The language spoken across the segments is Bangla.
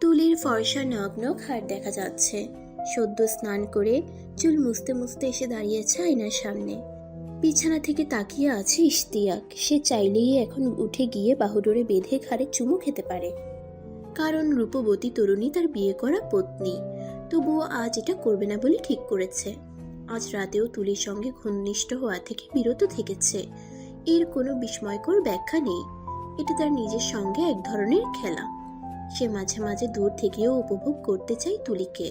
তুলির ফর্সা নগ্ন ঘাড় দেখা যাচ্ছে। সদ্য স্নান করে চুল মুছতে মুছতে এসে দাঁড়িয়েছে আয়নার সামনে। বিছানা থেকে তাকিয়ে আছে ইশতিয়াক। সে চাইলেই এখন উঠে গিয়ে বাহুডোরে বেঁধে ঘাড়ে চুমু খেতে পারে, কারণ রূপবতী তরুণী তার বিয়ে করা পত্নী। তবুও আজ এটা করবে না বলে ঠিক করেছে। আজ রাতেও তুলির সঙ্গে ঘনিষ্ঠ হওয়া থেকে বিরত থেকেছে। এর কোনো বিস্ময়কর ব্যাখ্যা নেই। এটা তার নিজের সঙ্গে এক ধরনের খেলা। সে মাঝে মাঝে দূর থেকেও উপভোগ করতে চায় তুলিকে,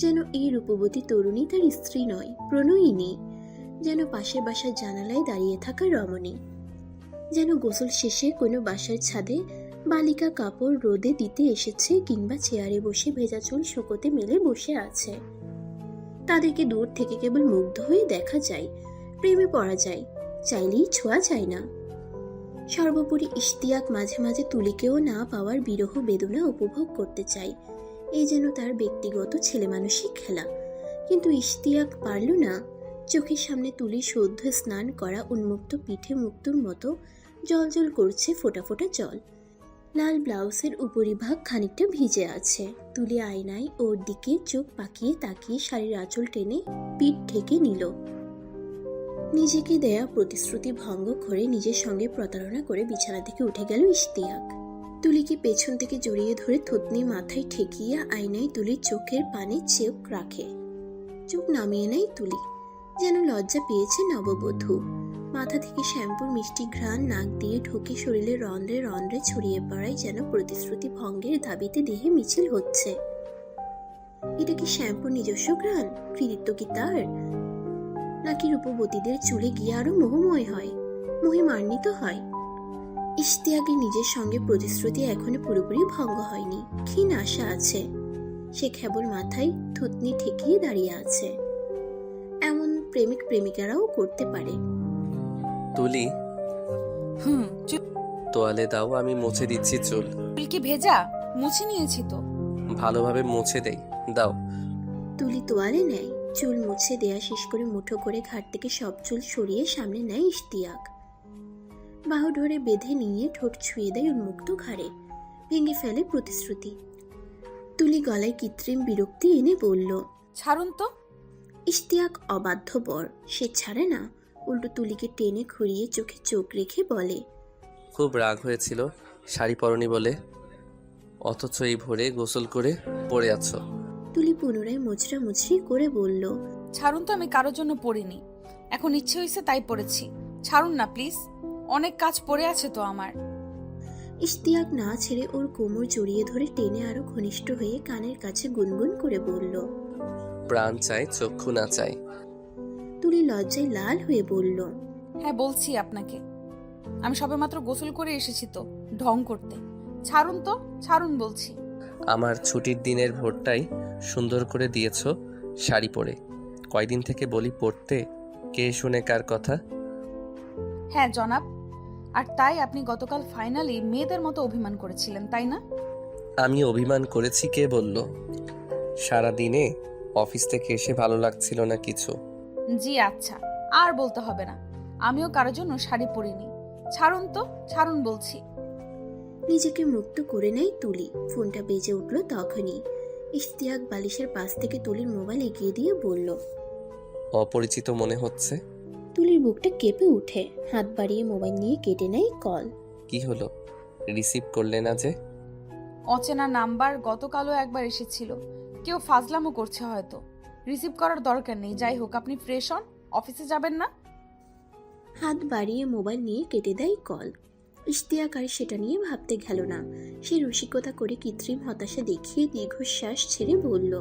যেন এই রূপবতী তরুণী তার স্ত্রী নয়, প্রণয়িনী, যেন পাশের বাসার জানালায় দাঁড়িয়ে থাকা রমণী, যেন গোসল শেষে কোনো বাসার ছাদে বালিকা কাপড় রোদে দিতে এসেছে, কিংবা চেয়ারে বসে ভেজা চুল শুকোতে মেলে বসে আছে। তাদেরকে দূর থেকে কেবল মুগ্ধ হয়ে দেখা যায়, প্রেমে পড়া যায়, চাইলেই ছোঁয়া যায় না। সর্বোপরি ইশতিয়াক মাঝে মাঝে তুলিকেও না পাওয়ার বিরহ বেদনা উপভোগ করতে চায়। এই যেন তার ব্যক্তিগত ছেলেমানুষিক খেলা। কিন্তু ইশতিয়াক পারল না। চোখের সামনে তুলি সদ্য স্নান করা উন্মুক্ত পিঠে মুক্তোর মতো জল করছে ফোঁটা ফোঁটা জল। লাল ব্লাউজের উপরিভাগ খানিকটা ভিজে আছে। তুলি আয়নায় ওর দিকে চোখ পাকিয়ে তাকিয়ে শাড়ির আঁচল টেনে পিঠ ঢেকে নিল। নিজেকে দেয়া প্রতিশ্রুতি ভঙ্গ করে নিজের সঙ্গে প্রতারণা করে বিছানা থেকে উঠে গেল ইশতিয়াক। তুলিকে পেছন থেকে জড়িয়ে ধরে থুতনি মাথায় ঠেকিয়ে আয়নায় তুলির চোখের পানে চোখ রাখে। চোখ নামিয়ে নেয় তুলি, যেন লজ্জা পেয়েছে নববধূ। মাথা থেকে শ্যাম্পুর মিষ্টি ঘ্রাণ নাক দিয়ে ঢুকে শরীরে রন্ধ্রে রন্ধ্রে ছড়িয়ে পড়ায়, যেন প্রতিশ্রুতি ভঙ্গের দাবিতে দেহে মিছিল হচ্ছে। এটা কি শ্যাম্পুর নিজস্ব ঘ্রাণ? কৃতিত্ব কি তার? নাকি রূপবতীদের চুলে গিয়ে আরো মোহময় হয়, মহিমান্বিত হয়? ইশতিয়াকের নিজের সঙ্গে প্রতিশ্রুতি এখনো পুরোপুরি ভঙ্গ হয়নি। ক্ষীণ আশা আছে। সে কেবল মাথায় থুতনি ঠেকিয়ে দাঁড়িয়ে আছে। এমন প্রেমিক প্রেমিকারাও করতে পারে। তুলি, চুল তোয়ালে দাও, আমি মুছে দিচ্ছি চুল। কি ভেজা? মুছে নিয়েছি তো। ভালোভাবে মুছে দেই, দাও। তুলি তোয়ালে নেয়, চুল মুছে দেয়া শেষ করে মুঠো করে ঘাট থেকে সব চুল সরিয়ে সামনে নেয় ইশতিয়াক। বাহু ধরে বেঁধে নিয়ে ঠোঁট ছুঁয়ে দেয় উন্মুক্ত ঘাড়ে। ভেঙে ফেলে প্রতিশ্রুতি। তুলি গলায় কৃত্রিম বিরক্তি এনে বলল, ছাড়ুন তো। ইশতিয়াক অবাধ্য বর, সে ছাড়ে না। উল্টো তুলিকে টেনে ঘুরিয়ে চোখে চোখ রেখে বলে, খুব রাগ হয়েছিল শাড়ি পরনি বলে, অথচ এই ভোরে গোসল করে পড়ে আছো। তুলি পুনরায় মুচড়া মুচড়ি করে বলল, ছাড়ুন তো, আমি কারোর জন্য পড়িনি। এখন ইচ্ছে হয়েছে তাই পড়েছি। ছাড়ুন না প্লিজ, অনেক কাজ পড়ে আছে তো আমার। ইশতিয়াক না ছেড়ে ওর কোমর জড়িয়ে ধরে টেনে আরো ঘনিষ্ঠ হয়ে কানের কাছে গুনগুন করে বলল, প্রাণ চাই, চক্ষু না চাই। তুলি লজ্জায় লাল হয়ে বলল, হ্যাঁ বলছি আপনাকে, আমি সবেমাত্র গোসল করে এসেছি তো ঢং করতে। ছাড়ুন তো, ছাড়ুন বলছি। আমার ছুটির দিনের ভোরটাই সুন্দর করে দিয়েছো শাড়ি পরে। কয়দিন থেকে বলি পড়তে, কে শুনে কার কথা? হ্যাঁ জনাব, আর তাই আপনি গতকাল ফাইনালি মেয়েদের মতো অভিমান করেছিলেন, তাই না? আমি অভিমান করেছি কে বলল? সারাদিনে অফিস থেকে এসে ভালো লাগছিল না কিছু। জি আচ্ছা, আর বলতে হবে না। আমিও কারোর জন্য শাড়ি পরিনি। ছাড়ুন তো, ছাড়ুন বলছি। নিজেকে মুক্ত করে নেয় তুলি। ফোনটা বেজে উঠল তখনই। ইশতিয়াক বালিশের পাশ থেকে তুলির মোবাইল এগিয়ে দিয়ে বলল, অপরিচিত মনে হচ্ছে। তুলির বুকটা কেঁপে উঠে। হাত বাড়িয়ে মোবাইল নিয়ে কেটে নেয় কল। কি হলো, রিসিভ করলে না যে? অচেনা নাম্বার, গতকালও একবার এসেছিল। কেউ ফাজলামো করছে হয়তো। রিসিভ করার দরকার নেই। যাই হোক, আপনি ফ্রেশ হন, অফিসে যাবেন না? হাত বাড়িয়ে মোবাইল নিয়ে কেটে দেয় কল। ইশতিয়াক আর সেটা নিয়ে ভাবতে গেল না। সে রসিকতা করে কৃত্রিম হতাশা দেখিয়ে দীর্ঘশ্বাস ছেড়ে বলল,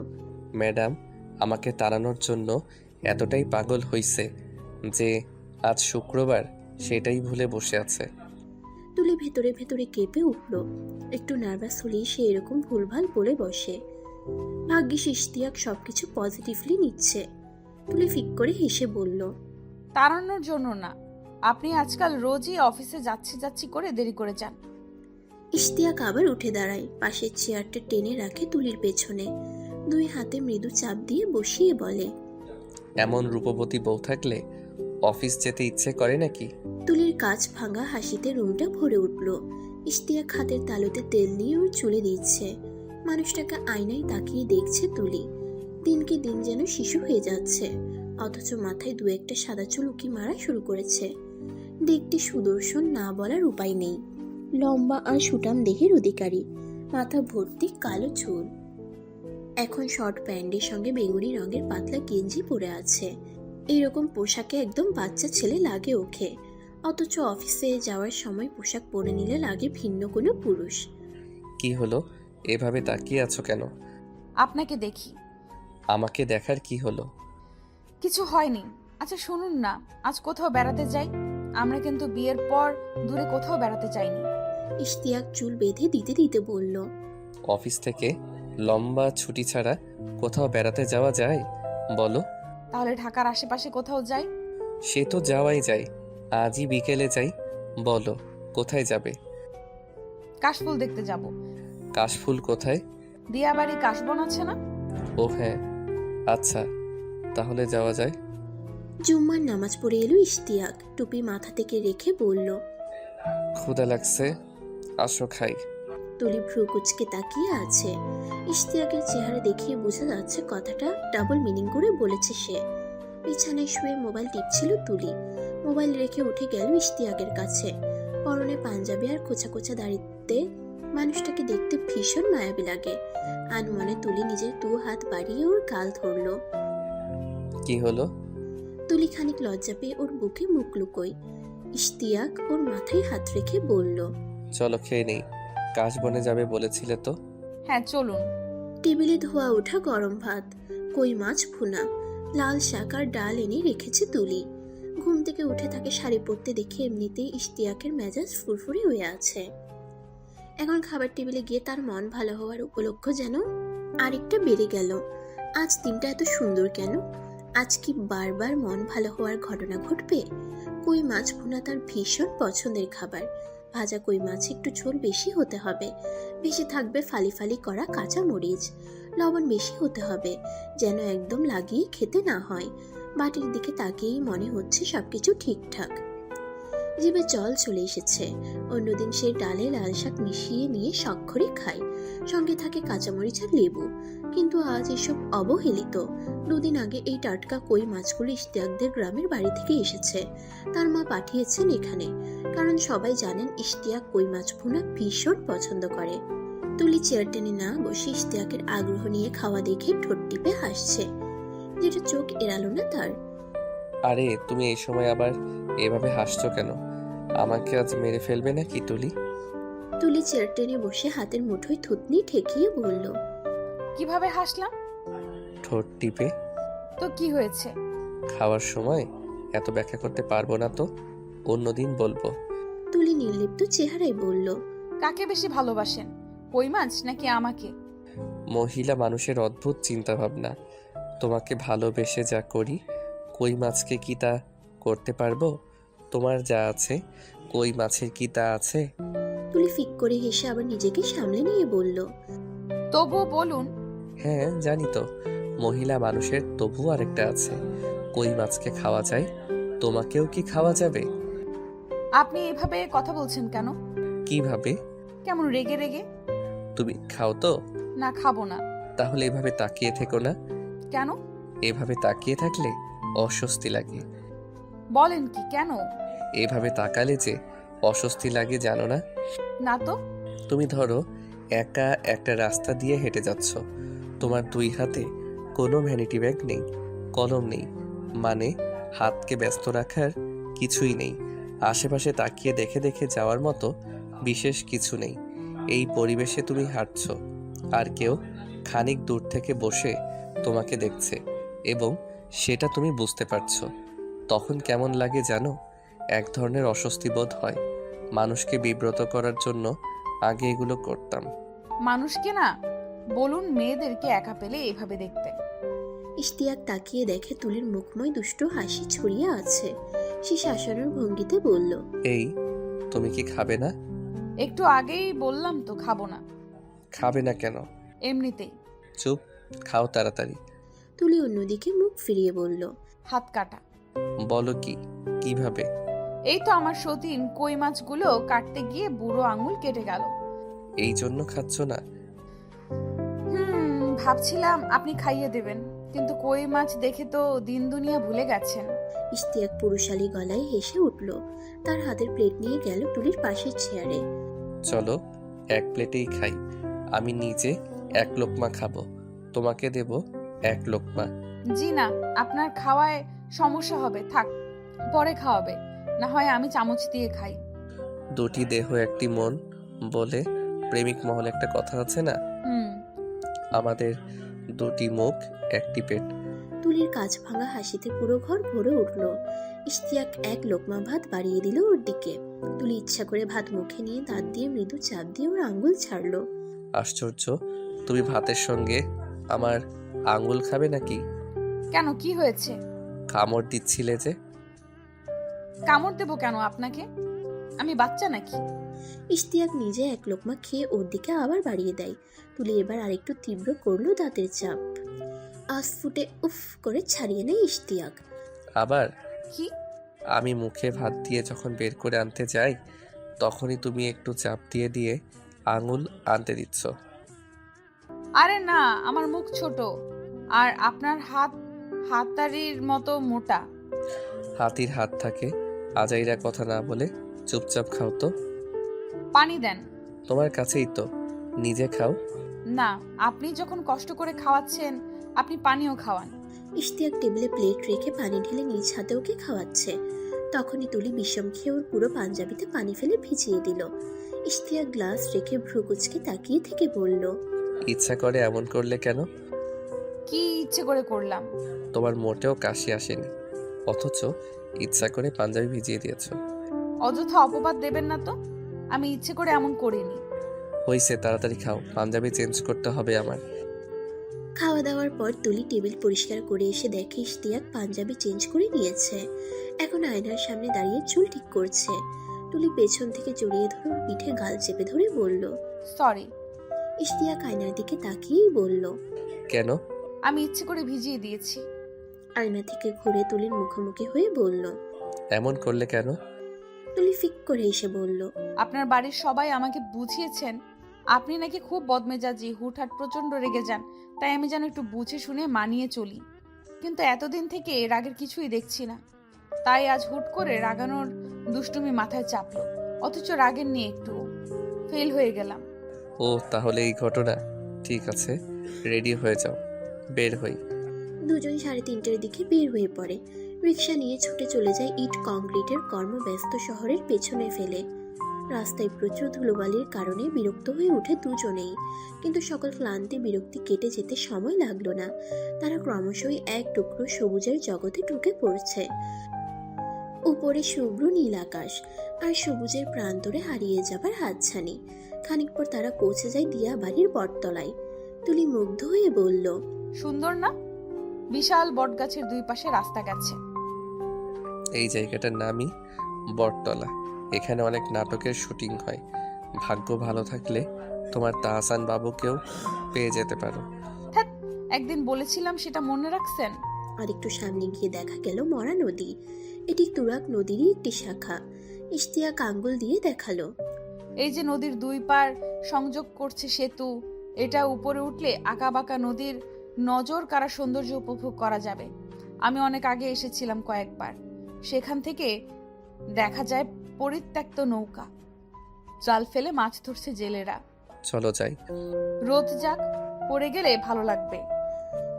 ম্যাডাম আমাকে তাড়ানোর জন্য এতটাই পাগল হইছে যে আজ শুক্রবার সেটাই ভুলে বসে আছে। তুলি ভেতরে ভেতরে কেঁপে উঠল। একটু নার্ভাস হলেই সে এরকম ভুলভাল বলে বসে। ভাগ্যিস ইশতিয়াক সবকিছু পজিটিভলি নিচ্ছে। তুলি ফিক করে হেসে বলল, তাড়ানোর জন্য না, আপনি আজকাল রোজই অফিসে যাচ্ছি যাচ্ছি করে দেরি করে যান। ইশতিয়াক আবার উঠে দাঁড়ায়। পাশের চেয়ারটা টেনে রাখে তুলির পেছনে। দুই হাতে মৃদু চাপ দিয়ে বসিয়ে বলে, এমন রূপবতী বউ থাকলে অফিস যেতে ইচ্ছে করে নাকি? তুলির কাঁচ ভাঙা হাসিতে রুমটা ভরে উঠল। ইশতিয়াক হাতের তালুতে তেল নিয়ে ওর চুলে দিচ্ছে। মানুষটাকে আয়নায় তাকিয়ে দেখছে তুলি। দিনকে দিন যেন শিশু হয়ে যাচ্ছে, অথচ মাথায় দু একটা সাদা চুল উকি মারা শুরু করেছে। দেখতে সুদর্শন, না বলার উপায় নেই। লম্বা আর সুঠাম দেহের অধিকারী, মাথা ভর্তি কালো চুল। এখন শর্ট প্যান্টের সঙ্গে বেগুনি রঙের পাতলা গেঞ্জি পরে আছে। এইরকম পোশাকে একদম বাচ্চা ছেলে লাগে ওকে, অথচ অফিসে যাওয়ার সময় পোশাক পরে নিলে লাগে ভিন্ন কোনো পুরুষ। কি হলো, এভাবে তাকিয়ে আছো কেন? আপনাকে দেখি। আমাকে দেখার কি হলো? কিছু হয়নি। আচ্ছা শুনুন না, আজ কোথাও বেড়াতে যাই। আমরা কিন্তু বিয়ের পর দূরে কোথাও বেড়াতে যাইনি। ইশতিয়াক চুল বেঁধে দিতে দিতে বলল। অফিস থেকে লম্বা ছুটি ছাড়া কোথাও বেড়াতে যাওয়া যায় বলো? তাহলে ঢাকার আশেপাশে কোথাও যাই। সে তো যাওয়াই যায়, আজই বিকেলে যাই। বলো কোথায় যাবে? কাশফুল দেখতে যাব। কাশফুল কোথায়? দিয়াবাড়ি কাশবন আছে না? ও হ্যাঁ, আচ্ছা তাহলে যাওয়া যায়। জুম্মার নামাজ পড়ে এলো ইশতিয়াক, টুপি মাথা থেকে রেখে বলল। ক্ষুধা লাগছে, আসো খাই। তুলি ভ্রু কুচকে তাকিয়ে আছে। ইশতিয়াকের চেহারা দেখিয়ে বোঝা যাচ্ছে কথাটা ডাবল মিনিং করে বলেছে সে। বিছানায় শুয়ে মোবাইল টিপছিল তুলি। মোবাইল রেখে উঠে গেল ইশতিয়াকের কাছে। পরনে পাঞ্জাবি আর কোচা কোচা দাড়িতে মানুষটাকে দেখতে ভীষণ মায়াবী লাগে। আনমনে তুলি নিজের দু হাত বাড়িয়ে ওর গাল ধরল। কি হলো? তুলি খানিক লজ্জা পেয়ে ওর বুকে মুখ লুকোয়। ইশতিয়াক ওর মাথায় হাত রেখে বলল। চলো খেয়ে নেই, কাশবনে যাবে বলেছিলে তো। হ্যাঁ চলুন। টেবিলে ধোয়া ওঠা গরম ভাত, কই মাছ ভুনা, লাল শাক আর ডাল এনে রেখেছে তুলি। ঘুম থেকে উঠে তাকে শাড়ি পরতে দেখে এমনিতেই ইশতিয়াকের মেজাজ ফুরফুরে হয়ে আছে। এখন খাবার টেবিলে গিয়ে তার মন ভালো হওয়ার উপলক্ষ যেন আরেকটা বেড়ে গেল। আজ দিনটা এত সুন্দর কেন? আজ কি বারবার মন ভালো হওয়ার ঘটনা ঘটবে? কই মাছ ভুনা তার ভীষণ পছন্দের খাবার। ভাজা কই মাছ একটু ঝোল বেশি হতে হবে, বেশি থাকবে ফালি ফালি করা কাঁচা মরিচ, লবণ বেশি হতে হবে যেন একদম লাগিয়ে খেতে না হয়। বাটির দিকে তাকিয়েই মনে হচ্ছে সবকিছু ঠিকঠাক। জিভে জল চলে এসেছে। অন্যদিন সে ডালে লাল শাক মিশিয়ে নিয়ে শখ খায়, সঙ্গে থাকে কাঁচামরিচ আর লেবু। কিন্তু আজ এসব অবহেলিত। দুদিন আগে এই টাটকা কই মাছগুলো ইশতিয়াকদের গ্রামের বাড়ি থেকে এসেছে। তার মা পাঠিয়েছেন এখানে, কারণ সবাই জানেন ইশতিয়াক কই মাছ ভুনা ভীষণ পছন্দ করে। তুলি চেয়ার টেনে না বসে ইশতিয়াকের আগ্রহ নিয়ে খাওয়া দেখে ঠোঁট টিপে হাসছে, যেটা চোখ এড়ালো না তার। আরে তুমি এই সময় আবার এভাবে হাসছো কেন? আমাকে আজ মেরে ফেলবে নাকি তুলি? তুলি চেয়ার টেনে বসে হাতের মুঠোয় থুতনি ঠেকিয়ে বলল। কিভাবে হাসলাম? ঠোঁট টিপে। তো কি হয়েছে? খাওয়ার সময় এত ব্যাখ্যা করতে পারবো না তো, অন্যদিন বলবো। তুলি নির্লিপ্ত চেহারায় বলল। কাকে বেশি ভালোবাসেন, কই মাছ নাকি আমাকে? মহিলা মানুষের অদ্ভুত চিন্তা ভাবনা। তোমাকে ভালোবেসে যা করি, কই মাছকে কি তা করতে পারবো? তোমার যা আছে, কই মাছের কি তা আছে? তুলি ফিক করে হেসে আবার নিজেকে সামলে নিয়ে বলল। তবুও বলুন। হ্যাঁ জানি তো, মহিলা মানুষের তবু আরেকটা আছে, কই মাছকে খাওয়া যায়, তোমাকেও কি খাওয়া যাবে? আপনি এভাবে কথা বলছেন কেন? কিভাবে? কেমন রেগে রেগে? তুমি খাও তো? না খাবো না। তাহলে এভাবে তাকিয়ে থেকো না। কেন? এভাবে তাকিয়ে থাকলে অস্বস্তি লাগে। বলেন কি, কেন? এভাবে তাকালে যে অস্বস্তি লাগে জানো না? না তো। তুমি ধরো একা একটা রাস্তা দিয়ে হেঁটে যাচ্ছ, তোমার দুই হাতে কোনো ভ্যানিটি ব্যাগ নেই, কলম নেই, মানে হাতকে ব্যস্ত রাখার কিছুই নেই। আশেপাশে তাকিয়ে দেখে দেখে যাওয়ার মতো বিশেষ কিছু নেই। এই পরিবেশে তুমি হাঁটছো, আর কেউ খানিক দূর থেকে বসে তোমাকে দেখছে এবং সেটা তুমি বুঝতে পারছো। তখন কেমন লাগে জানো? এক ধরনের অস্বস্তি বোধ হয়। মানুষকে বিব্রত করার জন্য আগে এগুলো করতাম। মানুষকে না, বলুন মেয়েদেরকে একা পেলে এভাবে দেখতে। ইশতিয়াক তাকিয়ে দেখে তুলির মুখময় দুষ্ট হাসি ছড়িয়ে আছে। সে শাসানোর ভঙ্গিতে বলল। এই তুমি কি খাবে না? একটু আগেই বললাম তো খাবো না। খাবে না কেন? এমনিতেই। চুপ, খাও তাড়াতাড়ি। তুলি অন্যদিকে মুখ ফিরিয়ে বলল। হাত কাটা। বলো কি, কিভাবে? এই তো আমার সতীন কই মাছগুলো কাটতে গিয়ে বুড়ো আঙুল কেটে গেল। এই জন্য খাচ্ছ না? ভাবছিলাম আপনি খাইয়ে দেবেন, কিন্তু কই মাছ দেখে তো দিন দুনিয়া ভুলে গেছেন। ইশতিয়াক পুরুষালী গলায় হেসে উঠল। তার হাতের প্লেট নিয়ে গেল তুলির পাশের চেয়ারে। চলো এক প্লেটেই খাই। আমি নিজে এক লোকমা খাবো, তোমাকে দেব এক লোকমা। জি না, আপনার খাওয়ায় সমস্যা হবে, থাক পরে খাওয়াবে, না হয় আমি চামচ দিয়ে খাই। দুটি দেহ একটি মন বলে প্রেমিক মহলে একটা কথা আছে না? হুম। আমাদের দুটি মুখ একটি পেট। তুলির কাঁচ ভাঙা হাসিতে পুরো ঘর ভরে উঠল। ইশতিয়াক এক লোকমা ভাত বাড়িয়ে দিল ওর দিকে। তুলি ইচ্ছা করে ভাত মুখে নিয়ে দাঁত দিয়ে মৃদু চাপ দিয়ে ওর আঙ্গুল ছাড়লো। আশ্চর্য, তুমি ভাতের সঙ্গে আমার আঙ্গুল খাবে নাকি? কেন, কি হয়েছে? কামড় দিচ্ছিলে যে। কামড় দেবো কেন আপনাকে? আমি বাচ্চা নাকি? ইশতিয়াক নিজে এক লোকমা খেয়ে ওর দিকে আবার বাড়িয়ে দেয়। তুলি এবার আরেকটু তীব্র করলো দাঁতের চাপ। আস্ফুটে উফ করে ছাড়িয়ে নেয় ইশতিয়াক। আবার কি? আমি মুখে ভাত দিয়ে যখন বের করে আনতে যাই, তখনই তুমি একটু চাপ দিয়ে দিয়ে আঙুল আনতে দিচ্ছ। আরে না, আমার মুখ ছোট আর আপনার হাত হাতারির মতো মোটা। হাতির হাত থাকে, আজাইরা কথা না বলে চুপচাপ খাও তো। পানি দেন। তোমার কাছেই তো, নিজে খাও। না, আপনি যখন কষ্ট করে খাওয়াচ্ছেন, আপনি পানিও খাওয়ান। ইশতিয়াক টেবিলে প্লেট রেখে পানি ঢেলে নিজ হাতে ওকে খাওয়াচ্ছে। তখনই তুলি বিষম খেয়ে ওর পুরো পাঞ্জাবিতে পানি ফেলে ভিজিয়ে দিল। ইশতিয়াক গ্লাস রেখে ভ্রুকুচকে তাকিয়ে থেকে বলল, ইচ্ছা করে এমন করলে কেন? কি ইচ্ছে করে করলাম? তোমার মোটেও কাশি আসেনি, অথচ ইচ্ছা করে পাঞ্জাবি ভিজিয়ে দিয়েছো। অযথা অপবাদ দেবেন না তো, আমি ইচ্ছে করে এমন করিনি। হইছে, তাড়াতাড়ি খাও, পাঞ্জাবি চেঞ্জ করতে হবে আমার। খাওয়া দাওয়ার পর তুলি টেবিল পরিষ্কার করে এসে দেখে ইশতিয়াক পাঞ্জাবি চেঞ্জ করে নিয়েছে। এখন আয়নার সামনে দাঁড়িয়ে চুল ঠিক করছে। তুলি পেছন থেকে জড়িয়ে ধরে ওর পিঠে গাল চেপে ধরে বলল। সরি। ইশতিয়াক আয়নার দিকে তাকিয়েই বলল, কেন? আমি ইচ্ছে করে ভিজিয়ে দিয়েছি। আয়না থেকে ঘুরে তুলির মুখোমুখি হয়ে বলল। এমন করলে কেন? তুলি ফিক করে এসে বলল, আপনার বাড়ির সবাই আমাকে বুঝিয়েছেন আপনি নাকি খুব বদমেজাজি, হুটহাট প্রচন্ড রেগে যান, তাই আমি যেন একটু বুঝে শুনে মানিয়ে চলি। কিন্তু এতদিন থেকে রাগের কিছুই দেখছি না, তাই আজ হুট করে রাগানোর দুষ্টুমি মাথায় চাপলো, অথচ রাগের নিয়ে একটু ফেল হয়ে গেলাম। ও তাহলে এই ঘটনা। ঠিক আছে, রেডি হয়ে যাও, বের হই। দুজন 3:30টার দিকে বের হয়ে পড়ে। রিক্সা নিয়ে ছুটে চলে যায় ইট কংক্রিটের কর্মব্যস্ত শহরের পেছনে ফেলে। রাস্তায় প্রচুর ধুলোবালির কারণে বিরক্ত হয়ে ওঠে দুজনেই, কিন্তু সকল ক্লান্তি বিরক্তি কেটে যেতে সময় লাগলো না। তারা ক্রমশই এক টুকরো সবুজের জগতে ঢুকে পড়ছে। উপরে শুভ্র নীল আকাশ আর সবুজের প্রান্তরে হারিয়ে যাবার হাতছানি। খানিক পর তারা পৌঁছে যায় দিয়া বাড়ির বটতলায়। তুলি মুগ্ধ হয়ে বলল, সুন্দর না? বিশাল বটগাছের দুই পাশে রাস্তা গেছে। এই জায়গাটার নামই বটতলা। এখানে অনেক নাটকের শুটিং হয়। ভাগ্য ভালো থাকলে তোমার তাহসান বাবুকেও পেয়ে যেতে পারো। ধ্যাৎ, একদিন বলেছিলাম, সেটা মনে রাখছেন? আর একটু সামনে গিয়ে দেখা গেল মরা নদী। এটি তুরাগ নদীরই একটি শাখা। ইশতিয়াক আঙ্গুল দিয়ে দেখালো। এই যে নদীর দুই পার সংযোগ করছে সেতু, এটা উপরে উঠলে আঁকাবাঁকা নদীর নজর কাড়া সৌন্দর্য উপভোগ করা যাবে। আমি অনেক আগে এসেছিলাম কয়েকবার। সেখান থেকে দেখা যায় পরিত্যক্ত নৌকা, জাল ফেলে মাছ ধরছে জেলেরা। চলো যাই। রোদ যাক, পড়ে গেলে ভালো লাগবে।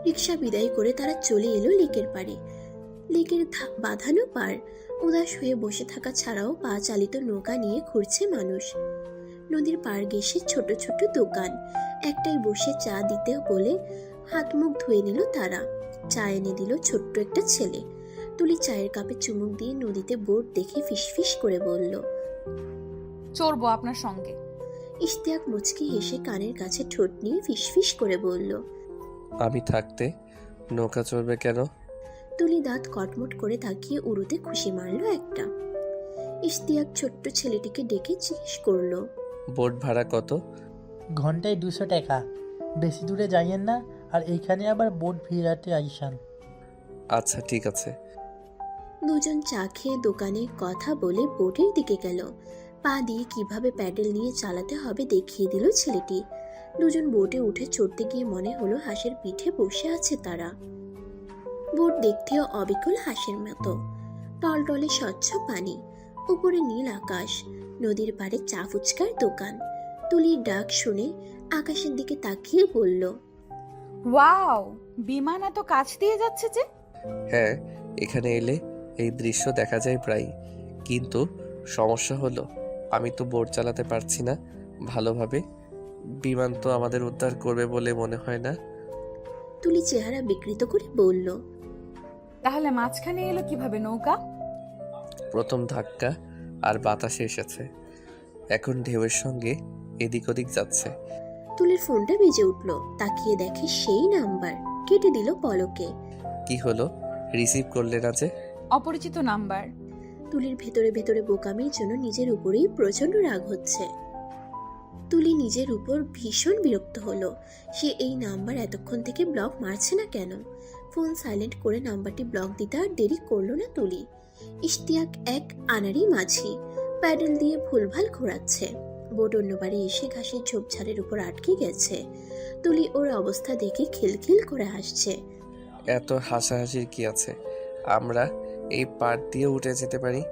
রিক্সা বিদায় করে তারা চলে এলো লেকের পাড়ে। লেকের বাঁধানো পার, উদাস হয়ে বসে থাকা ছাড়াও পা চালিত নৌকা নিয়ে ঘুরছে মানুষ। নদীর পার ঘেঁষে ছোট ছোট দোকান। একটাই বসে চা দিতে বলে হাত মুখ ধুয়ে নিল তারা। চা এনে দিল ছোট্ট একটা ছেলে। তুলি চায়ের কাপে চুমুক দিয়ে নদীতে বোট দেখে ফিসফিস করে বলল, চড়বো আপনার সঙ্গে। ইশতিয়াক মুচকি হেসে কানের কাছে ঠোঁট নিয়ে ফিসফিস করে বলল, আমি থাকতে নৌকা চড়বে কেন? তুলি দাঁত কটমট করে তাকিয়ে উড়োতে খুশি মারল একটা। ইশতিয়াক ছোট্ট ছেলেটিকে ডেকে জিজ্ঞেস করলো, বোট ভাড়া কত? ঘন্টায় 200 টাকা। বেশি দূরে যাইয়েন না, আর এইখানে আবার বোট ভিড়াতে আইসান। আচ্ছা ঠিক আছে। দুজন চা খেয়ে দোকানে কথা বলে বোটের দিকে গেল। পা দিয়ে কিভাবে প্যাডেল নিয়ে চালাতে হবে দেখিয়ে দিল ছেলেটি। দুজন বোটে উঠে চড়তে গিয়ে মনে হলো হাঁসের পিঠে বসে আছে তারা। বোট দেখতেও অবিকল হাঁসের মতো, টলটলে স্বচ্ছ পানি, উপরে নীল আকাশ, নদীর পাড়ে চা ফুচকার দোকান। তুলির ডাক শুনে আকাশের দিকে তাকিয়ে বলল, ওয়াও, বিমান এত কাছ দিয়ে যাচ্ছে যে। হ্যাঁ, এখানে এলে এই দৃশ্য দেখা যায় প্রায়, কিন্তু সমস্যা হলো আমি তো বোট চালাতে পারছি না ভালোভাবে। বিমান তো আমাদের উদ্ধার করবে বলে মনে হয় না। তুলি চেহারা বিকৃত করে বলল, তাহলে মাঝখানে এলো কিভাবে নৌকা? প্রথম ধাক্কা আর বাতাসে এসেছে, এখন ঢেউয়ের সঙ্গে এদিক ওদিক যাচ্ছে। তুলির ফোনটা বেজে উঠল, তাকিয়ে দেখে সেই নাম্বার। কেটে দিল পলকে। কি হলো, রিসিভ করলে না যে? অপরিচিত নাম্বার। তুলির ভেতরে ভেতরে বোকামির জন্য নিজের উপরেই প্রচন্ড রাগ হচ্ছে। তুলি নিজের উপর ভীষণ বিরক্ত হলো। সে এই নাম্বার এতক্ষণ থেকে ব্লক মারছে না কেন? ফোন সাইলেন্ট করে নাম্বারটি ব্লক দিতে আর দেরি করলো না তুলি। ইশতিয়াক এক আনাড়ি মাঝি, প্যাডেল দিয়ে ভুলভাল ঘোরাচ্ছে। বোট অন্যবারে এসে ঘাসের ঝোপঝাড়ের উপর আটকে গেছে। তুলি ওর অবস্থা দেখে খিলখিল করে হাসছে। এত হাসাহাসির কি আছে, আমরা এই পার দিয়ে উঠে যেতে পারি।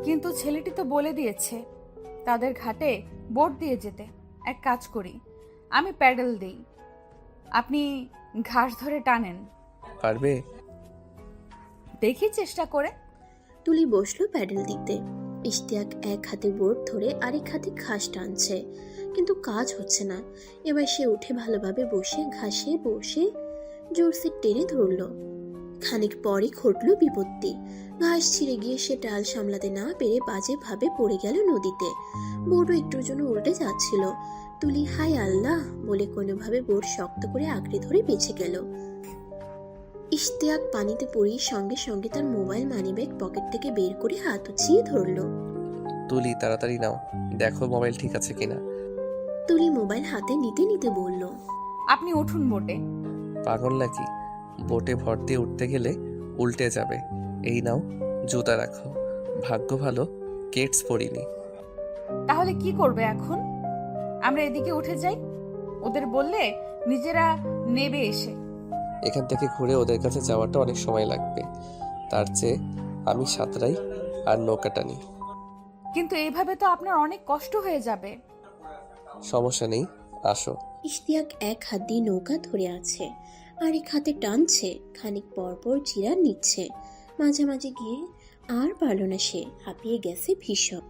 কিন্তু ছেলেটি তো বলে দিয়েছে তাদের ঘাটে বোট দিয়ে যেতে। এক কাজ করি, আমি প্যাডেল দেই, আপনি ঘাস ধরে টানেন। পারবে? দেখি চেষ্টা করে। তুলি বসলো প্যাডেল দিতে। ইশতিয়াক এক হাতে বোট ধরে আরেক হাতে ঘাস টানছে, কিন্তু কাজ হচ্ছে না। এবার সে উঠে ভালোভাবে বসে ঘাসে বসে জোরসে টেনে ধরলো। খানিক পরই ঘটল বিপত্তি। ঘাস ছিঁড়ে গিয়ে সে ডাল সামলাতে না পেরে বাজে ভাবে পড়ে গেল নদীতে। বোটও একটুর জন্য উল্টে যাচ্ছিল। তুলি হায় আল্লাহ বলে কোনোভাবে বোট শক্ত করে আঁকড়ে ধরে বেঁচে গেল। ইশতিয়াক পানিতে পড়েই সঙ্গে সঙ্গে তার মোবাইল মানিব্যাগ পকেট থেকে বের করে হাত উঁচিয়ে ধরলো। তুলি তাড়াতাড়ি নাও, দেখো মোবাইল ঠিক আছে কিনা। তুলি মোবাইল হাতে নিতে নিতে বলল, আপনি উঠুন বোটে। পাগল নাকি? বোটে ভর দিয়ে উঠতে গেলে উল্টে যাবে। এই নাও, জুতা রাখো। ভাগ্য ভালো কেটস পরিনি। তাহলে কি করবে এখন? আমরা এদিকে উঠে যাই, ওদের বললে নিজেরা নেবে এসে। এখান থেকে ঘুরে ওদের কাছে যাওয়াটা অনেক সময় লাগবে, তার চেয়ে আমি সাঁতরাই আর নৌকা টানি। কিন্তু এইভাবে তো আপনার অনেক কষ্ট হয়ে যাবে। সমস্যা নেই, আসো। ইশতিয়াক এক হাত দিয়ে নৌকা ধরে আছে, আরেক হাতে টানছে। খানিক পর পর জিরা নিচ্ছে। মাঝামাঝি গিয়ে আর পারল না সে, হাঁপিয়ে গেছে ভীষণ।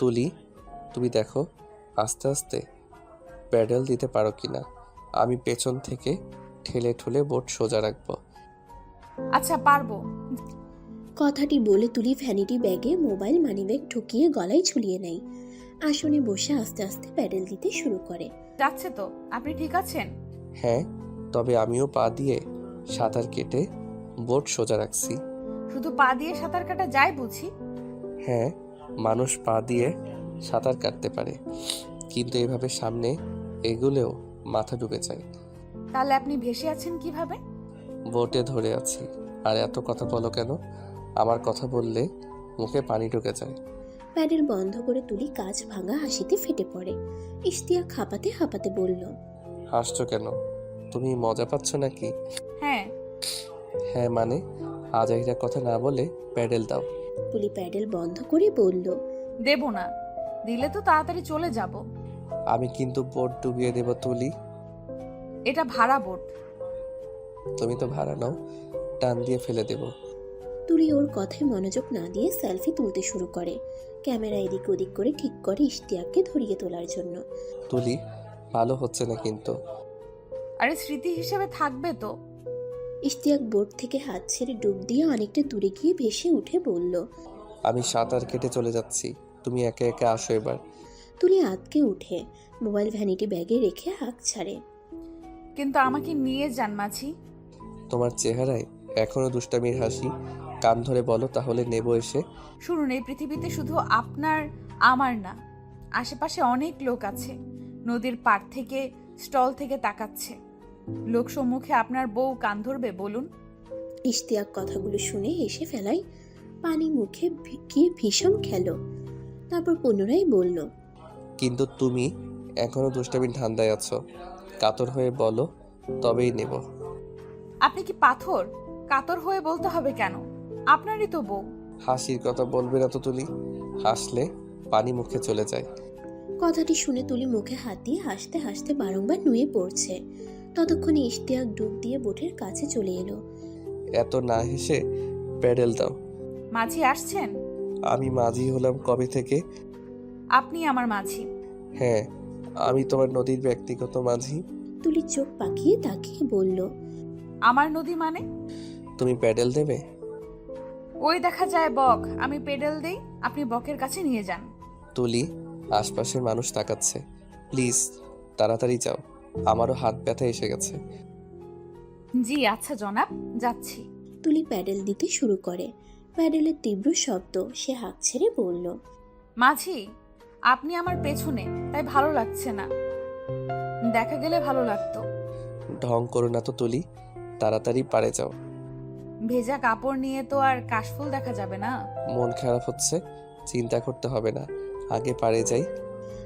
তুলি, তুমি দেখো আস্তে আস্তে প্যাডেল দিতে পারো কিনা। আমি পেছন থেকে ঠেলে ঠুলে বোট সোজা রাখবো। আচ্ছা, পারবো। কথাটি বলে তুলি ভ্যানিটি ব্যাগে মোবাইল মানিব্যাগ ঢুকিয়ে গলায় ঝুলিয়ে নেয়। আসনে বসে আস্তে আস্তে প্যাডেল দিতে শুরু করে। যাচ্ছে তো, আপনি ঠিক আছেন? হ্যাঁ, তবে আমিও পা দিয়ে সাঁতার কেটে বোট সোজা রাখছি। শুধু পা দিয়ে সাঁতার কাটা যায় বুঝি? হ্যাঁ, মানুষ পা দিয়ে সাঁতার কাটতে পারে, কিন্তু এভাবে সামনে এগুলেও মাথা ডুবে যায়। তাহলে আপনি ভেসে আছেন কিভাবে? বোটে ধরে আছি। আর এত কথা বলো কেন? আমার কথা বললে মুখে পানি ঢুকে যায়। প্যাডেল বন্ধ করে তুলি কাঁচ ভাঙা হাসিতে ফেটে পড়ে। ইশতিয়াক হাঁপাতে হাঁপাতে বলল, হাসছো কেন? তুমি মজা পাচ্ছ নাকি? হ্যাঁ। হ্যাঁ মানে? আজাইরা কথা না বলে প্যাডেল দাও। তুলি প্যাডেল বন্ধ করে বলল, দেব না, দিলে তো তাড়াতাড়ি চলে যাব। আমি কিন্তু বোট ডুবিয়ে দেব তুলি। এটা ভাড়া বোট। তুমি তো ভাড়া নাও, টান দিয়ে ফেলে দেব। তুলি ওর কথায় মনোযোগ না দিয়ে সেলফি তুলতে শুরু করে। ক্যামেরা এদিক ওদিক করে ঠিক করে ইশতিয়াককে ধরিয়ে তোলার জন্য। তুলি, ভালো হচ্ছে না কিন্তু। আরে স্মৃতি হিসেবে থাকবে তো। ইশতিয়াক বোট থেকে হাত ছেড়ে ডুব দিয়ে অনেকটা দূরে গিয়ে ভেসে উঠে বলল, আমি সাঁতার কেটে চলে যাচ্ছি, তুমি একা একা আসো এবার। তুলি আতকে উঠে মোবাইল ভ্যানিটি ব্যাগে রেখে হাঁক ছাড়ে। কিন্তু আমাকে নিয়ে যান মাঝি। তোমার চেহারায় এখনো দুষ্টামির হাসি। কান ধরে বলো, তাহলে নেবো এসে। শুনুন, এই পৃথিবীতে শুধু আপনার আমার না, আশেপাশে অনেক লোক আছে। নদীর পাড় থেকে স্টল থেকে তাকাচ্ছে। লোক সম্মুখে আপনার বউ কান ধরবে বলুন? ইশতিয়াক কথাগুলো শুনে হেসে ফেলায় পানি মুখে গিয়ে ভীষণ খেলো। তারপর পুনরায় বলল, কিন্তু তুমি এখনো দুষ্টামির ধান্দায় আছো? কাতর হয়ে বলো, তবেই নেব। আপনি কি পাথর? কাতর হয়ে বলতে হবে কেন? আপনারই তো বউ। হাসির কথা বলবে না তো তুলি, হাসলে পানি মুখে চলে যায়। কথাটি শুনে তুলি মুখে হাত দিয়ে হাসতে হাসতে বারংবার নুয়ে পড়ছে। ততক্ষণে ইশতিয়াক ডুব দিয়ে বোটের কাছে চলে এলো। এত না হেসে প্যাডেল দাও। মাঝি আসছেন? আমি মাঝি হলাম কবে থেকে? আপনি আমার মাঝি। হ্যাঁ, আমি তোমার নদীর ব্যক্তিগত মাঝি। তুলি চোখ পাকিয়ে তাকিয়ে বলল, আমার নদী মানে? তুমি প্যাডেল দেবে? ওই দেখা যায় বক, আমি পেডেল দেই, আপনি বকের কাছে নিয়ে যান। তুলি, আশপাশের মানুষ তাকাচ্ছে, প্লিজ তাড়াতাড়ি যাও, আমারও হাত ব্যথা এসে গেছে। জি আচ্ছা জনাব, যাচ্ছি। তুলি প্যাডেল দিতে শুরু করে। প্যাডেলের তীব্র শব্দ, সে হাঁক ছেড়ে বলল, মাঝি, আপনি আমার পেছনে, তাই ভালো লাগছে না। দেখা গেলে ভালো লাগতো। ঢং করো না তো তুলি, তাড়াতাড়ি পারে যাও। ভেজা কাপড় নিয়ে তো আর কাশফুল দেখা যাবে না। মন খারাপ হচ্ছে, চিন্তা করতে হবে না, আগে পারে যাই।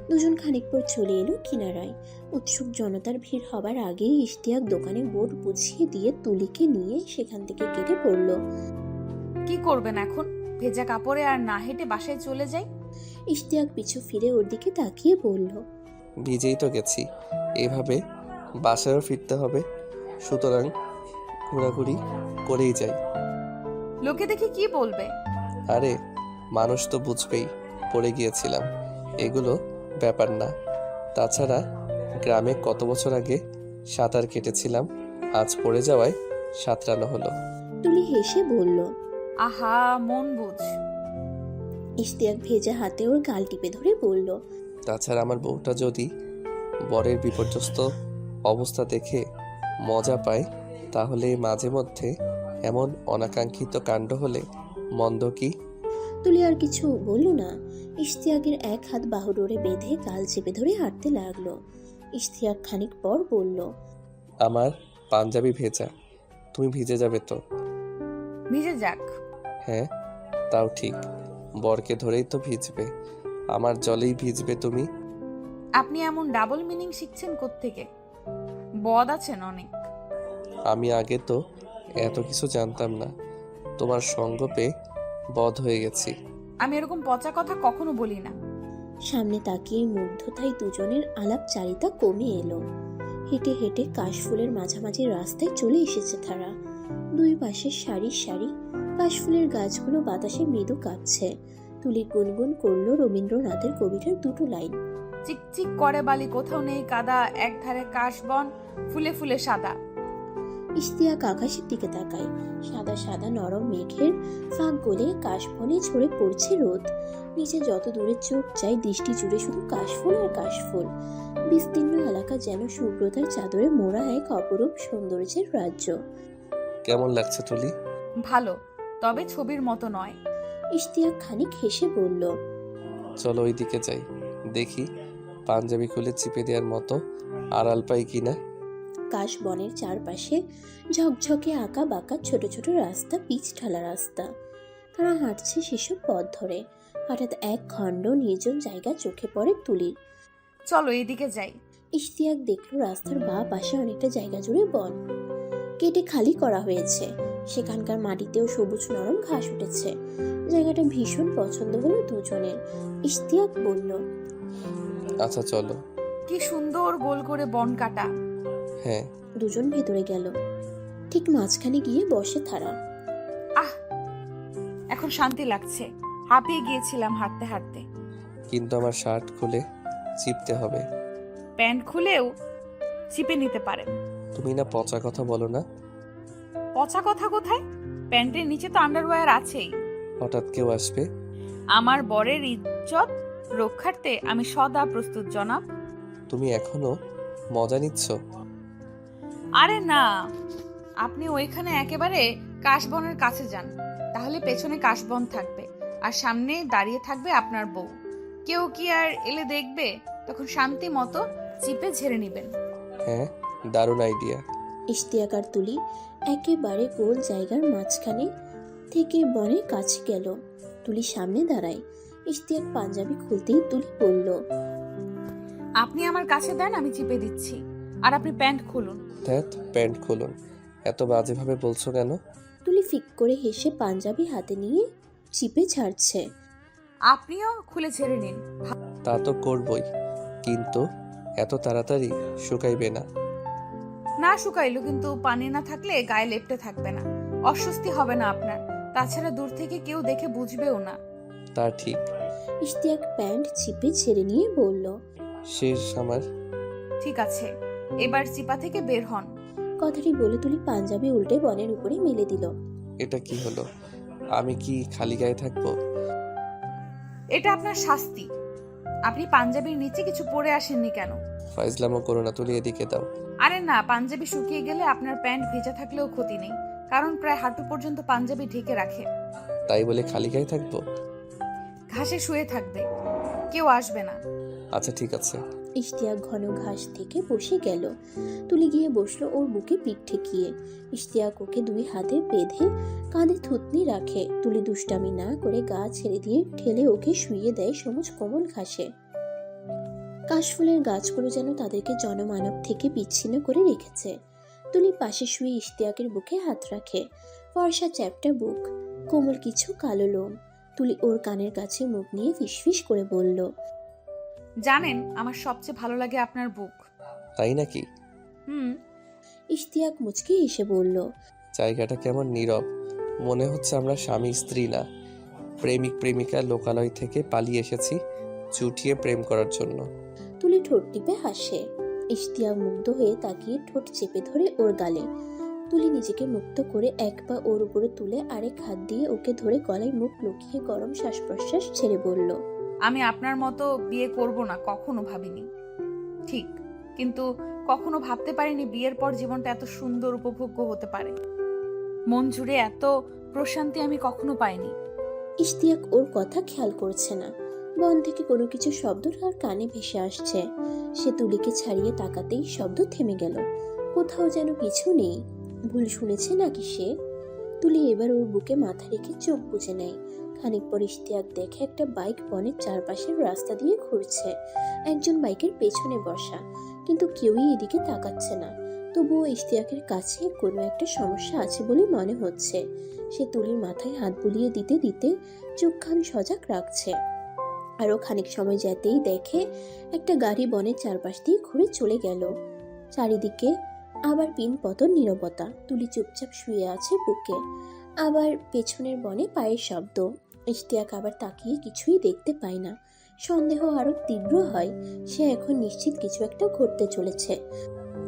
দুজন খানিক পর চলে এলো কিনারায়। উৎসুক জনতার ভিড় হবার আগেই ইশতিয়াক দোকানে বোর্ড বুঝিয়ে দিয়ে তুলিকে নিয়ে সেখান থেকে কেটে পড়ল। কি করবেন এখন? ভেজা কাপড়ে আর না হেঁটে বাসায় চলে যাই? ইশতিয়াক পিছু ফিরে ওর দিকে তাকিয়ে বলল, ভিজেই তো গেছি, এভাবে বাসায়ও ফিরতে হবে, সুতরাং ঘোরাঘুরি করেই যাই। লোকে দেখে কি বলবে? আরে মানুষ তো বুঝবেই পড়ে গিয়েছিলাম, এগুলো ব্যাপার না। তাছাড়া গ্রামে কত বছর আগে সাঁতার কেটেছিলাম, আজ পড়ে যাওয়ায় সাঁতরানো হলো। তুলি হেসে বলল। আহা, মন বুঝ। ইশতিয়াক ভেজা হাতে ওর গাল টিপে ধরে বলল, তাছাড়া আমার বউটা যদি বরের বিপর্যস্ত অবস্থা দেখে মজা পায়, তাহলে মাঝে মধ্যে এমন অনাকাঙ্ক্ষিত কাণ্ড হলে মন্দ কি? তুলি আর কিছু বলল না। ইশতিয়াকের এক হাত বাহু ডোরে বেঁধে গাল চেপে ধরে হাঁটতে লাগলো। ইশতিয়াক খানিক পর বলল, আমার পাঞ্জাবি ভেজা, তুমি ভিজে যাবে তো? ভিজে যাক। হ্যাঁ, তাও ঠিক, বরকে ধরেই তো ভিজবে, আমার জলেই ভিজবে তুমি। আপনি এমন ডাবল মিনিং শিখছেন কোত্থেকে? বদ আছেন অনেক। আমি আগে তো এত কিছু জানতাম না, তোমার সঙ্গ পেয়ে বধ হয়ে গেছি। আমি এরকম পচা কথা কখনো বলি না। সামনে তাকিয়ে মুগ্ধতায় দুজনের আলাপচারিতা কমে এলো। হেঁটে হেঁটে কাশফুলের মাঝামাঝি রাস্তায় চলে এসেছে তারা। দুই পাশে সারি সারি কাশফুলের গাছগুলো বাতাসে মৃদু কাঁপছে। তুলি গুনগুন করলো রবীন্দ্রনাথের কবিতার দুটো লাইন। চিকচিক করে বালি, কোথাও নেই কাদা, এক ধারে কাশবন ফুলে ফুলে সাদা। ইশতিয়াক আকাশের দিকে তাকায়। সাদা সাদা নরম মেঘের ফাঁক গলে কাশবনে ঝরে পড়ছে রোদ। নিচে যত দূরে চোখ যায় দৃষ্টি জুড়ে শুধু কাশফুল আর কাশফুল। বিস্তীর্ণ এলাকা যেন শুভ্রতার চাদরে মোড়া এক অপরূপ সৌন্দর্যের রাজ্য। কেমন লাগছে তুলি? ভালো, তবে ছবির মতো নয়। ইশতিয়াক খানিক হেসে বলল, চলো ওই দিকে যাই, দেখি পাঞ্জাবি খুলে চিপে দেওয়ার মতো আড়াল পাই কিনা। কাশবনের চারপাশে ঝকঝকে আঁকা বাঁকা ছোট ছোট রাস্তা, পিচ ঢালা রাস্তা। তারা হাঁটছে সেসব পথ ধরে। হঠাৎ এক খণ্ড নির্জন জায়গা চোখে পড়ে তুলির। চলো এদিকে যাই। ইশতিয়াক দেখল রাস্তার বাঁ পাশে অনেকটা জায়গা জুড়ে বন কেটে খালি করা হয়েছে। সেখানকার মাটিতেও সবুজ নরম ঘাস উঠেছে। জায়গাটা ভীষণ পছন্দ হলো দুজনের। ইশতিয়াক বলল, আচ্ছা চলো। কি সুন্দর গোল করে বন কাটা। হ্যাঁ। দুজন ভেতরে গেল। ঠিক মাঝখানে গিয়ে বসে তারা। আহ, এখন শান্তি লাগছে। হাঁপিয়ে গিয়েছিলাম হাঁটতে হাঁটতে। কিন্তু আমার শার্ট খুলে চিপতে হবে। প্যান্ট খুলেও চিপে নিতে পারেন। তুমি না পচা কথা বলো না? পচা কথা কোথায়? প্যান্টের নিচে তো আন্ডারওয়্যার আছেই। হঠাৎ কেউ আসবে। আমার বরের ইজ্জত রক্ষার্থে আমি সদা প্রস্তুত জনাব। তুমি এখনো মজা নিচ্ছ? আরে না, আপনি ওইখানে একেবারে কাশবনের কাছে যান, তাহলে পেছনে কাশবন থাকবে আর সামনে দাঁড়িয়ে থাকবে আপনার বউ। কেউ কি আর এলে দেখবে? তখন শান্তি মতো চিপে ঝেড়ে নিবেন। হ্যাঁ, দারুণ আইডিয়া। ইশতিয়াক আর তুলি একেবারে গোল জায়গার মাঝখানে থেকে বনের কাছে গেল। তুলি সামনে দাঁড়ায়। ইশতিয়াক পাঞ্জাবি খুলতেই তুলি বলল, আপনি আমার কাছে দেন, আমি চিপে দিচ্ছি। আর আপনি প্যান্ট খুলুন। ধ্যাত, প্যান্ট খুলুন। এত বাজেভাবে বলছো কেন? তুলি ফিক করে হেসে পাঞ্জাবি হাতে নিয়ে চিপে ছাড়ছে। আপনিও খুলে ছেড়ে নিন। তা তো করবই, কিন্তু এত তাড়াতাড়ি শুকাইবে না। না শুকাইলো, কিন্তু পানি না থাকলে গায়ে লেপটে থাকবে না, অস্বস্তি হবে না আপনার। তাছাড়া দূর থেকে কেউ দেখে বুঝবেও না। তা ঠিক। ইশতিয়াক প্যান্ট চিপে ছেড়ে নিয়ে বলল। শেষ আমার। ঠিক আছে, এবার চিপা থেকে বের হন। কথাটি বলে তুলি পাঞ্জাবি উল্টে বনের উপরে মেলে দিল। এটা কি হলো? আমি কি খালি গায়ে থাকবো? এটা আপনার শাস্তি। আপনি পাঞ্জাবির নিচে কিছু পরে আসেননি কেন? ফাইজলামো করো না তুলি, এদিকে দাও। আরে না, পাঞ্জাবি শুকিয়ে গেলে আপনার প্যান্ট ভেজা থাকলেও ক্ষতি নেই, কারণ প্রায় হাঁটু পর্যন্ত পাঞ্জাবি ঢেকে রাখে। তাই বলে খালি গায়ে থাকবো? ঘাসে শুয়ে থাকবে, কেউ আসবে না। আচ্ছা ঠিক আছে। ইশতিয়াক ঘন ঘাস থেকে বসে গেল। তুলি গিয়ে বসলো ওর বুকে পিঠ ঠেকিয়ে। ইশতিয়াক ওকে দুই হাতে বেঁধে কাঁধে থুতনি রাখে। তুলি দুষ্টামি না করে গা ছেড়ে দিয়ে ঠেলে ওকে শুইয়ে দেয় সবুজ কোমল ঘাসে। কাশফুলের গাছগুলো যেন তাদেরকে জনমানব থেকে বিচ্ছিন্ন করে রেখেছে। তুলি পাশে শুয়ে ইশতিয়াকের বুকে হাত রাখে। ফর্সা চ্যাপটা বুক, কোমল কিছু কালো লোম। তুলি ওর কানের কাছে মুখ নিয়ে ফিসফিস করে বলল, জানেন, আমার সবচেয়ে ভালো লাগে আপনার বুক। তাই নাকি? হুম। ইশতিয়াক মুচকি এসে বলল, জায়গাটা কেমন নীরব, মনে হচ্ছে আমরা স্বামী স্ত্রী না, প্রেমিক প্রেমিকা লোকালয় থেকে পালিয়ে এসেছি চুটিয়ে প্রেম করার জন্য। তুলি ঠোঁট টিপে হাসে। ইশতিয়াক মুগ্ধ হয়ে তাকিয়ে ঠোঁট চেপে ধরে ওর গালে। তুলি নিজেকে মুক্ত করে এক পা ওর উপরে তুলে আরেক হাত দিয়ে ওকে ধরে গলায় মুখ লুকিয়ে গরম শ্বাস প্রশ্বাস ছেড়ে বলল, আমি আপনার মতো বিয়ে করব না, কখনো ভাবিনি। ঠিক, কিন্তু কখনো ভাবতে পারিনি বিয়ের পর জীবনটা এত সুন্দর উপভোগ্য হতে পারে। মন জুড়ে এত প্রশান্তি আমি কখনো পাইনি। ইশতিয়াক ওর কথা খেয়াল করছে না। বন থেকে কোনো কিছু শব্দ তার কানে ভেসে আসছে। সে তুলিকে ছাড়িয়ে তাকাতেই শব্দ থেমে গেল। কোথাও যেন কিছু নেই। ভুল শুনেছে নাকি সে? তুলি এবার ওর বুকে মাথা রেখে চোখ বুজে নেয়। খানিক পর ইশতিয়াক দেখে একটা বাইক বনের চারপাশের রাস্তা দিয়ে ঘুরছে। একজন বাইকের পেছনে বসা, কিন্তু কেউই এদিকে তাকাচ্ছে না। তবুও ইশতিয়াকের কাছে কোনো একটা সমস্যা আছে বলে মনে হচ্ছে। সে তুলির মাথায় হাত বুলিয়ে দিতে দিতে চোখ কান সজাগ রাখছে। আরো খানিক সময় যেতেই দেখে একটা গাড়ি বনের চারপাশ দিয়ে ঘুরে চলে গেল। চারিদিকে আবার পিন পতন নীরবতা। তুলি চুপচাপ শুয়ে আছে বুকে। আবার পেছনের বনে পায়ের শব্দ। ইশতিয়াক আবার তাকিয়ে কিছুই দেখতে পায় না। সন্দেহ আরো তীব্র হয়। সে এখন নিশ্চিত কিছু একটা ঘটতে চলেছে।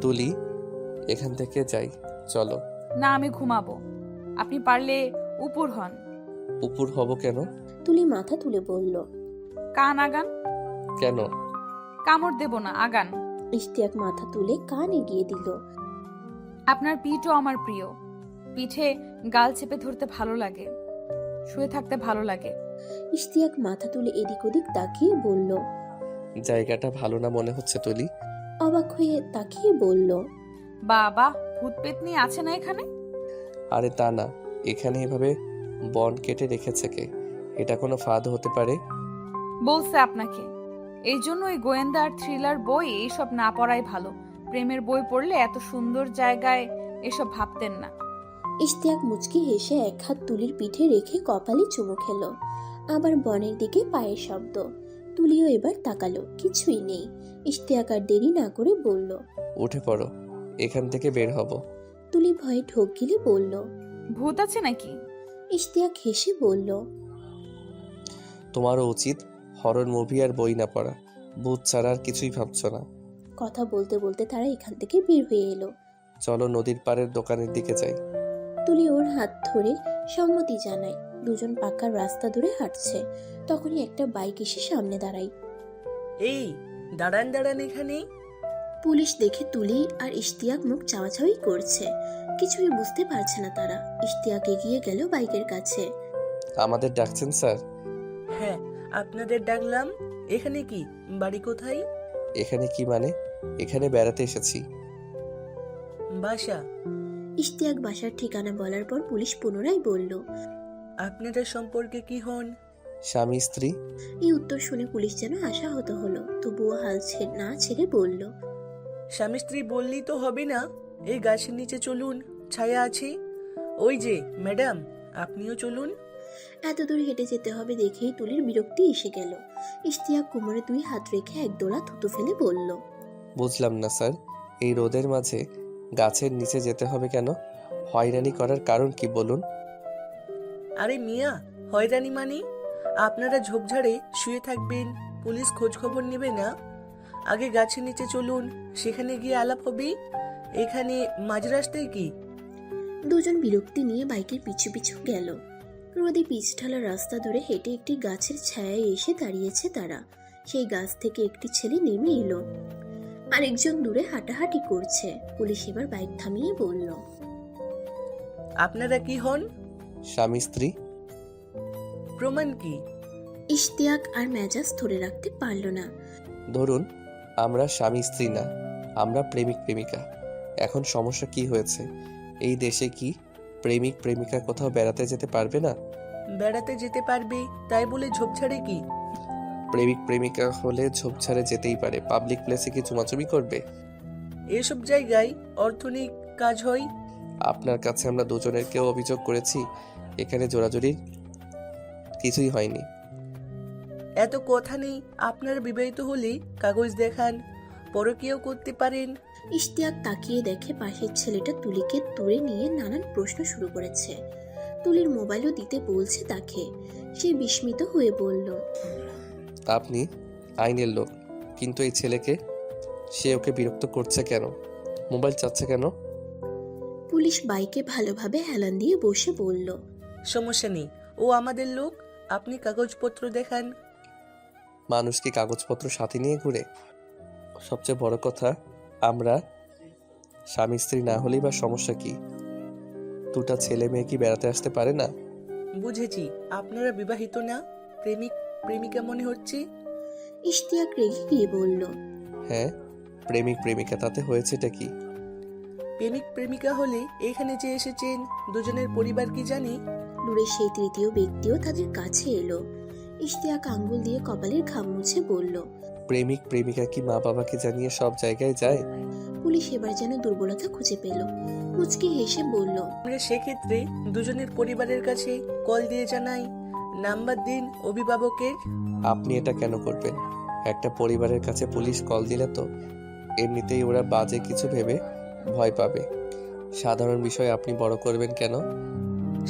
তুলি, এখান থেকে যাই, চলো। না, আমি ঘুমাবো। আপনি পারলে উপর হন। উপর হব কেন? তুলি মাথা তুলে বলল। কান আগান। কেন? কামড় দেব না, আগান। ইশতিয়াক মাথা তুলে কান এগিয়ে দিল। আপনার পিঠও আমার প্রিয়। পিঠে গাল চেপে ধরতে ভালো লাগে, শুয়ে থাকতে ভালো লাগে। ইশতিয়াক মাথা তুলে এদিক ওদিক তাকিয়ে বলল। জায়গাটা ভালো না মনে হচ্ছে তুলি। অবাক হয়ে তাকিয়ে বলল, বাবা, ভূত পেতনি আছে না এখানে? আরে তা না, এখানে এভাবে বন কেটে রেখেছে কে? এটা কোনো ফাঁদ হতে পারে। বলছে আপনাকে। এই জন্য ওই গোয়েন্দা আর থ্রিলার বই এইসব না পড়াই ভালো। প্রেমের বই পড়লে এত সুন্দর জায়গায় এসব ভাবতেন না। ইশতিয়াক মুচকি হেসে এক হাত তুলির পিঠে রেখে কপালে চুমু খেল। আবার বনের দিকে পায়ের শব্দ। তুলিও এবার তাকালো, কিছুই নেই। ইশতিয়াক আর দেরি না করে বলল, উঠে পড়ো, এখান থেকে বের হব। তুলি ভয়ে ঢোক গিলে বলল। ভূত আছে নাকি? ইশতিয়াক হেসে বলল, তোমারও উচিত হরর মুভি আর বই না পড়া। ভূত ছাড়া আর কিছুই ভাবছো না। কথা বলতে বলতে তারা এখান থেকে বের হয়ে এলো। চলো নদীর পাড়ের দোকানের দিকে যাই। তুলি ওর হাত ধরে সম্মতি জানায়। দুজন পাকা রাস্তা ধরে হাঁটছে। তখনই একটা বাইক এসে সামনে দাঁড়ায়। এই দাঁড়ান দাঁড়ান এখানে। পুলিশ দেখে তুলি আর ইশতিয়াক মুখ চাওয়াচাওয়ি করছে। কিছুই বুঝতে পারছে না তারা। ইশতিয়াক এগিয়ে গেল বাইকের কাছে। আমাদের ডাকছেন স্যার? হ্যাঁ, আপনাদের ডাকলাম। এখানে কি, বাড়ি কোথায়? এখানে কি মানে? এখানে বেড়াতে এসেছি। বাসা? ইশতিয়াক বাসার ঠিকানা বলার পর পুলিশ পুনরায় বলল, আপনাদের সম্পর্কে কি হন? স্বামী স্ত্রী। এই উত্তর শুনে পুলিশ যেন আশাহত হলো, তবুও হাল না ছেড়ে বলল, স্বামী স্ত্রী বললেই তো হবে না, এই গাছের নিচে চলুন, ছায়া আছে। ওই যে ম্যাডাম, আপনিও চলুন। এত দূর হেঁটে যেতে হবে দেখেই তুলির বিরক্তি এসে গেল। ইশতিয়াক কোমরে 2 হাত রেখে একদোলা থুতু ফেলে বলল, বুঝলাম না স্যার, এই রোদের মাঝে গাছের নিচে যেতে হবে কেন? হয়রানি করার কারণ কি বলুন? আরে মিয়া, হয়রানি মানে? আপনারা ঝোপঝাড়ে শুয়ে থাকবেন, পুলিশ খোঁজ খবর নেবে না? আগে গাছের নিচে চলুন, সেখানে গিয়ে আলাপ হবে। এখানে মাঝ রাস্তায় কি? দুজন বিরক্তি নিয়ে বাইকের পিছু পিছু গেল। রোদে পিচ ঢালা রাস্তা ধরে হেঁটে একটি গাছের ছায়ায় এসে দাঁড়িয়েছে তারা। সেই গাছ থেকে একটি ছেলে নেমে এলো, আরেকজন দূরে হাঁটাহাঁটি করছে। পুলিশ এবার বাইক থামিয়ে বলল, আপনারা কি হন? স্বামী স্ত্রী। প্রমাণ কি? ইশতিয়াক আর মেজাজ ধরে রাখতে পারল না। ধরুন আমরা স্বামী স্ত্রী না, আমরা প্রেমিক প্রেমিকা। এখন সমস্যা কি হয়েছে? এই দেশে কি প্রেমিক প্রেমিকা কোথাও বেড়াতে যেতে পারবে না? বেড়াতে যেতে পারবে তাই বলে ঝোপঝাড়ে কি? প্রেমিক প্রেমিকা হলে ঝোপঝাড়ে যেতেই পারে, পাবলিক প্লেসে কি চুমাচুমি করবে? এসব জায়গায় অর্থনৈতিক কাজ হয়। আপনার কাছে আমরা দুজনের কেউ অভিযোগ করেছি? এখানে জোরাজুরি কিছুই হয়নি। এত কথা নেই, আপনারা বিবাহিত হলে কাগজ দেখান, পরকীয়াও করতে পারেন। ইশতিয়াক তাকিয়ে দেখে পাশের ছেলেটা তুলিকে তুলে নিয়ে নানান প্রশ্ন শুরু করেছে। তুলির মোবাইলও দিতে বলছে তাকে। সে বিস্মিত হয়ে বলল, আপনি আইনের লোক, কিন্তু এই ছেলেকে, সে ওকে বিরক্ত করছে কেন? মোবাইল চাচ্ছে কেন? পুলিশ বাইকে ভালোভাবে হেলান দিয়ে বসে বলল, সমস্যা নেই, ও আমাদের লোক, আপনি কাগজপত্র দেখান। মানুষ কি কাগজপত্র সাথে নিয়ে ঘুরে? সবচেয়ে বড় কথা, আমরা স্বামী স্ত্রী না হলেই বা সমস্যা কি? দুটা ছেলে মেয়ে কি বেড়াতে আসতে পারে না? বুঝেছি, আপনারা বিবাহিত না, প্রেমিক প্রেমিকা মনে হচ্ছে। ইশতিয়াক রেগে গিয়ে বলল, হ্যাঁ, প্রেমিক প্রেমিকা, তাতে হয়েছেটা কি? প্রেমিক প্রেমিকা হলে এখানে যে এসেছেন, দুজনের পরিবার কি জানে? দূরে সেই তৃতীয় ব্যক্তিও তাদের কাছে এলো। ইশতিয়াক আঙ্গুল দিয়ে কপালের ঘাম মুছে বলল, প্রেমিক প্রেমিকা কি মা বাবাকে জানিয়ে সব জায়গায় যায়? পুলিশ এবার যেন দুর্বলতা খুঁজে পেল। মুচকি হেসে বলল, আমরা সেক্ষেত্রে দুজনের পরিবারের কাছে কল দিয়ে জানাই, নাম্বার দিন অভিভাবকের। আপনি এটা কেন করবেন? একটা পরিবারের কাছে পুলিশ কল দিলে তো এমনিতেই ওরা বাজে কিছু ভেবে ভয় পাবে। সাধারণ বিষয় আপনি বড় করবেন কেন?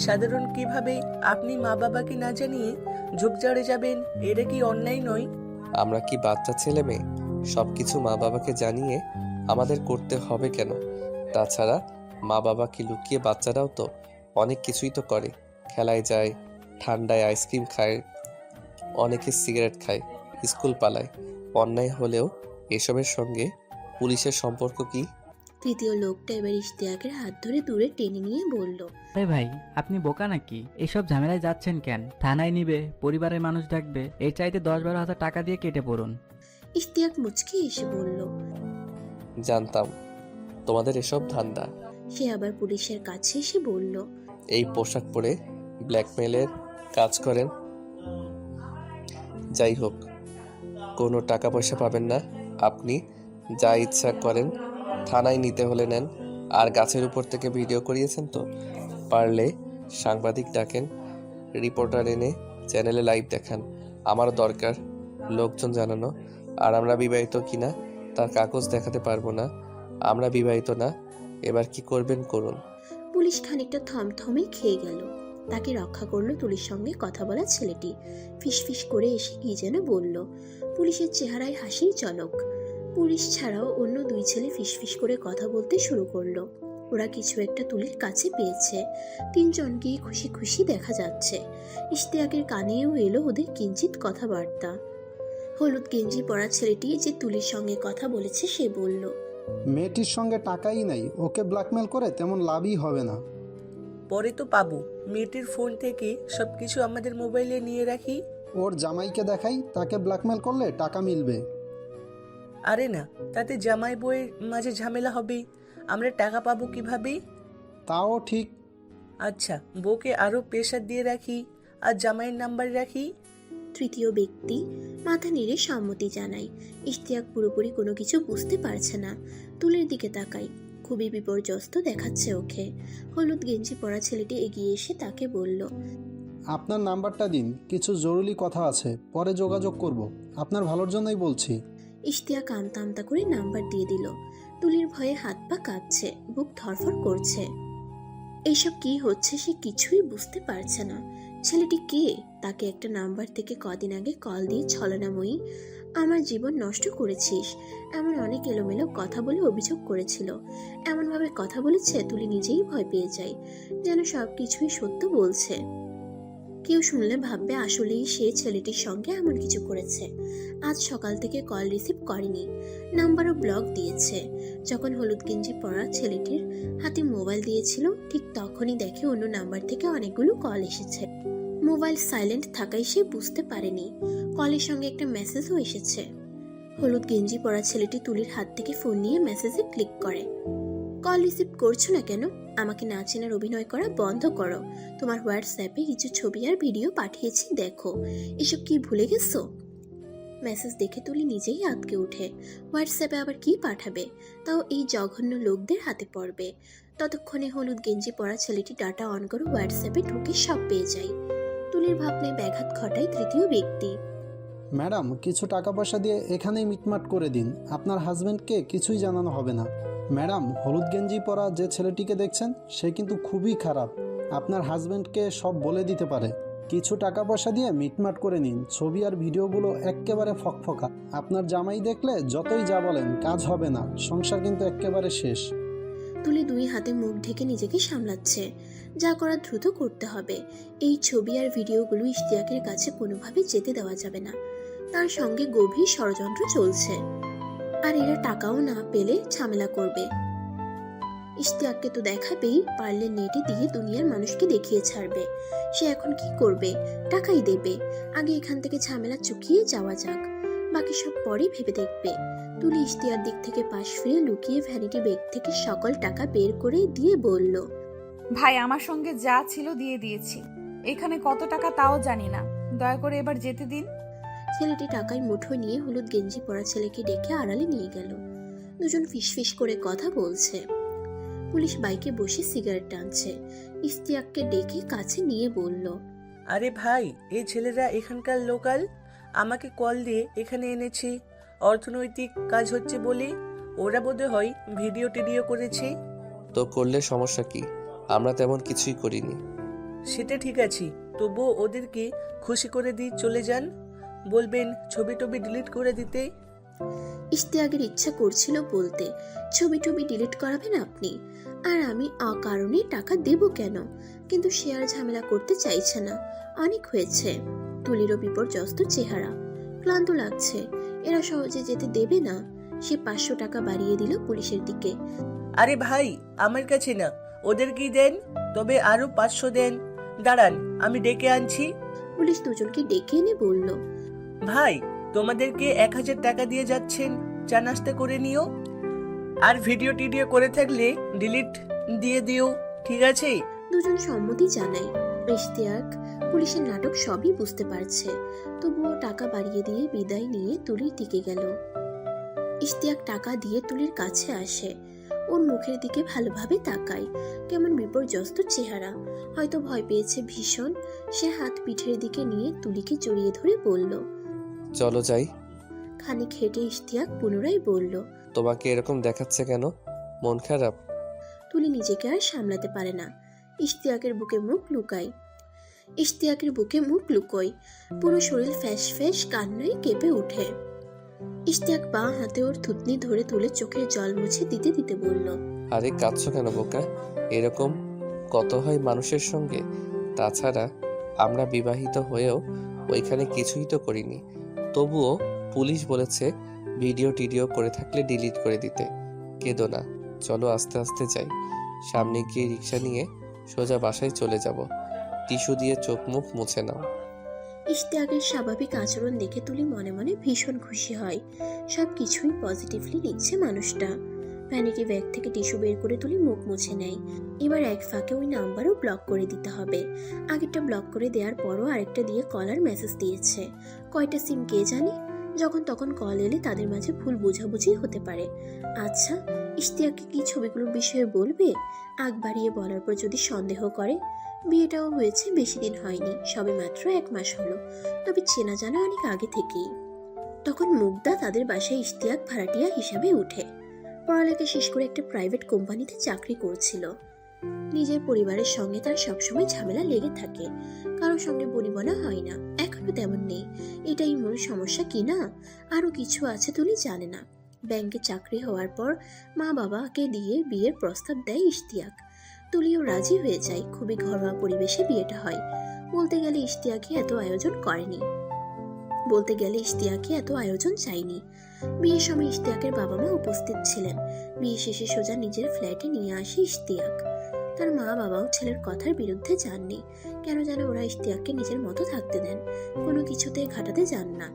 সাধারণ কিভাবে? আপনি মা বাবাকে না জানিয়ে ঝোপঝাড়ে যাবেন, এটা কি অন্যায় নয়? আমরা কি বাচ্চা ছেলে মেয়ে? সবকিছু মা বাবাকে জানিয়ে আমাদের করতে হবে কেন? তাছাড়া মা বাবাকে লুকিয়ে বাচ্চারাও তো অনেক কিছুই তো করে। খেলায় যায়, ঠান্ডায় আইসক্রিম খায়, অনেকে সিগারেট খায়, স্কুল পালায়। অন্যায় হলেও এসবের সঙ্গে পুলিশের সম্পর্ক কি? তৃতীয় লোকটা এবার ইশতিয়াকের হাত ধরে দূরে টেনে নিয়ে বলল, আরে ভাই, আপনি বোকা নাকি? এসব ঝামেলায় যাচ্ছেন কেন? থানায় নিবে, পরিবারের মানুষ ডাকবে, এর চাইতে 10-12 হাজার টাকা দিয়ে কেটে পড়ুন। ইশতিয়াক মুচকি এসে বলল, জানতাম তোমাদের এসব ধান্দা। সে আবার পুলিশের কাছে এসে বলল, এই পোশাক পরে ব্ল্যাকমেলের কাজ করেন। যাই হোক, কোনো টাকা পয়সা পাবেন না। আপনি যা ইচ্ছা করেন, থানায় নিতে হলে নেন। আর গাছের উপর থেকে ভিডিও করিয়েছেন তো, পারলে সাংবাদিক ডাকেন, রিপোর্টার এনে চ্যানেলে লাইভ দেখান। আমারও দরকার লোকজন জানানো। আর আমরা বিবাহিত কিনা তার কাগজ দেখাতে পারবো না। আমরা বিবাহিত না। এবার কি করবেন করুন। পুলিশ খানিকটা থমথমে খেয়ে গেল। তাকে রক্ষা করলো তুলির সঙ্গে কথা বলা ছেলেটি। ফিসফিস করে এসে কি যেন বলল। পুলিশের চেহারায় হাসির ঝলক। পুলিশ ছাড়াও অন্য 2 ছেলে ফিসফিস করে কথা বলতে শুরু করলো। ওরা কিছু একটা তুলির কাছে পেয়েছে। 3 জনকেই খুশি খুশি দেখা যাচ্ছে। ইশতিয়াকের কানেও এলো ওদের কিঞ্চিত কথাবার্তা। হলুদ গেঞ্জি পরা ছেলেটি যে তুলির সঙ্গে কথা বলেছে সে বলল, মেয়েটির সঙ্গে টাকাই নাই, ওকে ব্ল্যাকমেল করে তেমন লাভই হবে না। পরে তো পাবো। মেয়েটির ফোন থেকে সবকিছু আমাদের মোবাইলে নিয়ে রাখি। ওর জামাইকে দেখাই, তাকে ব্ল্যাকমেল করলে টাকা মিলবে। আরে না, তাতে জামাই বউয়ের মাঝে ঝামেলা হবে, আমরা টাকা পাবো কিভাবে? তাও ঠিক। আচ্ছা, বউকে আরো প্রেশার দিয়ে রাখি আর জামাইয়ের নাম্বার রাখি। তৃতীয় ব্যক্তি মাথা নেড়ে সম্মতি জানায়। ইশতিয়াক পুরোপুরি কোনো কিছু বুঝতে পারছে না। তুলির দিকে তাকায়, খুবই বিপর্যস্ত দেখাচ্ছে ওকে। হলুদ গেঞ্জি পরা ছেলেটি এগিয়ে এসে তাকে বলল, আপনার নাম্বারটা দিন, কিছু জরুরি কথা আছে, পরে যোগাযোগ করব। আপনার ভালোর জন্যই বলছি। ইশতিয়াক আমতা আমতা করে নাম্বার দিয়ে দিল। তুলির ভয়ে হাত পা কাঁপছে, বুক ধরফর করছে। এইসব কি হচ্ছে সে কিছুই বুঝতে পারছে না। ছেলেটি কে? তাকে একটা নাম্বার থেকে কদিন আগে কল দিয়ে ছলনাময়ী আমার জীবন নষ্ট করেছিস এমন অনেক এলোমেলো কথা বলে অভিযোগ করেছিল। এমনভাবে কথা বলেছে তুলি নিজেই ভয় পেয়ে যায়, যেন সব কিছুই সত্য বলছে। কেউ শুনলে ভাববে আসলেই সে ছেলেটির সঙ্গে এমন কিছু করেছে। আজ সকাল থেকে কল রিসিভ করেনি, নাম্বারও ব্লক দিয়েছে। যখন হলুদ গেঞ্জি পরা ছেলেটির হাতে মোবাইল দিয়েছিল ঠিক তখনই দেখে অন্য নাম্বার থেকে অনেকগুলো কল এসেছে। মোবাইল সাইলেন্ট থাকায় সে বুঝতে পারেনি কলের সঙ্গে একটা মেসেজও এসেছে। হলুদ গেঞ্জি পরা ছেলেটি তুলির হাত থেকে ফোন নিয়ে মেসেজে ক্লিক করে। কল রিসিভ করছো না কেন? আমাকে না চেনার অভিনয় করা বন্ধ করো। তোমার হোয়াটসঅ্যাপে কিছু ছবি আর ভিডিও পাঠিয়েছি, দেখো। এসব কি ভুলে গেছো? মেসেজ দেখে তুলি নিজেই আটকে উঠে। হোয়াটসঅ্যাপে আবার কি পাঠাবে, তাও এই জঘন্য লোকদের হাতে পড়বে। ততক্ষণে হলুদ গেঞ্জি পরা ছেলেটি ডাটা অন করে হোয়াটসঅ্যাপে ঢুকে সব পেয়ে যায়। তুলির ভাবনায় ব্যাঘাত ঘটায় তৃতীয় ব্যক্তি। ম্যাডাম, কিছু টাকা পয়সা দিয়ে এখানেই মিটমাট করে দিন, আপনার হাজব্যান্ডকে কিছুই জানানো হবে না। ম্যাডাম, হলুদ গেঞ্জি পরা যে ছেলেটিকে দেখছেন সে কিন্তু খুবই খারাপ, আপনার হাজব্যান্ডকে সব বলে দিতে পারে। কিছু টাকা পয়সা দিয়ে মিটমাট করে নিন, ছবি আর ভিডিওগুলো এক্কেবারে ফকফকা। আপনার জামাই দেখলে যতই যা বলেন কাজ হবে না, সংসার কিন্তু এক্কেবারে শেষ। তুলি দুই হাতে মুখ ঢেকে নিজেকে সামলাচ্ছে। যা করার দ্রুত করতে হবে। এই ছবি আর ভিডিওগুলো ইশতিয়াকের কাছে কোনোভাবে যেতে দেওয়া যাবে না। তার সঙ্গে গভীর ষড়যন্ত্র চলছে, আর এরা টাকাও না পেলে ঝামেলা করবে। ইশতিয়াককে তো দেখাবেই, পারলে নেটে দিয়ে দুনিয়ার মানুষকে দেখিয়ে ছাড়বে। সে এখন কি করবে? টাকাই দেবে। আগে এখান থেকে ঝামেলা চুকিয়ে যাওয়া যাক, বাকি সব পরে ভেবে দেখবে। তুলি ইশতিয়ার দিক থেকে পাশ ফিরে লুকিয়ে ভ্যানিটি ব্যাগ থেকে সকল টাকা বের করে দিয়ে বলল, ভাই আমার সঙ্গে যা ছিল দিয়ে দিয়েছি, এখানে কত টাকা তাও জানি না, দয়া করে এবার যেতে দিন। ছেলেটি টাকায় মুঠো নিয়ে হলুদ গেঞ্জি পরা ছেলেকে ডেকে আড়ালে নিয়ে গেল। দুজন ফিসফিস করে কথা বলছে। পুলিশ বাইকে বসে সিগারেট টানছে। ইশতিয়াককে ডেকে কাছে নিয়ে বলল, আরে ভাই, এই ছেলেরা এখানকার লোকাল, আমাকে কল দিয়ে এখানে এনেছে। অর্থনৈতিক কাজ হচ্ছে বলে ওরা বোধহয় হয় ভিডিও টিডিও করেছে। তো করলে সমস্যা কি? আমরা তেমন কিছুই করিনি। সেটা ঠিক আছে, তবুও ওদেরকে খুশি করে দিয়ে চলে যান। বলবেন ছবি টবি ডিলিট করে দিতে। ইশতিয়াকের ইচ্ছা করছিল বলতে, ছবি টবি ডিলিট করাবেন আপনি, আর আমি অকারণে টাকা দেব কেন? কিন্তু সে আর ঝামেলা করতে চাইছে না। অনেক হয়েছে। তুলিরও বিপর্যস্ত চেহারা, ক্লান্ত লাগছে। এরা সহজে যেতে দেবে না। সে 500 টাকা বাড়িয়ে দিল পুলিশের দিকে। আরে ভাই, আমার কাছে না, ওদেরকেই দেন, তবে আরো 500 দেন। দাঁড়ান, আমি ডেকে আনছি। পুলিশ দুজনকে ডেকে এনে বলল, ভাই, তোমাদেরকে 1000 টাকা দিয়ে যাচ্ছেন, চা নাস্তা করে নিও। আর ভিডিও টিডিও করে থাকলে ডিলিট দিয়ে দিও, ঠিক আছে? দুজন সম্মতি জানায়। ইশতিয়াক পুলিশের নাটক সবই বুঝতে পারছে, তবুও টাকা বাড়িয়ে দিয়ে বিদায় নিয়ে তুলির দিকে গেল। ইশতিয়াক টাকা দিয়ে তুলির কাছে আসে। ওর মুখের দিকে ভালোভাবে তাকায়। কেমন বিপর্যস্ত চেহারা, হয়তো ভয় পেয়েছে ভীষণ। সে হাত পিঠের দিকে নিয়ে তুলিকে জড়িয়ে ধরে বলল, চলো যাই। খানিক হেঁটে ইশতিয়াক পুনরায় বলল, তোমাকে এরকম দেখাচ্ছে কেন? মন খারাপ? তুলি নিজেকে আর সামলাতে পারে না। ইশতিয়াকের বুকে মুখ লুকোয়। পুরো শরীর ফ্যাস ফ্যাস কান্নায় কেঁপে ওঠে। ইশতিয়াক বাঁ হাতে ওর থুতনি ধরে তুলে চোখের জল মুছে দিতে দিতে বলল, আরে কাঁদছো কেন বোকা? এরকম কত হয় মানুষের সঙ্গে। তাছাড়া আমরা বিবাহিত হয়েও ওইখানে কিছুই তো করিনি। তবুও পুলিশ বলেছে ভিডিও টিডিও করে থাকলে ডিলিট করে দিতে। কেঁদো না, চলো আস্তে আস্তে যাই। সামনে গিয়ে রিক্সা নিয়ে সোজা বাসায় চলে যাব। টিস্যু দিয়ে চোখ মুখ মুছে নাও। ইশতিয়াকের স্বাভাবিক আচরণ দেখে তুলি মনে মনে ভীষণ খুশি হয়। সব কিছুই পজিটিভলি নিচ্ছে মানুষটা। ভ্যানিটি ব্যাগ থেকে টিস্যু বের করে তুলে মুখ মুছে নেয়। এবার এক ফাঁকে ওই নাম্বারও ব্লক করে দিতে হবে। আগেরটা ব্লক করে দেওয়ার পরও আরেকটা দিয়ে কল আর মেসেজ দিয়েছে। কয়টা সিম কে জানে, যখন তখন কল এলে তাদের মাঝে ভুল বোঝাবুঝি হতে পারে। আচ্ছা, ইশতিয়াককে কি ছবিগুলোর বিষয়ে বলবে? আগ বাড়িয়ে বলার পর যদি সন্দেহ করে? বিয়েটাও হয়েছে, বেশি দিন হয়নি, সবে মাত্র 1 মাস হলো, তবে চেনা জানা অনেক আগে থেকেই। তখন মুগ্ধা তাদের বাসায় ইশতিয়াক ভাড়াটিয়া হিসাবে উঠে। পড়ালেখা শেষ করে একটা প্রাইভেট কোম্পানিতে চাকরি করছিল। নিজের পরিবারের সঙ্গে তার সবসময় ঝামেলা লেগে থাকে, কারোর সঙ্গে বনিবনা হয় না, এখনো তেমন নেই। এটাই মূল সমস্যা কিনা আরো কিছু আছে তুলি জানে না। ব্যাংকে চাকরি হওয়ার পর মা বাবাকে দিয়ে বিয়ের প্রস্তাব দেয় ইশতিয়াক। তুলিও রাজি হয়ে যায়। খুবই ঘরোয়া পরিবেশে বিয়েটা হয়। বলতে গেলে ইশতিয়াকই এত আয়োজন চাইনি। বিয়ের সময় ইশতিয়াকের বাবা মা উপস্থিত ছিলেন। বিয়ে শেষে সোজা নিজের ফ্ল্যাটে নিয়ে আসে ইশতিয়াক। তার মা বাবাও ছেলের কথার বিরুদ্ধে যাননি। কেন যেন ওরা ইশতিয়াককে নিজের মতো থাকতে দেন, কোনো কিছুতে ঘাটাতে যান না।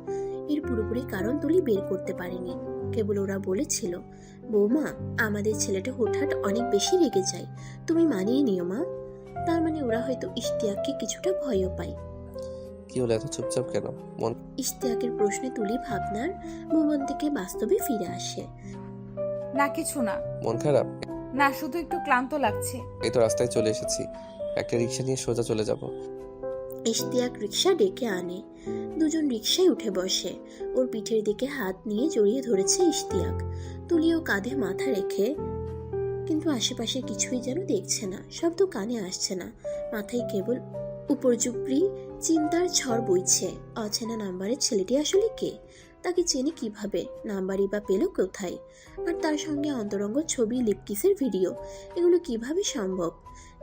এর পুরোপুরি কারণ তুলি বের করতে পারেনি। কেবল ওরা বলেছিল, বৌমা, আমাদের ছেলেটা হুটহাট অনেক বেশি রেগে যায়, তুমি মানিয়ে নিও মা। তার মানে ওরা হয়তো ইশতিয়াককে কিছুটা ভয়ও পায়। কি হলো, এত চুপচাপ কেন? ইশতিয়াকের প্রশ্নে তুলি ভাবনার ভুবন থেকে বাস্তবে ফিরে আসে। না কিছু না। মন খারাপ? না, শুধু একটু ক্লান্ত লাগছে। এই তো রাস্তায় চলে এসেছি, একটা রিক্সা নিয়ে সোজা চলে যাব। ইশতিয়াক রিক্সা ডেকে আনে। দুজন রিক্সায় উঠে বসে। ওর পিঠের দিকে হাত নিয়ে জড়িয়ে ধরেছে ইশতিয়াক। তুলিও কাঁধে মাথা রেখে, কিন্তু আশেপাশে কিছুই যেন দেখছে না, শব্দ কানে আসছে না। মাথায় কেবল উপর্যুপরি চিন্তার ঝড় বইছে। অচেনা নাম্বারের ছেলেটি আসলে কে? তাকে চেনে কিভাবে? নাম্বারই বা পেল কোথায়? আর তার সঙ্গে অন্তরঙ্গ ছবি, লিপকিসের ভিডিও, এগুলো কিভাবে সম্ভব?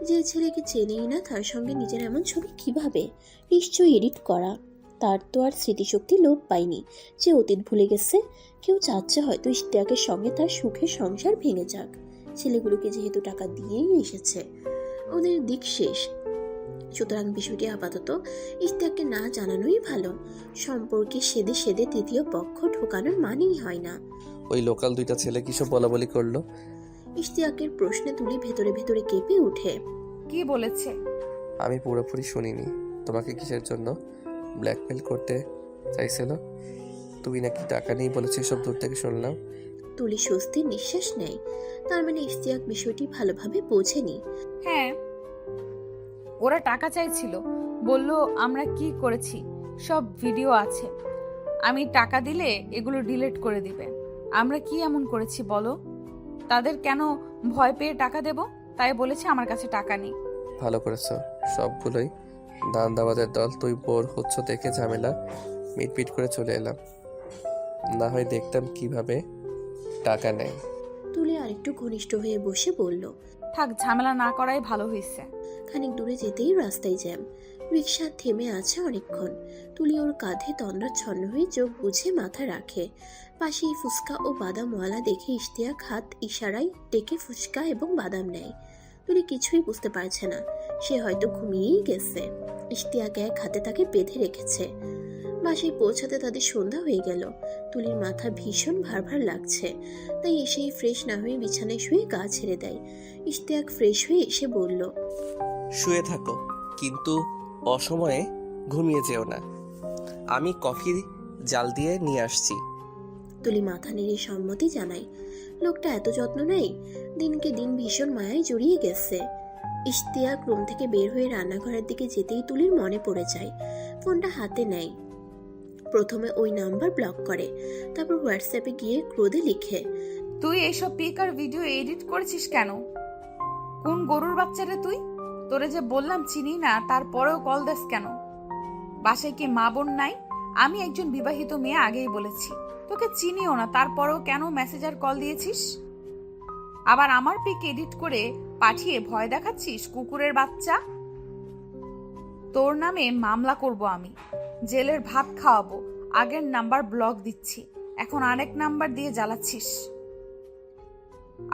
যে ছেলেকে চেনেই না তার সঙ্গে নিজের এমন ছবি কিভাবে? নিশ্চয়ই এডিট করা। তার তো আর স্মৃতিশক্তি লোপ পায়নি, যে অতীত ভুলে গেছে। কেউ চাচ্ছে হয়তো ইশতিয়াকের সঙ্গে তার সুখের সংসার ভেঙে যাক। ছেলেগুলোকে যেহেতু টাকা দিয়েই এসেছে, ওদের দিক শেষ। সুতরাং বিষয়টি আপাতত ইশতিয়াককে না জানানোই ভালো। সম্পর্কে সেদে সেদে তৃতীয় পক্ষ ঢোকানোর মানেই হয় না। ওই লোকাল দুইটা ছেলে কিসব বলাবলি করলো? ইশতিয়াকের প্রশ্নে তুলি ভেতরে ভেতরে কেঁপে উঠে। কি বলেছে? আমি পুরোপুরি শুনিনি। তোমাকে কিসের জন্য ব্ল্যাকমেল করতে চাইছিল? তুমি নাকি টাকা নেই বলেছে, সব দূর থেকে শুনলাম। তুলি স্বস্তির নিঃশ্বাস নেয়। তার মানে ইশতিয়াক বিষয়টি ভালোভাবে বোঝেনি। হ্যাঁ, ওরা টাকা চাইছিল, বলল আমরা কি করেছি সব ভিডিও আছে, আমি টাকা দিলে এগুলো ডিলিট করে দিবে। আমরা কি এমন করেছি বলো? তাদের কেন ভয় পেয়ে টাকা দেব? তাই বলেছে আমার কাছে টাকা নেই। ভালো করেছো, সবগুলোই দান্দাবাজের দল। তুই বোর হচ্ছ দেখে ঝামেলা মিটমিট করে চলে এলাম, না হয় দেখতাম কিভাবে টাকা নেয়। তুলি আরেকটু ঘনিষ্ঠ হয়ে বসে বলল, থাক, ঝামেলা না করাই ভালো হয়েছে। খানিক দূরে যেতেই রাস্তায় জ্যাম। রিক্সা থেমে আছে অনেকক্ষণ। তুলি ওর কাঁধে তন্দ্রাচ্ছন্ন হয়ে চোখ বুঝে মাথা রাখে। পাশেই ফুচকা ও বাদামওয়ালা দেখে ইশতিয়াক হাত ইশারায় ডেকে ফুচকা এবং বাদাম নেয়। তুলি কিছুই বুঝতে পারছে না, সে হয়তো ঘুমিয়েই গেছে। ইশতিয়াক এক হাতে তাকে বেঁধে রেখেছে। বাসায় পৌঁছাতে তাদের সন্ধ্যা হয়ে গেল। তুলির মাথা ভীষণ ভার ভার লাগছে, তাই এসেই ফ্রেশ না হয়ে বিছানায় শুয়ে গা ছেড়ে দেয়। ইশতিয়াক ফ্রেশ হয়ে এসে বলল, শুয়ে থাকো, কিন্তু অসময়ে ঘুমিয়ে যেও না। আমি কফি জাল দিয়ে নিয়ে আসছি। তুলি মাথা নেড়ে সম্মতি জানায়। লোকটা এত যত্ন নেয়, দিনকে দিন ভীষণ মায়ায় জড়িয়ে গেছে। ইশতিয়াক রুম থেকে বের হয়ে রান্নাঘরের দিকে যেতেই তুলির মনে পড়ে যায়। ফোনটা হাতে নেয়। প্রথমে ওই নাম্বার ব্লক করে, তারপর হোয়াটসঅ্যাপে গিয়ে ক্রোধে লিখে, তুই এইসব পিক আর ভিডিও এডিট করেছিস কেন? কোন গরুর বাচ্চারে তুই? তোরে যে বললাম চিনি না, তারপরেও কল দেস কেন? বাসায় কি মা বোন নাই? আমি একজন বিবাহিত মেয়ে, আগেই বলেছি। তোকে চিনিও না, তারপরেও কেন মেসেজ আর কল দিয়েছিস? আবার আমার পিক এডিট করে পাঠিয়ে ভয় দেখাচ্ছিস, কুকুরের বাচ্চা। তোর নামে মামলা করব আমি, জেলের ভাত খাওয়াবো। আগের নাম্বার ব্লক দিচ্ছি, এখন আরেক নাম্বার দিয়ে জ্বালাচ্ছিস।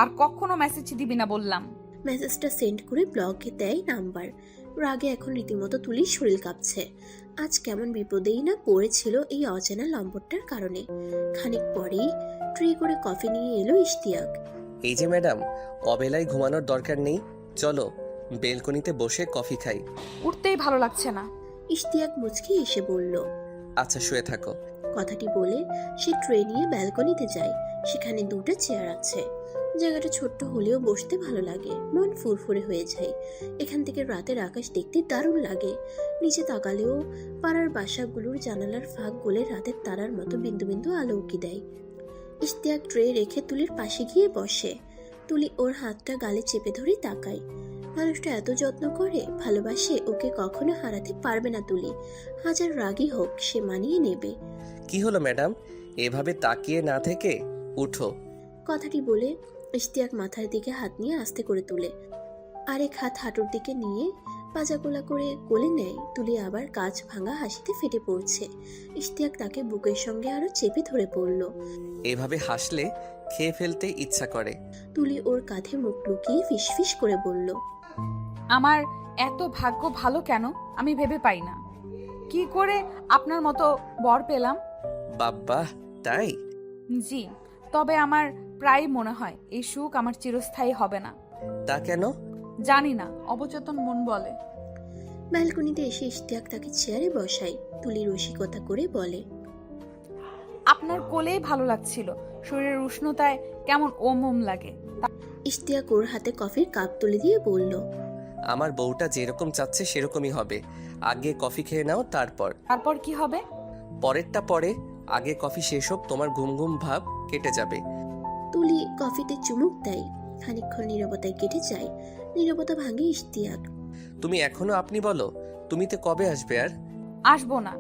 আর কখনো মেসেজ দিবি না বললাম। মেসেজটা সেন্ড করে ব্লকে দেয় নাম্বার। রাগে এখন রীতিমতো তুলির শরীর কাঁপছে। আজ কেমন বিপদেই না পড়েছিল এই অচেনা লম্পটটার কারণে। খানিক পরেই ট্রে করে কফি নিয়ে এলো ইশতিয়াক। এই যে ম্যাডাম, অবেলায় ঘুমানোর দরকার নেই, চলো বেলকনিতে বসে কফি খাই। উঠতেই ভালো লাগছে না। ইশতিয়াক মুচকি এসে বলল। আচ্ছা শুয়ে থাকো। কথাটি বলে সে ট্রে নিয়ে ব্যালকনিতে যায়। সেখানে দুটো চেয়ার আছে। জায়গাটা ছোট্ট হলেও বসতে ভালো লাগে, মন ফুরফুরে হয়ে যায়। এখান থেকে রাতের আকাশ দেখতে দারুণ লাগে। নিচে তাকালেও পাড়ার বাসাগুলোর জানালার ফাঁক গলে রাতের তারার মতো বিন্দু বিন্দু আলো উকি দেয়। ইশতিয়াক ট্রে রেখে তুলির পাশে গিয়ে বসে। তুলি ওর হাতটা গালে চেপে ধরে তাকায়। মানুষটা এত যত্ন করে, ভালোবাসে, ওকে কখনো হারাতে পারবে না তুলি। হাজার রাগী হোক সে মানিয়ে নেবে। কি হলো ম্যাডাম, এভাবে তাকিয়ে না থেকে উঠো। কথাটি বলে ইশতিয়াক মাথার দিকে হাত নিয়ে আস্তে করে তুলে, আরেক হাত হাঁটুর দিকে নিয়ে পাজা কোলা করে কোলে নেয়। তুলি আবার কাঁচ ভাঙা হাসিতে ফেটে পড়ছে। ইশতিয়াক তাকে বুকের সঙ্গে আরো চেপে ধরে পড়ল। এভাবে হাসলে খেয়ে ফেলতে ইচ্ছা করে। তুলি ওর কাঁধে মুখ লুকিয়ে ফিসফিস করে বলল, আমার এত ভাগ্য ভালো কেন আমি ভেবে পাই না। কি করে আপনার মতো বর পেলাম? বাব্বা, তাই? জি, তবে আমার প্রায় মনে হয় এই সুখ আমার চিরস্থায়ী হবে না। তা কেন? জানি না, অবচেতন মন বলে। ব্যালকনিতে এসে ইশতিয়াক তাকে চেয়ারে বসায়। তুলি রসিকতা করে বলে, আপনার কোলেই ভালো লাগছিল, শরীরের উষ্ণতায় কেমন ওম ওম লাগে। ইশতিয়াক ওর হাতে কফির কাপ তুলে দিয়ে বলল, আমার বউটা যেরকম চাচ্ছে সেরকমই হবে। আগে কফি খেয়ে নাও, তারপর। তারপর কি হবে? পরেরটা পরে, আগে কফি শেষ হোক, তোমার ঘুম ঘুম ভাব কেটে যাবে। তুলি কফিতে চুমুক দেয়। খানিকক্ষণ নীরবতায় কেটে যায়। নীরবতা ভাঙে ইশতিয়াক। তুমি এখনো আপনি বলো, তুমি তো কবে আসবে আর? আসবো না,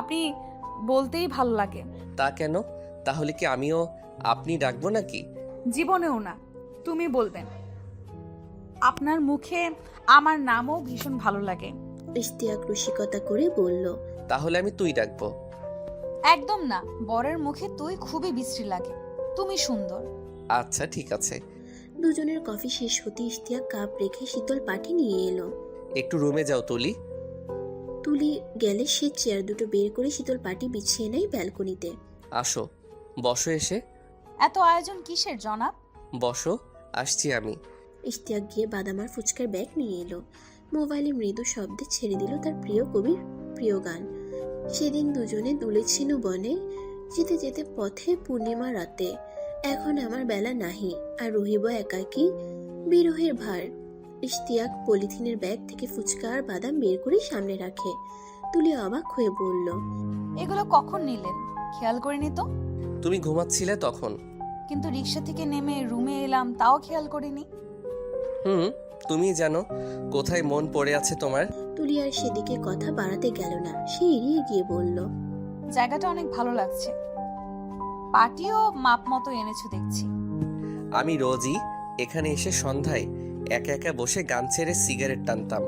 আপনি বলতেই ভালো লাগে। তা কেন? তাহলে কি আমিও আপনি ডাকবো নাকি? জীবনেও না, তুমি বলবেন। আপনার মুখে আমার নামও ভীষণ ভালো লাগে। ইশতিয়াক রসিকতা করে বলল, তাহলে আমি তুই ডাকবো। একদম না, বরের মুখে তুই খুবই বিশ্রী লাগে। তুমি সুন্দর। আচ্ছা ঠিক আছে। দুজনের কফি শেষ হতে ইশতিয়াক কাপ রেখে শীতল পাটি নিয়ে এলো। একটু রুমে যাও তুলি। তুলি গেলে সে চেয়ার দুটো বের করে শীতল পাটি বিছিয়ে নেয় ব্যালকনিতে। আসো, বসো এসে। এত আয়োজন কিসের জনাব? বসো, আসছি আমি। ইশতিয়াক গিয়ে বাদামার ফুচকার ব্যাগ নিয়ে এলো। মোবাইলে মৃদু শব্দে ছেড়ে দিল তার প্রিয় কবির প্রিয় গান। সেদিন দুজনে দুলেছিল বনে, যেতে যেতে পথে পূর্ণিমা রাতে। এখন আমার বেলা নাহি, আর রহিব একাকী বিরহের ভার। ইশতিয়াক পলিথিনের ব্যাগ থেকে ফুচকা আর বাদাম বের করে সামনে রাখে। তুলি অবাক হয়ে বলল, এগুলো কখন নিলেন? খেয়াল করিনি তো। তুমি ঘুমাচ্ছিলে তখন। কিন্তু রিক্সা থেকে নেমে রুমে এলাম, তাও খেয়াল করিনি। তুমি জানো কোথায় মন পড়ে আছে তোমার। তুলি আর সেদিকে কথা বাড়াতে গেল না, সে এড়িয়ে গিয়ে বলল, জায়গাটা অনেক ভালো লাগছে। পার্টিও মাপ মতো এনেছো দেখছি। আমি রোজই এখানে এসে সন্ধ্যায় একা একা বসে গান ছেড়ে সিগারেট টানতাম।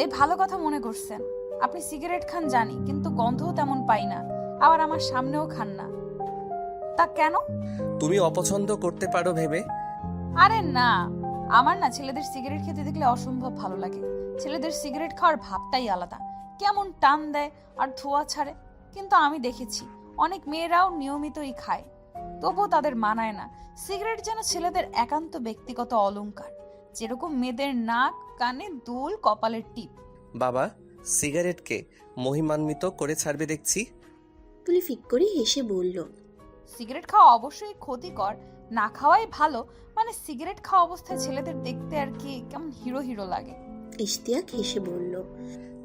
এই ভালো কথা মনে করছেন। আপনি সিগারেট খান জানি, কিন্তু গন্ধও তেমন পাই না, আবার আমার সামনেও খান না। তা কেন? তুমি অপছন্দ করতে পারো ভেবে। আরে না, আমার না ছেলেদের সিগারেট খেতে দেখলে অসম্ভব ভালো লাগে। ছেলেদের সিগারেট খাওয়ার ভাবটাই আলাদা, কেমন টান দেয় আর ধোঁয়া ছাড়ে। কিন্তু আমি দেখেছি অনেক মেয়েরাও নিয়মিতই খায়, তবুও তাদের মানায় না। সিগারেট যেন ছেলেদের একান্ত ব্যক্তিগত অলংকার, যেরকম মেয়েদের নাক, কানে দুল, কপালের টিপ। বাবা সিগারেটকে মহিমান্বিত করে ছাড়বে দেখছি। তুলি ফিক করে হেসে বলল, সিগারেট খাওয়া অবশ্যই ক্ষতিকর, না খাওয়াই ভালো। মানে সিগারেট খাওয়া অবস্থায় ছেলেদের দেখতে আর কি কেমন হিরো হিরো লাগে। ইশতিয়াক হেসে বলল,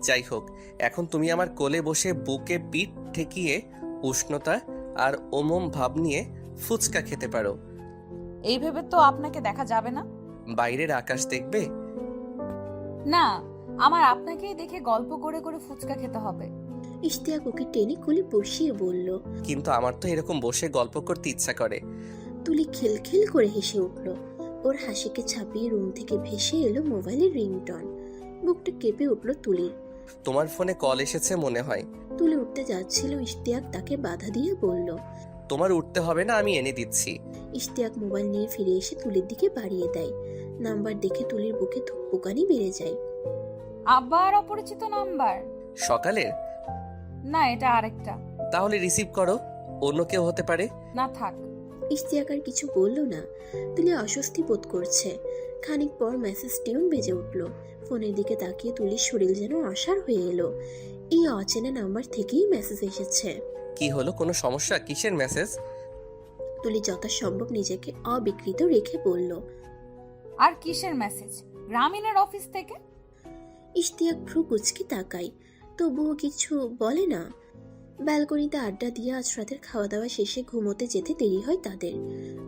যাই হোক, এখন তুমি আমার কোলে বসে বুকে পিঠ ঠেকিয়ে উষ্ণতা আর ওমম ভাব নিয়ে ফুচকা খেতে পারো। এই ভেবে তো আপনাকে দেখা যাবে না। বাইরের আকাশ দেখবে? না, আমার আপনাকেই দেখে গল্প করে করে ফুচকা খেতে হবে। ইশতিয়াক ওকে টেনে কোলে বসিয়ে বলল, কিন্তু আমার তো এরকম বসে গল্প করতে ইচ্ছা করে। তুলি খিলখিল করে হেসে উঠল। ওর হাসিকে ছাপিয়ে রুম থেকে ভেসে এলো মোবাইলের রিংটন। বুকটা কেঁপে উঠল তুলির। তোমার ফোনে কল এসেছে মনে হয়। তুলি উঠতে যাচ্ছিল, ইশতিয়াক তাকে বাধা দিয়ে বলল, তোমার উঠতে হবে না, আমি এনে দিচ্ছি। ইশতিয়াক মোবাইল নিয়ে ফিরে এসে তুলির দিকে বাড়িয়ে দেয়। নাম্বার দেখে তুলির বুকে ধুকপুকানি বেড়ে যায়। আবার অপরিচিত নাম্বার? সকালের? না, এটা আরেকটা। তাহলে রিসিভ করো, অন্য কেউ হতে পারে। না থাক। ইশতিয়াক আর কিছু বলল না। তুলি অস্বস্তি বোধ করছে। খানিক পর মেসেজ টিউন বেজে উঠল। ফোনের দিকে তাকিয়ে তুলির শরীর যেন অসাড় হয়ে এলো। এই অচেনা নাম্বার থেকেই মেসেজ এসেছে। কি হলো, কোনো সমস্যা? কিসের মেসেজ? তুলি যথাসম্ভব নিজেকে অবিকৃত রেখে বলল, আর কিসের মেসেজ? গ্রামীণের অফিস থেকে। ইশতিয়াক ভ্রু কুচকে তাকায়, তবুও কিছু বলে না। ব্যালকনিতে আড্ডা দিয়ে আজ রাতের খাওয়া দাওয়া শেষে ঘুমোতে যেতে দেরি হয় তাদের।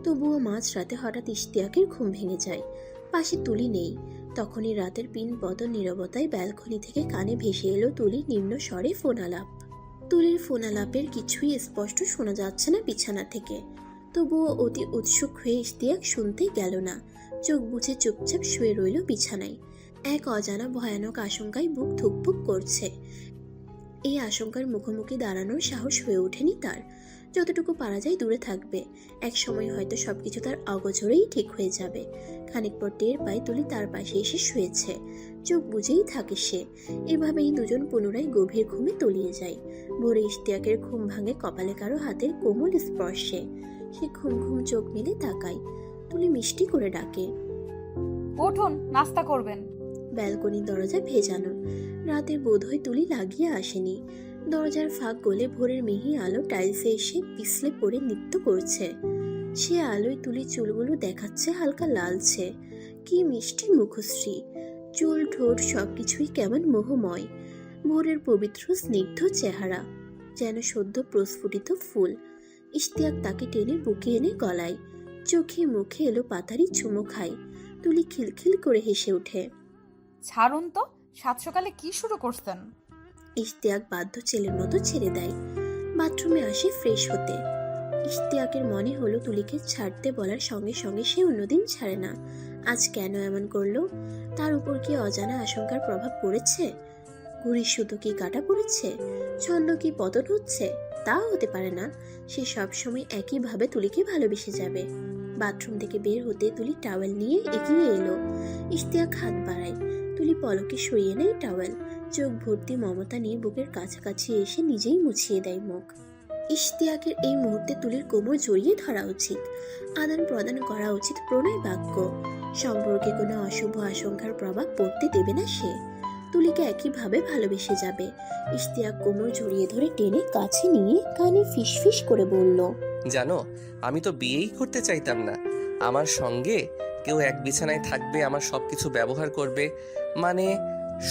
তবুও মাঝ রাতে হঠাৎ ইশতিয়াকের ঘুম ভেঙে যায়। পাশে তুলি নেই। তখনই রাতের পিনপত নীরবতায় ব্যালকনি থেকে কানে ভেসে এলো তুলির নিম্ন স্বরে ফোনালাপ। তুলির ফোনালাপের কিছুই স্পষ্ট শোনা যাচ্ছে না বিছানা থেকে। তবুও অতি উৎসুক হয়ে ইশতিয়াক শুনতে গেল না। চোখ বুজে চুপচাপ শুয়ে রইল বিছানায়। এক অজানা ভয়ানক আশঙ্কায় বুক ধুকপুক করছে। এই আশঙ্কার মুখোমুখি দাঁড়ানোর সাহস হয়ে ওঠেনি তার। যতটুকু পারা যায় দূরে থাকবে। এক সময় হয়তো সবকিছু তার অগোচরেই ঠিক হয়ে যাবে। খানিক পর টের পায় তুলি তার পাশে এসে শুয়েছে। চোখ বুঝেই থাকে সে। এভাবেই দুজন পুনরায় গভীর ঘুমে তলিয়ে যায়। ভোরে ইশতিয়াকের ঘুম ভাঙে কপালে কারো হাতের কোমল স্পর্শে। সে ঘুম ঘুম চোখ মেলে তাকায়। তুলি মিষ্টি করে ডাকে, উঠুন, নাস্তা করবেন। ব্যালকনির দরজা ভেজানো। রাতের বোধহয় তুলি লাগিয়ে আসেনি। দরজার ফাঁক গলে ভোরের মিহি আলো টাইলসে এসে পিছলে পড়ে নৃত্য করছে। সে আলোয় তুলি চুলগুলো দেখাচ্ছে হালকা লালচে। কি মিষ্টি মুখশ্রী, চুল ঠোঁট সবকিছুই কেমন মোহময়। ভোরের পবিত্র স্নিগ্ধ চেহারা, যেন সদ্য প্রস্ফুটিত ফুল। ইশতিয়াক তাকে টেনে বুকে এনে গলায়। চোখে মুখে এলো পাতারি চুমো খায়। তুলি খিলখিল করে হেসে ওঠে। ছাড়ুন তো, সাত সকালে কি শুরু করছেন? ইশতিয়াক বাধ্য ছেলের মতো ছেড়ে দেয়। বাথরুমে আসে ফ্রেশ হতে। ইশতিয়াকের মনে হলো তুলিকে ছাড়তে বলার সঙ্গে সঙ্গে সে অন্যদিন ছাড়ে না। আজ কেন এমন করলো? তার উপর কি অজানা আশঙ্কার প্রভাব পড়েছে? ঘুড়ির সুতো কি কাটা পড়েছে? ছন্দ কি পতন হচ্ছে? তা হতে পারে না। সে সবসময় একইভাবে তুলিকে ভালোবেসে যাবে। বাথরুম থেকে বের হতে তুলি টাওয়েল নিয়ে এগিয়ে এলো। ইশতিয়াক হাত বাড়ায়। তুলি পলকে সরিয়ে নেয় টাওয়েল। চোখ ভর্তি মমতা নিয়ে বুকের কাছাকাছি এসে নিজেই মুছিয়ে দেয় মুখ। ইশতিয়াকের এই মুহূর্তে তুলির কোমর জড়িয়ে ধরা উচিত। আদান প্রদান করা উচিত প্রণয় বাক্য। সম্পর্কে কোনো অশুভ আশঙ্কার প্রভাব পড়তে দেবে না সে। তুলিকে একইভাবে ভালোবেসে যাবে। ইশতিয়াক কোমর জড়িয়ে ধরে টেনে কাছে নিয়ে কানে ফিসফিস করে বলল, জানো, আমি তো বিয়েই করতে চাইতাম না। আমার সঙ্গে কেউ এক বিছানায় থাকবে, আমার সবকিছু ব্যবহার করবে, মানে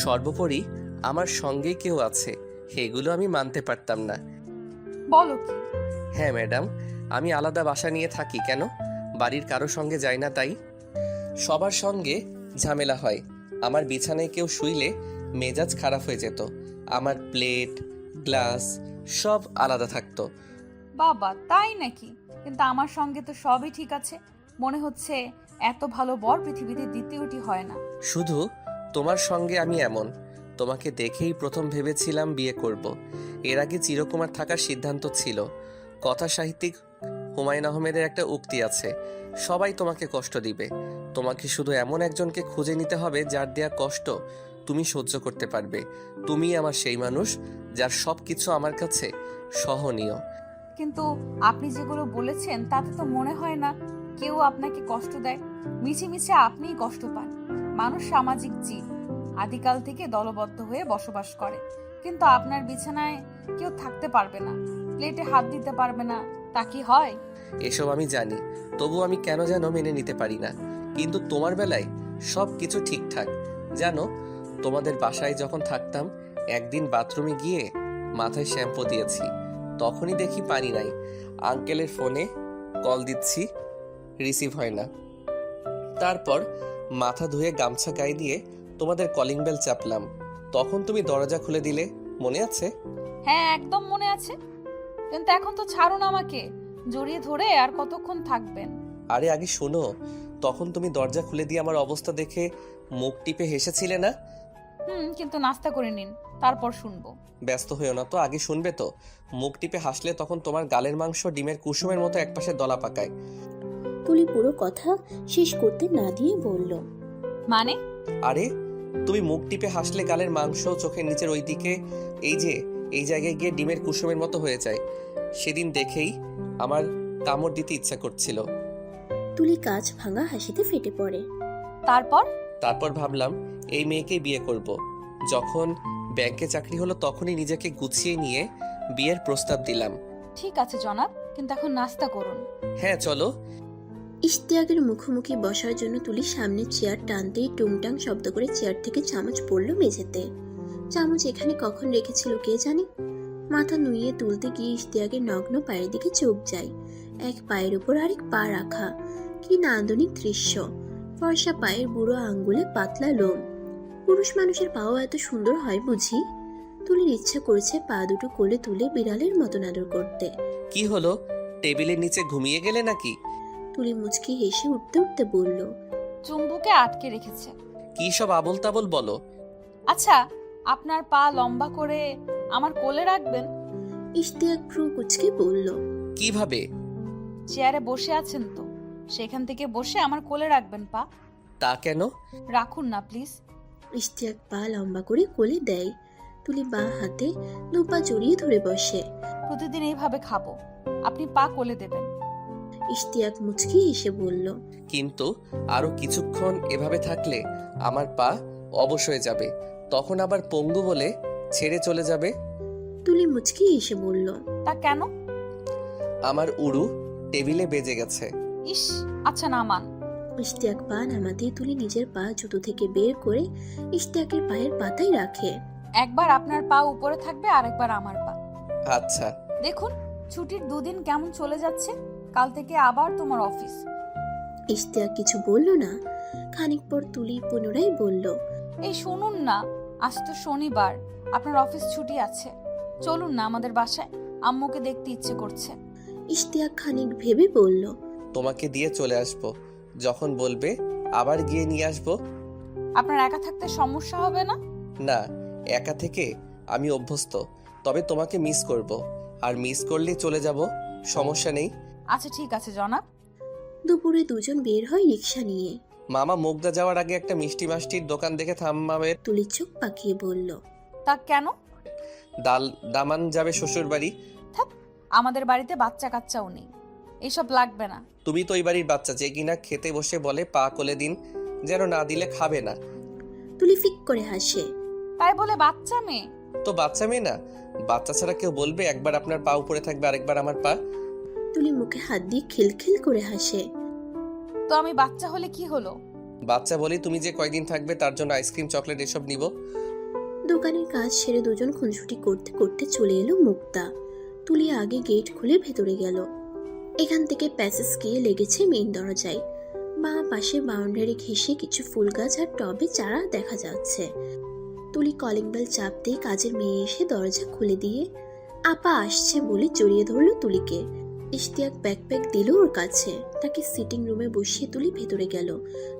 সর্বোপরি আমার সঙ্গে কেউ আছে, এগুলো আমি মানতে পারতাম না। বলো কি? হ্যাঁ ম্যাডাম, আমি আলাদা বাসা নিয়ে থাকি। কেন? বাড়ির কারো সঙ্গে যাই না তাই। সবার সঙ্গে ঝামেলা হয়। আমার বিছানায় কেউ শুইলে মেজাজ খারাপ হয়ে যেত। আমার প্লেট গ্লাস সব আলাদা থাকতো। বাবা, তাই নাকি? কিন্তু আমার সঙ্গে তো সবই ঠিক আছে। মনে হচ্ছে এত ভালো বর পৃথিবীতে দ্বিতীয়টি হয় না। শুধু তোমার সঙ্গে আমি এমন। তোমাকে দেখেই প্রথম ভেবেছিলাম বিয়ে করব। এর আগে চিরকুমার থাকার সিদ্ধান্ত ছিল। কথা সাহিত্যিক হুমায়ুন আহমেদের একটা উক্তি আছে, সবাই তোমাকে কষ্ট দিবে, তোমাকে শুধু এমন একজনকে খুঁজে নিতে হবে যার দেয়া কষ্ট তুমি সহ্য করতে পারবে। তুমি আমার সেই মানুষ যার সব কিছু আমার কাছে সহনীয়। কিন্তু আপনি যেগুলো বলেছেন তাতে তো মনে হয় না কেউ আপনাকে কষ্ট দেয়। মিছে মিছে আপনিই কষ্ট পান। মানুষ সামাজিক জীব, আদিকাল থেকে দলবদ্ধ হয়ে বসবাস করে। কিন্তু আপনার বিছানায় কেউ থাকতে পারবে না, প্লেটে হাত দিতে পারবে না, তা কি হয়? এসব আমি জানি, তবু আমি কেন যেন মেনে নিতে পারি না। কিন্তু তোমার বেলায় সব কিছু ঠিকঠাক। জানো, তোমাদের বাসায় যখন থাকতাম, একদিন বাথরুমে গিয়ে মাথায় শ্যাম্পু দিয়েছি, তখনই দেখি পানি নাই। আঙ্কেলের ফোনে কল দিচ্ছি, রিসিভ হয় না। তারপর মাথা ধুয়ে গামছা গায়ে দিয়ে তোমাদের কলিং বেল চাপলাম, তখন তুমি দরজা খুলে দিলে, মনে আছে? হ্যাঁ, একদম মনে আছে। কিন্তু এখন তো ছাড়ুন আমাকে। জড়িয়ে ধরে আর কতক্ষণ থাকবেন? আরে আগে শোনো, তখন তুমি দরজা খুলে দিয়ে আমার অবস্থা দেখে মুখ টিপে হেসেছিলে না? কিন্তু নাস্তা করে নিন, তারপর শুনবো। ব্যস্ত হয়েও না তো, আগে শুনবে তো। মুখ টিপে হাসলে তখন তোমার গালের মাংস ডিমের কুসুমের মতো একপাশে দলা পাকায়। তুলি পুরো কথা শেষ করতে না দিয়ে বলল, মানে? আরে তুমি মুখ টিপে হাসলে গালের মাংস চোখের নিচের ওই দিকে, এই যে এই জায়গায় গিয়ে ডিমের কুসুমের মতো হয়ে যায়। সেদিন দেখেই আমার কামড় দিতে ইচ্ছা করছিল। তুলি কাঁচ ভাঙা হাসিতে ফেটে পড়ে। তারপর ভাবলাম এই মেয়েকেই বিয়ে করব। যখন ব্যাংকে চাকরি হলো তখনই নিজেকে গুছিয়ে নিয়ে বিয়ের প্রস্তাব দিলাম। ঠিক আছে জনাব, কিন্তু এখন নাস্তা করুন। হ্যাঁ চলো। ইশতিয়াকের মুখোমুখি বসার জন্য তুলি সামনে চেয়ার টানতেই টুংটাং শব্দ করে চেয়ার থেকে চামচ পড়ল মেঝেতে। চামচ এখানে কখন রেখেছিল কে জানে। মাথা নুইয়ে তুলতে গিয়ে ইশতিয়াকের নগ্ন পায়ের দিকে চোখ যায়। এক পায়ের উপর আরেক পা রাখা, কি নান্দনিক দৃশ্য। ফর্সা পায়ের বুড়ো আঙ্গুলে পাতলা লোম। পুরুষ মানুষের পাও এত সুন্দর হয় বুঝি? তুলির ইচ্ছা করেছে পা দুটো কোলে তুলে বিড়ালের মতন আদর করতে। কি হলো, টেবিলের নিচে ঘুমিয়ে গেলে নাকি? তুলি মুচকি হেসে উঠতে উঠতে বলল, চুম্বুকে আটকে রেখেছে। কি সব আবোল তাবোল বলো। আচ্ছা, আপনার পা লম্বা করে আমার কোলে রাখবেন? ইশতিয়াক ভ্রু কুচকে বলল, কিভাবে? চেয়ারে বসে আছেন তো, সেখান থেকে বসে আমার কোলে রাখবেন পা। তা কেন? রাখুন না প্লিজ। ইশতিয়াক পা লম্বা করে কোলে দেয়। তুলি বাঁ হাতে দুপা জড়িয়ে ধরে বসে। প্রতিদিন এইভাবে খাবো, আপনি পা কোলে দেবেন। ইশতিয়াক মুচকি হেসে বলল, কিন্তু আরো কিছুক্ষণ এভাবে থাকলে আমার পা অবশ হয়ে যাবে, তখন আবার পঙ্গু বলে ছেড়ে চলে যাবে। তুলি মুচকি হেসে বলল, তা কেন? আমার উড়ু টেবিলে বেজে গেছে। ইস, আচ্ছা নামান। ইশতিয়াক পা নামাতেই তুলি নিজের পা জুতো থেকে বের করে ইশতিয়াকের পায়ের পাতায় রাখে। একবার আপনার পা উপরে থাকবে, আরেকবার আমার পা। আচ্ছা। দেখুন, ছুটির দুদিন কেমন চলে যাচ্ছে। কাল থেকে আবার তোমার অফিস। ইশতিয়াক কিছু বলল না। খানিক পর তুলি পুনরায় বলল, এই শুনুন না, আজ তো শনিবার, আপনার অফিস ছুটি আছে। চলুন না আমাদের বাসায়, আম্মুকে দেখতে ইচ্ছে করছে। ইশতিয়াক খানিক ভেবে বলল, তোমাকে দিয়ে চলে আসবো, যখন বলবে আবার গিয়ে নিয়ে আসবো। আপনার একা থাকতে সমস্যা হবে না? না, একা থেকে আমি অভ্যস্ত, তবে তোমাকে মিস করব, আর মিস করলে চলে যাব, সমস্যা নেই। আচ্ছা ঠিক আছে জনাব। দুপুরে দুজন বের হয় রিক্সা নিয়ে। মামা মুগদা যাওয়ার আগে একটা মিষ্টি মাষ্টির দোকান দেখে থামাবে। তুলি চোখ পাকিয়ে বলল, তা কেন? দামান যাবে শ্বশুর বাড়ি। আমাদের বাড়িতে বাচ্চা কাচ্চাও নেই, এসব লাগবে না। তুমি তো ওই বাড়ির বাচ্চা যে কিনা খেতে বসে বলে পা কোলে দিন, যেন না দিলে খাবে না। তুলি ফিক করে হাসে। তাই বলে বাচ্চা মেয়ে? তো বাচ্চা মেয়ে না, বাচ্চা ছাড়া কেউ বলবে একবার আপনার পা উপরে থাকবে আরেকবার আমার পা? তুলি মুখে হাত দিয়ে খিলখিল করে হাসে। তো আমি বাচ্চা হলে কি হলো? বাচ্চা বলি তুমি যে কয়দিন থাকবে তার জন্য আইসক্রিম চকলেট এসব নিব। দোকানের কাজ সেরে দুজন খুনসুটি করতে করতে চলে এলো মুক্তা। তুলি আগে গেট খুলে ভেতরে গেল। এখান থেকে প্যাসেজ গিয়ে লেগেছে মেইন দরজায়। বাঁ পাশে বাউন্ডারি ঘেঁষে কিছু ফুল গাছ আর টবে চারা দেখা যাচ্ছে। তুলি কলিং বেল চাপ দিয়ে কাজের মেয়ে এসে দরজা খুলে দিয়ে আপা আসছে বলে জড়িয়ে ধরলো তুলিকে। ইশতিয়াক ব্যাকপ্যাক দিল ওর কাছে, তাকে সিটিং রুমে বসিয়ে তুলি ভেতরে গেল।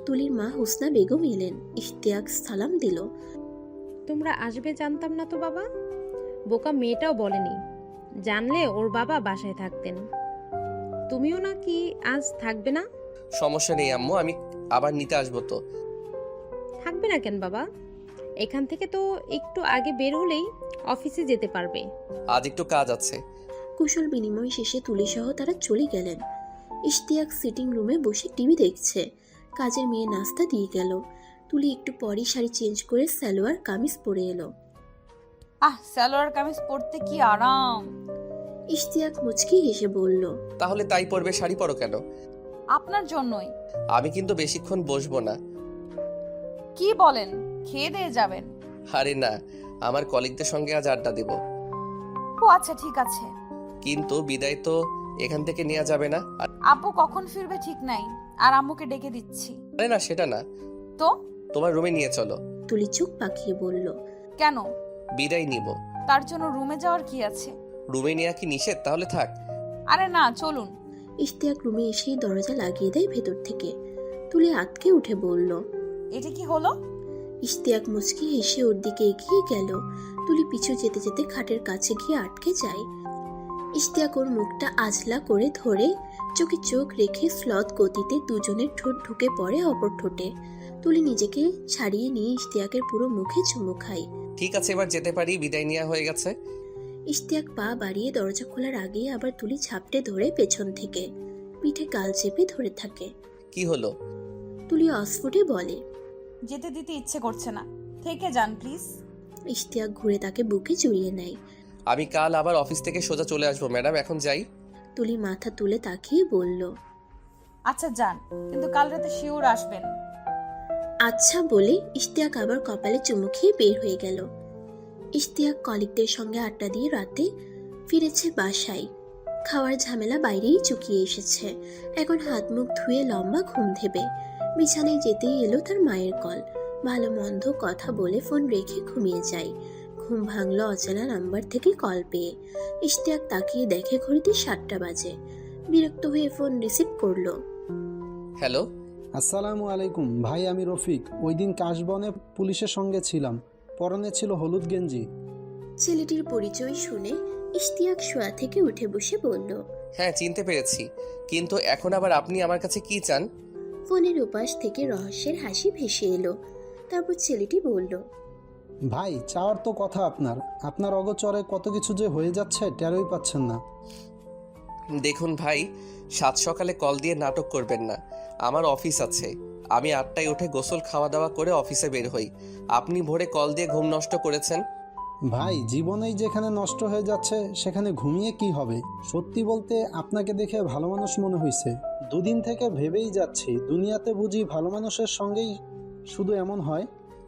তুলির মা হুসনা বেগম এলেন। ইশতিয়াক সালাম দিল। তোমরা আসবে জানতাম না তো বাবা। বোকা মেয়েটাও বলেনি, জানলে ওর বাবা বাসায় থাকতেন। তুমিও নাকি আজ থাকবে না? সমস্যা নেই আম্মু, আমি আবার নিতে আসবো তো। থাকবে না কেন বাবা? এখান থেকে তো একটু আগে বের হলেই অফিসে যেতে পারবে। আজ একটু কাজ আছে। কুশল বিনিময় শেষে তুলি সহ তারা চলে গেলেন। ইশতিয়াক সিটিং রুমে বসে টিভি দেখছে। কাজের মেয়ে নাস্তা দিয়ে গেল। তুলি একটু পরই শাড়ি চেঞ্জ করে সালোয়ার কামিজ পরে এলো। সালোয়ার কামিজ পরতে কি আরাম। ইশতিয়াক মুচকি হেসে বলল, তাহলে তাই পরবে, শাড়ি পরো কেন? আপনার জন্যই। আমি কিন্তু বেশিক্ষণ বসবো না। কি বলেন, খেয়ে দিয়ে যাবেন? আরে না, আমার কলিগদের সঙ্গে আজ আড্ডা দেব। ও আচ্ছা ঠিক আছে। কিন্তু বিদায় তো এখান থেকে নেওয়া যাবে না। আব্বু কখন ফিরবে ঠিক নাই, আর আম্মুকে ডেকে দিচ্ছি। আরে না, সেটা না, তো তোমার রুমে নিয়ে চলো। তুলি চোখ পাকিয়ে বলল, কেন? বিদায় নিব। তার জন্য রুমে যাওয়ার কি আছে? রুমে নেওয়া কি নিষেধ? তাহলে থাক। আরে না, চলুন। ইশতিয়াক রুমে এসেই দরজা লাগিয়ে দেয় ভেতর থেকে। তুলি আটকে উঠে বলল, এটা কি হলো? ইশতিয়াক মুচকি হেসে ওর দিকে এগিয়ে গেল। তুলি পিছু যেতে যেতে খাটের কাছে গিয়ে আটকে যায়। ইশতিয়াক ওর মুখটা আজলা করে ধরে চোখে চোখ রেখে স্লথ গতিতে দুজনের ঠোঁট ঢুকে পড়ে অপর ঠোঁটে। তুলি নিজেকে ছাড়িয়ে নিয়ে ইশতিয়াকের পুরো মুখে চুমু খায়। ঠিক আছে, এবার যেতে পারি, বিদায় নেওয়া হয়ে গেছে। ইশতিয়াক পা বাড়িয়ে দরজা খোলার আগেই আবার তুলি ঝাপটে ধরে পেছন থেকে পিঠে গাল চেপে ধরে থাকে। কি হলো? তুলি অস্ফুটে বলে। যেতে দিতে ইচ্ছে করছে না, থেকে যান প্লিজ। ইশতিয়াক ঘুরে তাকে বুকে জড়িয়ে নেয়। আমি কাল আবার অফিস থেকে সোজা চলে আসবো ম্যাডাম, এখন যাই। তুলি মাথা তুলে তাকিয়ে বলল, আচ্ছা যান, কিন্তু কাল রাতে শিওর আসবেন। আচ্ছা বলে ইশতিয়াক আবার কপালে চুমু খেয়ে বের হয়ে গেল। ইশতিয়াক কলিগদের সঙ্গে আড্ডা দিয়ে রাতে ফিরেছে বাসায়। খাওয়ার ঝামেলা বাইরেই চুকিয়ে এসেছে। এখন হাত মুখ ধুয়ে লম্বা ঘুম দেবে। বিছানায় যেতেই এলো তার মায়ের কল। ভালো মন্দ কথা বলে ফোন রেখে ঘুমিয়ে যায়। ঘুম ভাঙলো অচেনা নাম্বার থেকে কল পেয়ে। ইশতিয়াক তাকিয়ে দেখে ঘড়িতে 7টা বাজে। বিরক্ত হয়ে ফোন রিসিভ করলো। হ্যালো। আসসালামু আলাইকুম ভাই, আমি রফিক। ওই দিন কাশবনে পুলিশের সঙ্গে ছিলাম, পরনে ছিল হলুদ গেঞ্জি। ছেলেটির পরিচয় শুনে ইশতিয়াক শোয়া থেকে উঠে বসে বলল, হ্যাঁ চিনতে পেরেছি, কিন্তু এখন আবার আপনি আমার কাছে কি চান? ফোনের উপাস থেকে রহস্যের হাসি ভেসে এলো। তারপর ছেলেটি বলল, ভাই চাওয়ার তো কথা আপনার, আপনার অগোচরে কত কিছু যে হয়ে যাচ্ছে টেরই পাচ্ছেন না। দেখুন ভাই, 7 সকালে কল দিয়ে নাটক করবেন না। আমার অফিস আছে, আমি 8টায় উঠে গোসল খাওয়া দাওয়া করে অফিসে বের হই। আপনি ভোরে কল দিয়ে ঘুম নষ্ট করেছেন। ভাই জীবনেই যেখানে নষ্ট হয়ে যাচ্ছে সেখানে ঘুমিয়ে কি হবে? সত্যি বলতে আপনাকে দেখে ভালো মানুষ মনে হয়েছে। দুদিন থেকে ভেবেই যাচ্ছি দুনিয়াতে বুঝি ভালো মানুষের সঙ্গেই শুধু এমন হয়।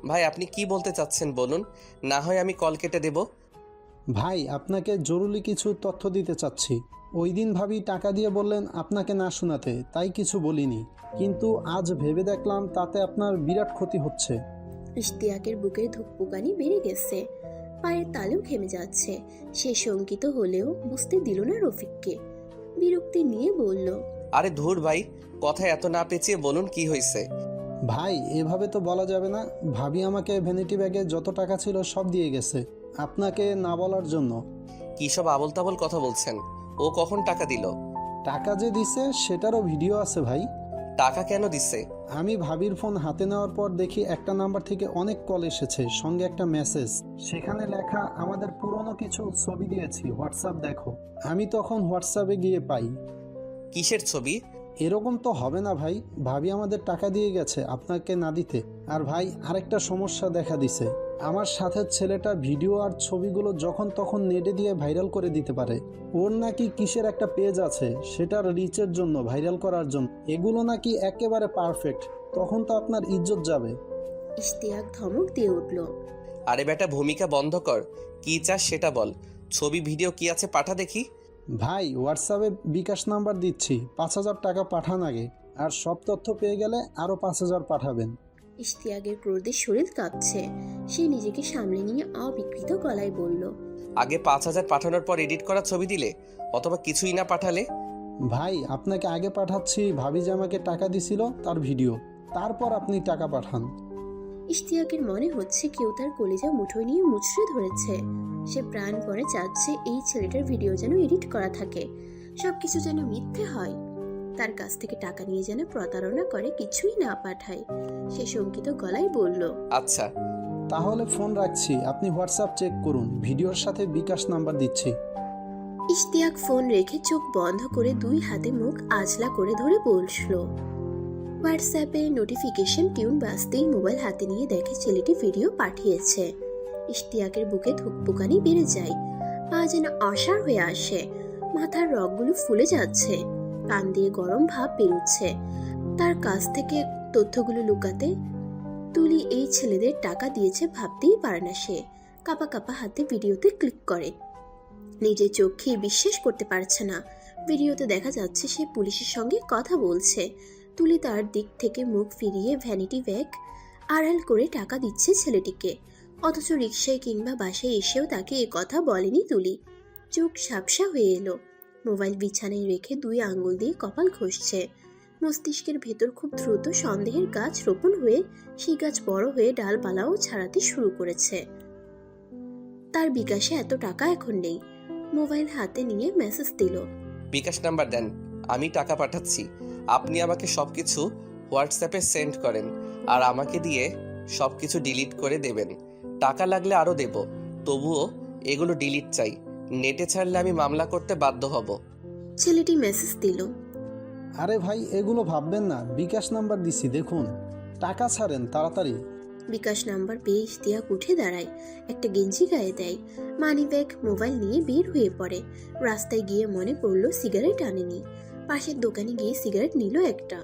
ভাই আপনি কি বলতে চাচ্ছেন বলুন, না হয় আমি কল কেটে দেব। ভাই আপনাকে জরুরি কিছু তথ্য দিতে চাচ্ছি। ওই দিন ভাবি টাকা দিয়ে বললেন আপনাকে না শোনাতে, তাই কিছু বলিনি, কিন্তু আজ ভেবে দেখলাম তাতে আপনার বিরাট ক্ষতি হচ্ছে। ইশতিয়াকের বুকের ধুকপুকানি বেড়ে গেছে, পায়ের তালু ঘেমে যাচ্ছে। সে শঙ্কিত হলেও বুঝতে দিল না রফিককে। বিরক্তি নিয়ে বলল, আরে ধুর ভাই, কথা এত না পেঁচিয়ে বলুন কি হয়েছে। ভাই এভাবে তো বলা যাবে না। ভাবি আমাকে ভ্যানিটি ব্যাগে যত টাকা ছিল সব দিয়ে গেছে আপনাকে না বলার জন্য। কি সব আবল তাবল কথা বলছেন? ও কখন টাকা দিল? টাকা যে দিছে সেটারও ভিডিও আছে ভাই। টাকা কেন দিছে? আমি ভাবির ফোন হাতে নেওয়ার পর দেখি একটা নাম্বার থেকে অনেক কল এসেছে, সঙ্গে একটা মেসেজ। সেখানে লেখা আমাদের পুরনো কিছু ছবি দিয়েছি, হোয়াটসঅ্যাপ দেখো। আমি তখন হোয়াটসঅ্যাপে গিয়ে পাই। কিসের ছবি? এরকম তো হবে না ভাই, ভাবি আমাদের টাকা দিয়ে গেছে আপনাকে না দিতে। আর ভাই আরেকটা সমস্যা দেখা দিছে, আমার সাথে ছেলেটা ভিডিও আর ছবিগুলো যখন তখন নেটে দিয়ে ভাইরাল করে দিতে পারে। ওর নাকি কিসের একটা পেজ আছে, সেটার রিচের জন্য, ভাইরাল করার জন্য। এগুলো নাকি একেবারে পারফেক্ট। তখন তো আপনার ইজ্জত যাবে। ইশতিয়াক ধমক দিয়ে উঠল, আরে বেটা ভূমিকা বন্ধ কর, কি চাস সেটা বল। ছবি ভিডিও কি আছে পাঠা দেখি। ভাই হোয়াটসঅ্যাপে বিকাশ নাম্বার দিচ্ছি, 5,000 টাকা পাঠান আগে, আর সব তথ্য পেয়ে গেলে আরও 5,000 পাঠাবেন। ইশতিয়াকের ক্রোধে শরীর কাঁপছে। সে নিজেকে সামলে নিয়ে অবিকৃত গলায় বলল, আগে 5,000 পাঠানোর পর এডিট করা ছবি দিলে, অথবা কিছুই না পাঠালে? ভাই আপনাকে আগে পাঠাচ্ছি ভাবি যে আমাকে টাকা দিছিল তার ভিডিও, তারপর আপনি টাকা পাঠান। ইশতিয়াকের মনে হচ্ছে কেউ তার কলিজা মুঠোয় নিয়ে মুচড়ে ধরেছে। সে প্রাণপণে চাচ্ছে এই ছেলেটার ভিডিও যেন এডিট করা থাকে, সবকিছু যেন মিথ্যে হয়। তার কাছ থেকে টাকা নিয়ে যেন প্রতারণা করে কিছুই না পাঠায়। সে শঙ্কিত গলায় বলল, আচ্ছা তাহলে ফোন রাখছি, আপনি হোয়াটসঅ্যাপ চেক করুন, ভিডিওর সাথে বিকাশ নাম্বার দিচ্ছি। ইশতিয়াক ফোন রেখে চোখ বন্ধ করে 2 হাতে মুখ আজলা করে ধরে বসল। হোয়াটসঅ্যাপে নোটিফিকেশন টিউন বাজতেই মোবাইল হাতে নিয়ে দেখে ছেলেটি ভিডিও পাঠিয়েছে। ইশতিয়াকের বুকে ধুকপুকানি বেড়ে যায়, পা যেন অসাড় হয়ে আসে, মাথার রগগুলো ফুলে যাচ্ছে, কান দিয়ে গরম ভাব বেরোচ্ছে। তার কাছ থেকে তথ্যগুলো লুকাতে তুলি এই ছেলেদের টাকা দিয়েছে ভাবতেই পারে না। সে কাপা কাপা হাতে ভিডিওতে ক্লিক করে। নিজের চোখে বিশ্বাস করতে পারছে না। ভিডিওতে দেখা যাচ্ছে সে পুলিশের সঙ্গে কথা বলছে। তুলি তার দিক থেকে মুখ ফিরিয়ে ভ্যানিটি ব্যাগ আড়াল করে টাকা দিচ্ছে ছেলেটিকে, অথচ রিকশায় কিংবা বাসায় এসেও তাকে এ কথা বলেনি তুলি। চোখ ঝাপসা হয়ে এলো। মোবাইল বিছানায় রেখে 2 আঙ্গুল দিয়ে কপাল ঘষছে। মস্তিষ্কের ভেতর খুব দ্রুত সন্দেহের গাছ রোপণ হয়ে সেই গাছ বড় হয়ে ডালপালাও ছাড়াতে শুরু করেছে। তার বিকাশে এত টাকা এখন নেই। মোবাইল হাতে নিয়ে মেসেজ দিল, বিকাশ নাম্বার দেন, আমি টাকা পাঠাচ্ছি। আপনি আমাকে সবকিছু হোয়াটসঅ্যাপে সেন্ড করেন, আর আমাকে দিয়ে সবকিছু ডিলিট করে দেবেন। টাকা লাগলে আরও দেব, তবুও এগুলো ডিলিট চাই। নেটে ছাড়লে আমি মামলা করতে বাধ্য হব। ছেলেটি মেসেজ দিল। আরে ভাই এগুলো ভাববেন না, বিকাশ নাম্বার দিছি দেখুন, টাকা ছাড়েন তাড়াতাড়ি। বিকাশ নাম্বার পেয়ে ইশতিয়াক উঠে দাঁড়ায়, একটা গেঞ্জি গায়ে দেয়, মানি ব্যাগ মোবাইল নিয়ে বের হয়ে পড়ে। রাস্তায় গিয়ে মনে পড়লো সিগারেট আনেনি। পাশের দোকানে গিয়ে সিগারেট নিল একটা।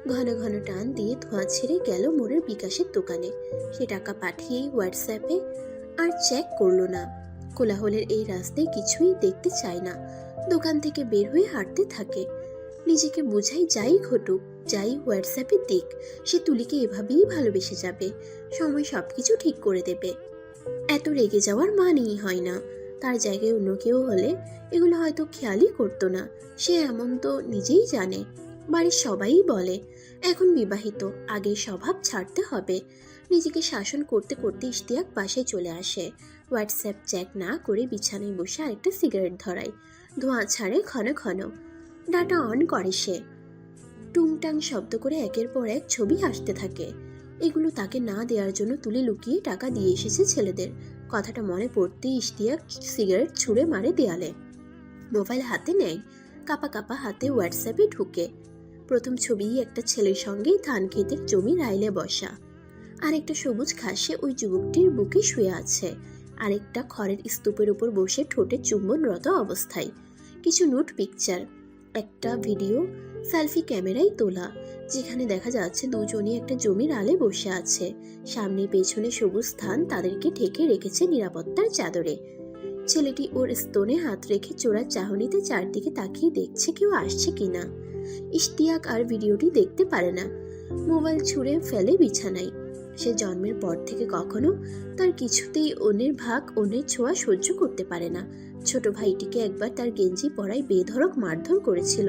ঘন ঘন টান দিয়ে ধোঁয়া ছেড়ে গেল মোড়ের বিকাশের দোকানে। সে টাকা পাঠিয়েই হোয়াটসঅ্যাপে আর চেক করলো না। কোলাহলের এই রাস্তায় কিছুই দেখতে চায় না। দোকান থেকে বের হয়ে হাঁটতে থাকে। নিজেকে বুঝাই যাই ঘটুক, যাই হোয়াটসঅ্যাপে দিক, সে তুলিকে এভাবেই ভালোবেসে যাবে। সময় সবকিছু ঠিক করে দেবে। এত রেগে যাওয়ার মানেই হয় না। তার জায়গায় অন্য কেউ হলে এগুলো হয়তো খেয়ালই করতো না। সে এমন তো নিজেই জানে। বাড়ির সবাই বলে এখন বিবাহিত, আগের স্বভাব ছাড়তে হবে। নিজেকে শাসন করতে করতে ইশতিয়াক বাসায় চলে আসে। হোয়াটসঅ্যাপ চেক না করে বিছানায় বসে আরেকটা সিগারেট ধরায়। ধোঁয়া ছাড়ে ঘন ঘন। ডাটা অন করে সে। টুংটাং শব্দ করে একের পর এক ছবি আসতে থাকে। এগুলো তাকে না দেওয়ার জন্য তুলে লুকিয়ে টাকা দিয়ে এসেছে ছেলেদের। কথাটা মনে পড়তেই ইশতিয়াক সিগারেট ছুঁড়ে মারে দেয়ালে। মোবাইল হাতে নেয়, কাপা কাপা হাতে হোয়াটসঅ্যাপে ঢুকে। প্রথম ছবি একটা ছেলের সঙ্গে ধান ক্ষেতের জমির আইলে বসা। আরেকটা সবুজ ঘাসে ওই যুবকটির বুকে শুয়ে আছে। আরেকটা খড়ের স্তূপের উপর বসে ঠোঁটে চুম্বনরত অবস্থায়। কিছু নোট পিকচার, একটা ভিডিও সেলফি ক্যামেরায় তোলা, যেখানে দেখা যাচ্ছে দুজনই একটা জমির আলে বসে আছে। সামনে পেছনে সবুজ স্থান তাদেরকে ঢেকে রেখেছে নিরাপত্তার চাদরে। ছেলেটি ওর স্তনে হাত রেখে চোরার চাহনিতে চারদিকে তাকিয়ে দেখছে কেউ আসছে কিনা। ইশতিয়াক আর ভিডিওটি দেখতে পারে না। মোবাইল ছুঁড়ে ফেলে বিছানায়। সে জন্মের পর থেকে কখনো তার কিছুতেই অন্যের ভাগ, অন্যের ছোঁয়া সহ্য করতে পারে না। ছোট ভাইটিকে একবার তার গেঞ্জি পরায় বেধড়ক মারধর করেছিল,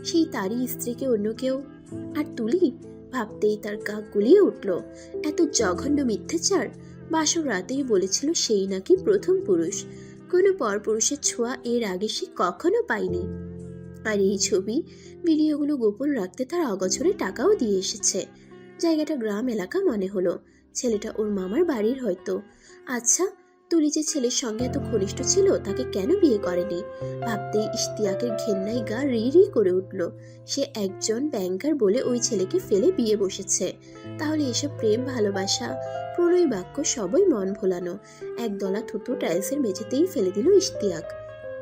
সেই তারই স্ত্রীকে অন্য কেউ। আর তুলি ভাবতেই তার গা গুলিয়ে উঠল। এত জঘন্য মিথ্যাচার! বাসর রাতেই বলেছিল সেই নাকি প্রথম পুরুষ। কোনো পরপুরুষের ছোঁয়া এর আগে সে কখনো পায়নি। আর এই ছবি ভিডিওগুলো গোপন রাখতে তার অগোচরে টাকাও দিয়ে এসেছে। জায়গাটা গ্রাম এলাকা মনে হলো। ছেলেটা ওর মামার বাড়ির হয়তো। আচ্ছা, তুলি যে ছেলের সঙ্গে এত ঘনিষ্ঠ ছিল, তাকে কেন বিয়ে করেনি? ভাবতেই ইশতিয়াকের ঘেন্নায় গা রি রি করে উঠল। সে একজন ব্যাংকার বলে ওই ছেলেকে ফেলে বিয়ে বসেছে। তাহলে এসব প্রেম, ভালোবাসা, প্রণয় বাক্য সবই মন ভোলানো। একদলা থুতু টাইলসের মেঝেতেই ফেলে দিল ইশতিয়াক।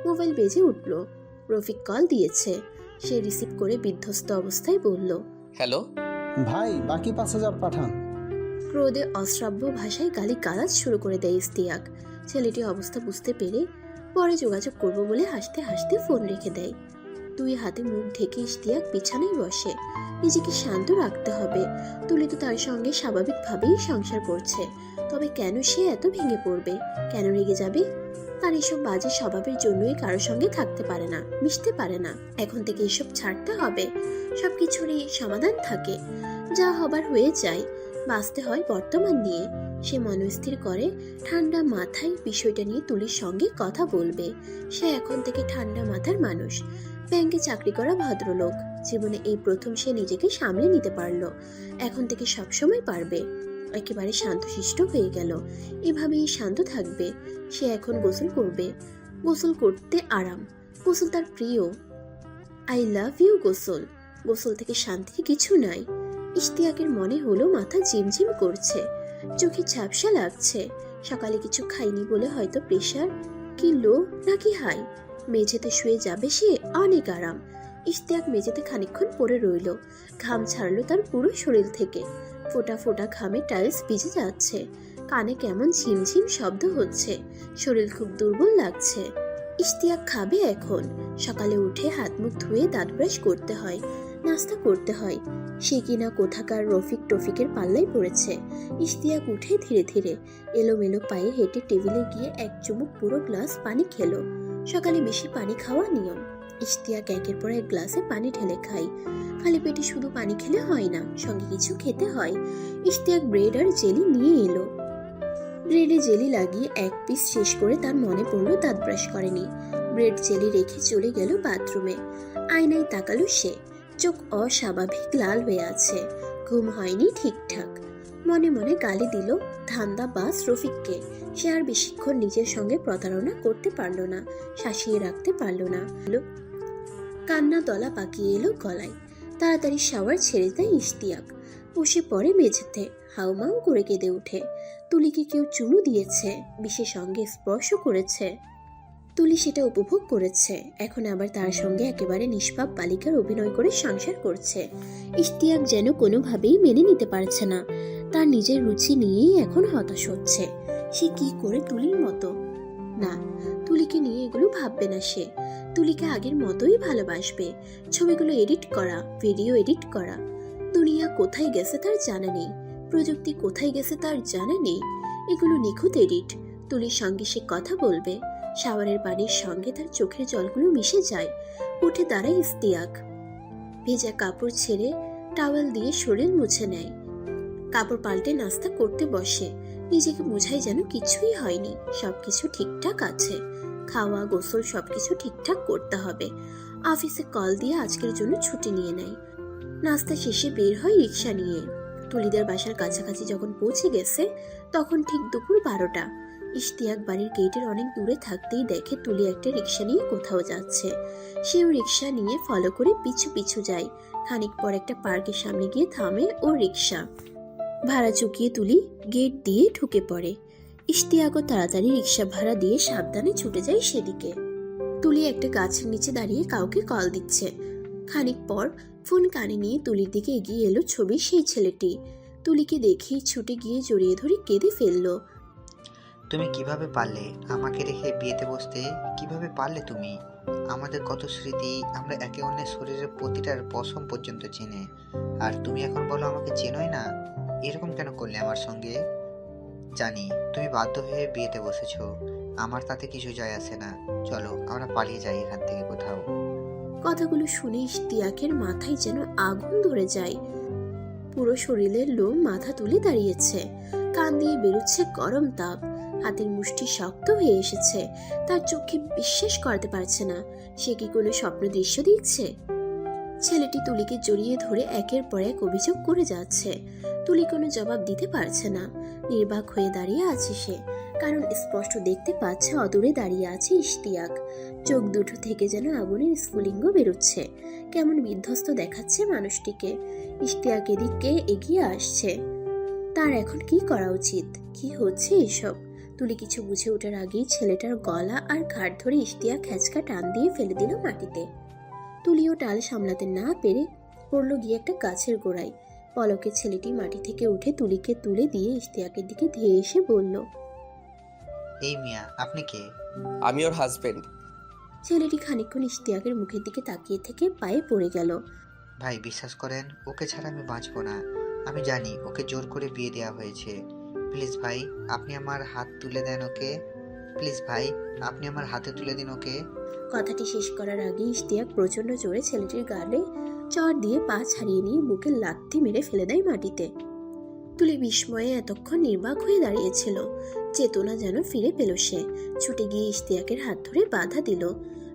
মোবাইল বেজে উঠল। রফিক কল দিয়েছে। সে রিসিভ করে বিধ্বস্ত অবস্থায় বলল, হ্যালো ভাই বাকি 5,000 পাঠান। ক্রোধে অশ্রাব্য ভাষায় গালি গালাজ শুরু করে দেয় ইশতিয়াক। ছেলেটি অবস্থা বুঝতে পেরে পরে যোগাযোগ করব বলে হাসতে হাসতে ফোন রেখে দেয়। দুই হাতে মুখ ঢেকে ইশতিয়াক বিছানায় বসে। নিজেকে শান্ত রাখতে হবে। তুলি তো তার সঙ্গে স্বাভাবিকভাবেই সংসার করছে। তবে কেন সে এত ভেঙে পড়বে? কেন রেগে যাবে? তার এসব বাজে স্বভাবের জন্যই কারোর সঙ্গে থাকতে পারে না, মিশতে পারে না। এখন থেকে এসব ছাড়তে হবে। সবকিছুরই সমাধান থাকে। যা হবার হয়ে যায়। বাঁচতে হয় বর্তমান নিয়ে। সে মনস্থির করে ঠান্ডা মাথায় বিষয়টা নিয়ে তুলির সঙ্গে কথা বলবে। সে এখন থেকে ঠান্ডা মাথার মানুষ। ব্যাংকে চাকরি করা ভদ্রলোক। জীবনে এই প্রথম সে নিজেকে সামলে নিতে পারলো। এখন থেকে সবসময় পারবে। একেবারে শান্তশিষ্ট হয়ে গেল। এভাবেই শান্ত থাকবে। সে এখন গোসল করবে। গোসল করতে আরাম। গোসল তার প্রিয়। আই লাভ ইউ গোসল। গোসল থেকে শান্তির কিছু নাই। ইশতিয়াকের মনে হলো মাথা ঝিমঝিম করছে, চোখে ঝাপসা লাগছে। সকালে কিছু খাইনি বলে হয়তো প্রেশার, কি লো নাকি হাই। মেঝেতে শুয়ে যাবে সে, অনেক আরাম। ইশতিয়াক মেঝেতে খানিকক্ষণ পড়ে রইল। ঘাম ছাড়লো তার পুরো শরীর থেকে। ফোঁটা ফোঁটা ঘামে টাইলস ভিজে যাচ্ছে। কানে কেমন ঝিমঝিম শব্দ হচ্ছে। শরীর খুব দুর্বল লাগছে। ইশতিয়াক খাবে এখন। সকালে উঠে হাত মুখ ধুয়ে দাঁত ব্রাশ করতে হয়, নাস্তা করতে হয়। সে কিনা কোথাকার রফিক টফিকের পাল্লায় পড়েছে। ইশতিয়াক উঠে ধীরে ধীরে এলোমেলো পায়ে হেঁটে টেবিলে গিয়ে এক চুমুক পুরো গ্লাস পানি খেলো। সকালে বেশি পানি খাওয়া নিয়ম। ইশতিয়াক একের পর এক গ্লাসে পানি ঢেলে খায়। খালি পেটে শুধু পানি খেলে হয় না, সঙ্গে কিছু খেতে হয়। ইশতিয়াক ব্রেড আর জেলি নিয়ে এলো। ব্রেডে জেলি লাগিয়ে এক পিস শেষ করে তার মনে পড়লো দাঁত ব্রাশ করেনি। ব্রেড জেলি রেখে চলে গেল বাথরুমে। আয়নায় তাকালো সে। চোখ অস্বাভাবিক লাল হয়ে আছে। ঘুম হয়নি ঠিকঠাক। মনে মনে গালি দিল ধান্দাবাজ রফিককে। সে আর বেশিক্ষণ নিজের সঙ্গে প্রতারণা করতে পারল না, শাসিয়ে রাখতে পারল না। কান্না দলা পাকিয়ে এলো গলায়। তাড়াতাড়ি শাওয়ার ছেড়ে দেয় ইশতিয়াক। বসে পড়ে মেঝেতে, হাউমাউ করে কেঁদে ওঠে। তুলিকে কেউ চুমু দিয়েছে, বিশেষ অঙ্গে স্পর্শ করেছে। তুলি সেটা উপভোগ করেছে। এখন আবার তার সঙ্গে একেবারে নিষ্পাপ বালিকার অভিনয় করে সংসার করছে। ইশতিয়াক যেন কোনোভাবেই মেনে নিতে পারছে না। তার নিজের রুচি নিয়েই এখন হতাশ হচ্ছে। সে কি করে তুলির মতো? না, তুলিকে নিয়ে এগুলো ভাববে না সে। তুলিকে আগের মতোই ভালোবাসবে। ছবিগুলো এডিট করা, ভিডিও এডিট করা। দুনিয়া কোথায় গেছে তার জানা নেই, প্রযুক্তি কোথায় গেছে তার জানা নেই। এগুলো নিখুঁত এডিট। তুলির সঙ্গে সে কথা বলবে। শাওয়ারের পানির সঙ্গে তার চোখের জলগুলো মিশে যায়। উঠে দাঁড়ায় ইশতিয়াক। ভেজা কাপড় ছেড়ে টাওয়েল দিয়ে শরীর মুছে নেয়। কাপড় পাল্টে নাস্তা করতে বসে। নিজেকে বোঝায় যেন কিছুই হয়নি, সবকিছু ঠিকঠাক আছে। খাওয়া, গোসল সবকিছু ঠিকঠাক করতে হবে। অফিসে কল দিয়ে আজকের জন্য ছুটি নিয়ে নেয়। নাস্তা শেষে বের হয় রিক্সা নিয়ে। তুলিদের বাসার কাছাকাছি যখন পৌঁছে গেছে তখন ঠিক দুপুর 12টা। ইশতিয়াক বাড়ির গেটের অনেক দূরে থাকতেই দেখে তুলি একটা রিক্সা নিয়ে কোথাও যাচ্ছে। সেও রিক্সা নিয়ে ফলো করে পিছু পিছু যায়। খানিক পর একটা পার্কের সামনে গিয়ে থামে ও রিক্সা। ভাড়া চুকিয়ে তুলি গেট দিয়ে ঢুকে পড়ে। ইশতিয়াকও তাড়াতাড়ি রিক্সা ভাড়া দিয়ে সাবধানে ছুটে যায় সেদিকে। তুলি একটা গাছের নিচে দাঁড়িয়ে কাউকে কল দিচ্ছে। খানিক পর ফোন কানে নিয়ে তুলির দিকে এগিয়ে এলো ছবির সেই ছেলেটি। তুলিকে দেখেই ছুটে গিয়ে জড়িয়ে ধরে কেঁদে ফেললো। তুমি কিভাবে পারলে আমাকে রেখে বিয়েতে বসতে? কিভাবে পারলে তুমি? আমাদের কত স্মৃতি, আমরা একে অন্যের শরীরের প্রতিটার পশম পর্যন্ত চিনে, আর তুমি এখন বলো আমাকে চেনোই না। এরকম কেন করলে আমার সঙ্গে? জানি তুমি বাধ্য হয়ে বিয়েতে বসেছো, আমার তাতে কিছু যায় আসে না। চলো আমরা পালিয়ে যাই এখান থেকে কোথাও। কথাগুলো শুনে ইশতিয়াকের মাথায় যেন আগুন ধরে যায়। পুরো শরীরের লোম মাথা তুলে দাঁড়িয়েছে। কান দিয়ে বেরোচ্ছে গরম তাপ। হাতের মুষ্টি শক্ত হয়ে এসেছে। তার চোখে বিশ্বাস করতে পারছে না। সে কি কোনো স্বপ্ন দৃশ্য দেখছে? ছেলেটি তুলিকে জড়িয়ে ধরে একের পর এক অভিযোগ করে যাচ্ছে। তুলি কোনো জবাব দিতে পারছে না। নির্বাক হয়ে দাঁড়িয়ে আছে সে, কারণ স্পষ্ট দেখতে পাচ্ছে অদূরে দাঁড়িয়ে আছে ইশতিয়াক। চোখ দুটো থেকে যেন আগুনের স্ফুলিঙ্গ বেরোচ্ছে। কেমন বিধ্বস্ত দেখাচ্ছে মানুষটিকে। ইশতিয়াক এদিকে এগিয়ে আসছে। তার এখন কি করা উচিত? কি হচ্ছে এসব? তুলি কিছু বুঝে ওঠার আগেই ছেলেটার গলা আর ঘাড় ধরে ইশতিয়াক হ্যাচকা টান দিয়ে ফেলে দিল মাটিতে। তুলিও টাল সামলাতে না পেরে পড়লো গিয়ে একটা গাছের গোড়ায়। পলকে ছেলেটি মাটি থেকে উঠে তুলিকে তুলে দিয়ে ইশতিয়াকের দিকে ধেয়ে এসে বলল, এই মিয়া, আপনি কে? আমি ওর হাজবেন্ড। ছেলেটি খানিকক্ষণ ইশতিয়াকের মুখের দিকে তাকিয়ে থেকে পায়ে পড়ে গেল। ভাই বিশ্বাস করেন, ওকে ছাড়া আমি বাঁচবো না। আমি জানি ওকে জোর করে বিয়ে দেওয়া হয়েছে। প্লিজ ভাই, আপনি আমার হাত তুলে দেন ওকে। প্লিজ ভাই, আপনি আমার হাতে তুলে দিন ওকে। কথাটি শেষ করার আগে ইশতিয়াক প্রচন্ড জোরে ছেলেটির গালে চড় দিয়ে পা ছাড়িয়ে নিয়ে বুকে লাথি মেরে ফেলে দেয় মাটিতে। তুলি বিস্ময়ে এতক্ষণ নির্বাক হয়ে দাঁড়িয়েছিল। চেতনা যেন ফিরে পেল সে। ছুটে গিয়ে ইশতিয়াকের হাত ধরে বাধা দিল।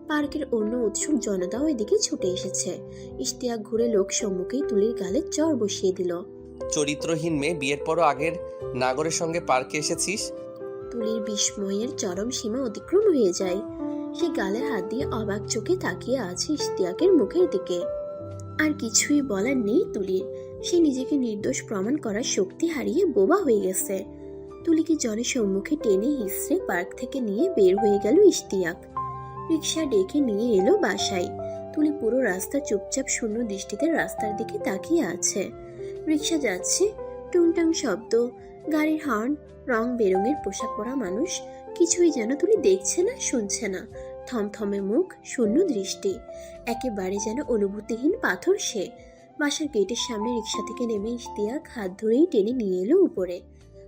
পার্কের অন্য উৎসুক জনতাও এদিকে ছুটে এসেছে। ইশতিয়াক ঘুরে লোক সম্মুখেই তুলির গালে চড় বসিয়ে দিল। চরিত্রহীন মেয়ে, বিয়ের পরও আগের নাগরের সঙ্গে পার্কে এসেছিস? তুলির বিস্ময়ের চরম সীমা অতিক্রম হয়ে যায়। সে গালে হাত দিয়ে অবাক চোখে তাকিয়ে আছে ইশতিয়াকের মুখের দিকে। আর কিছুই বলার নেই তুলির। সে নিজেকে নির্দোষ প্রমাণ করার শক্তি হারিয়ে বোবা হয়ে গেছে। তুলিকে জনের সম্মুখে টেনে হিসড়ে পার্ক থেকে নিয়ে বের হয়ে গেল ইশতিয়াক। রিক্সা ডেকে নিয়ে এলো বাসায়। তুলি পুরো রাস্তা চুপচাপ শূন্য দৃষ্টিতে রাস্তার দিকে তাকিয়ে আছে। রিক্সা যাচ্ছে, টুংটাং শব্দ, গাড়ির হর্ন, রং বেরঙের পোশাক পরা মানুষ। কিছুই যেন তুলি দেখছে না, শুনছে না। থমথমে মুখ, শূন্য দৃষ্টি, একেবারে যেন অনুভূতিহীন পাথর সে। বাসার গেটের সামনে রিক্সা থেকে নেমে ইশতিয়াক হাত ধরেই টেনে নিয়ে এলো উপরে।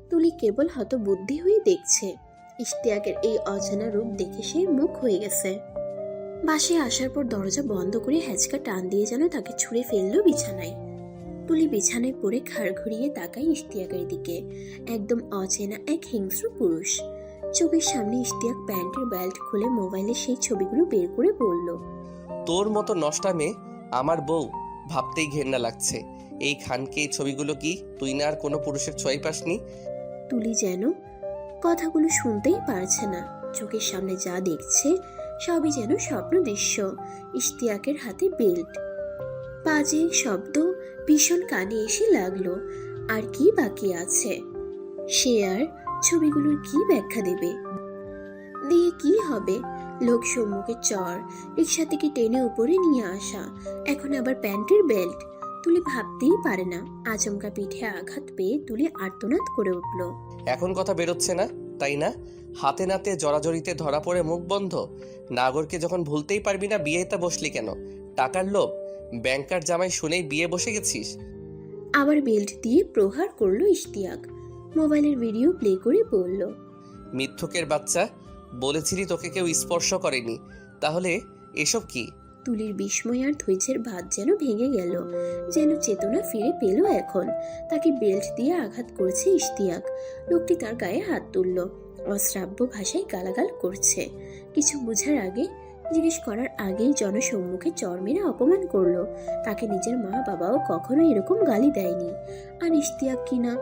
তুলি কেবল হতবুদ্ধি হয়ে দেখছে। ইশতিয়াকের এই অজানা রূপ দেখে সে মুখ হয়ে গেছে। বাসায় আসার পর দরজা বন্ধ করে হ্যাচকা টান দিয়ে যেন তাকে ছুঁড়ে ফেললো বিছানায়। তুলি বিছানায় পড়ে ঘাড় ঘুরিয়ে তাকায় ইশতিয়াকের দিকে। একদম অচেনা এক হিংস্র পুরুষ। চোখের সামনে ইশতিয়াক প্যান্টের বেল্ট খুলে মোবাইলে সেই ছবিগুলো বের করে বলল, তোর মতো নষ্টা মেয়ে আমার বউ, ভাবতেই ঘেন্না লাগছে। এই খানকে এই ছবিগুলো কি তুই না আর কোনো পুরুষের ছোঁয়াই পাসনি? তুলি যেন কথাগুলো শুনতেই পারছে না। চোখের সামনে যা দেখছে সবই যেন স্বপ্ন দৃশ্য। ইশতিয়াকের হাতে বেল্ট, বাজে শব্দ ভীষণ কানে এসে লাগলো। আর কি বাকি আছে? সে আর ছবিগুলোর কি ব্যাখ্যা দেবে? দিয়ে কি হবে? লোক সম্মুখে চর, রিক্সা থেকে টেনে উপরে নিয়ে আসা, এখন আবার প্যান্টের বেল্ট। তুলি ভাবতেই পারে না। আচমকা পিঠে আঘাত পেয়ে তুলি আর্তনাদ করে উঠল। এখন কথা বেরোচ্ছে না, তাই না? হাতে নাতে জড়াজড়িতে ধরা পড়ে মুখ বন্ধ। নাগরকে যখন ভুলতেই পারবি না, বিয়েতে বসলি কেন? টাকার লোভ? ব্যাংকার জামাই শুনেই বিয়ে বসে গেছিস? আবার বেল্ট দিয়ে প্রহার করলো ইশতিয়াক। মোবাইলের ভিডিও প্লে করে বলল, মিথ্যুকের বাচ্চা, বলেছিলি তোকে কেউ স্পর্শ করেনি, তাহলে এসব কি? তুলির বিস্ময় আর ধৈর্যের ভাত যেন ভেঙে গেল। যেন চেতনা ফিরে পেল এখন। তাকে বেল্ট দিয়ে আঘাত করেছে ইশতিয়াক। লোকটি তার গায়ে হাত তুলল, অশ্রাব্য ভাষায় গালাগাল করছে। কিছু বোঝার আগে, জিজ্ঞেস করার আগেই জনসম্মুখে চর মেরে অপমান করলো। তাকে নিজের মা বাবাও কখনো এরকম গালি দেয়নি। আর ইশতিয়াক কিনা?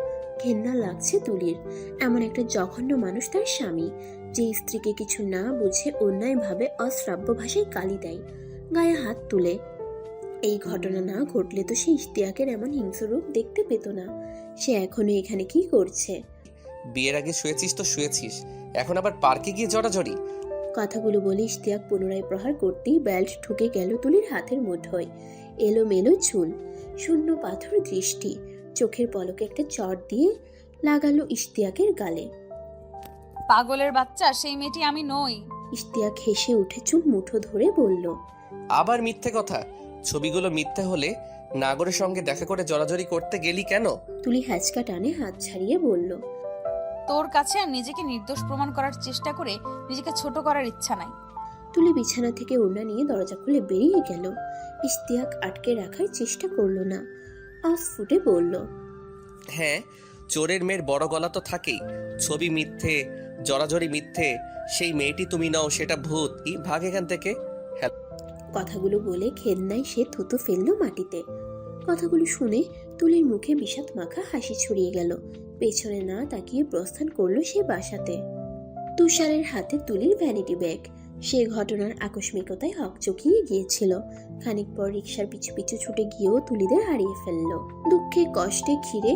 ঘেন্না লাগছে তুলির। এমন একটা জঘন্য মানুষ তার স্বামী, যে স্ত্রীকে কিছু না বুঝে অন্যায়ভাবে অশ্রাব্য ভাষায় গালি দেয়, গায়ে হাত তুলে। এই ঘটনা না ঘটলে তো সে ইশতিয়াকের এমন হিংস্র রূপ দেখতে পেত না। সে এখনো এখানে কি করছে? বিয়ের আগে শুয়েছিস তো শুয়েছিস, এখন আবার পার্কে গিয়ে জড়াজড়ি। কথাগুলো বলে ইশতিয়াক পুনরায় প্রহার করতেই বেল্ট ঢুকে গেল তুলির হাতের মুঠোয়। এলোমেলো চুল, শূন্য পাথর দৃষ্টি, চোখের পলকে একটা চট দিয়ে লাগালো ইশতিয়াকের গালে। পাগলের বাচ্চা, সেই মেয়েটি আমি নই। ইশতিয়াক হেসে উঠে চুল মুঠো ধরে বলল, আবার মিথ্যে কথা? ছবিগুলো মিথ্যে হলে নাগরের সঙ্গে দেখা করে জড়াজড়ি করতে গেলি কেন? তুলি হ্যাচকা টানে হাত ছাড়িয়ে বলল, তোর কাছে আর নিজেকে নির্দোষ প্রমাণ করার চেষ্টা করে নিজেকে ছোট করার ইচ্ছা নাই। তুলি বিছানা থেকে ওড়না নিয়ে দরজা খুলে বেরিয়ে গেল। ইশতিয়াক আটকে রাখার চেষ্টা করলো না, অস্ফুটে বলল, হ্যাঁ, চোরের মেয়ের বড় গলা তো থাকেই। ছবি মিথ্যে, জড়াজড়ি মিথ্যে, সেই মেয়েটি তুমি নাও, সেটা ভূত। কি ভাগ এখান থেকে। কথাগুলো বলে খেলনায় সে থুতু ফেললো মাটিতে। কথাগুলো শুনে তুলির মুখে বিষাদ মাখা হাসি ছড়িয়ে গেল। পেছনে না তাকিয়ে প্রস্থান করলো সে বাসাতে। তুষারের হাতে তুলির ভ্যানিটি ব্যাগ। সে ঘটনার আকস্মিকতায় হকচকিয়ে গিয়েছিল। খানিক পর রিক্সার পিছু পিছু ছুটে গিয়েও তুলিদের হারিয়ে ফেললো। দুঃখে কষ্টে ঘিরে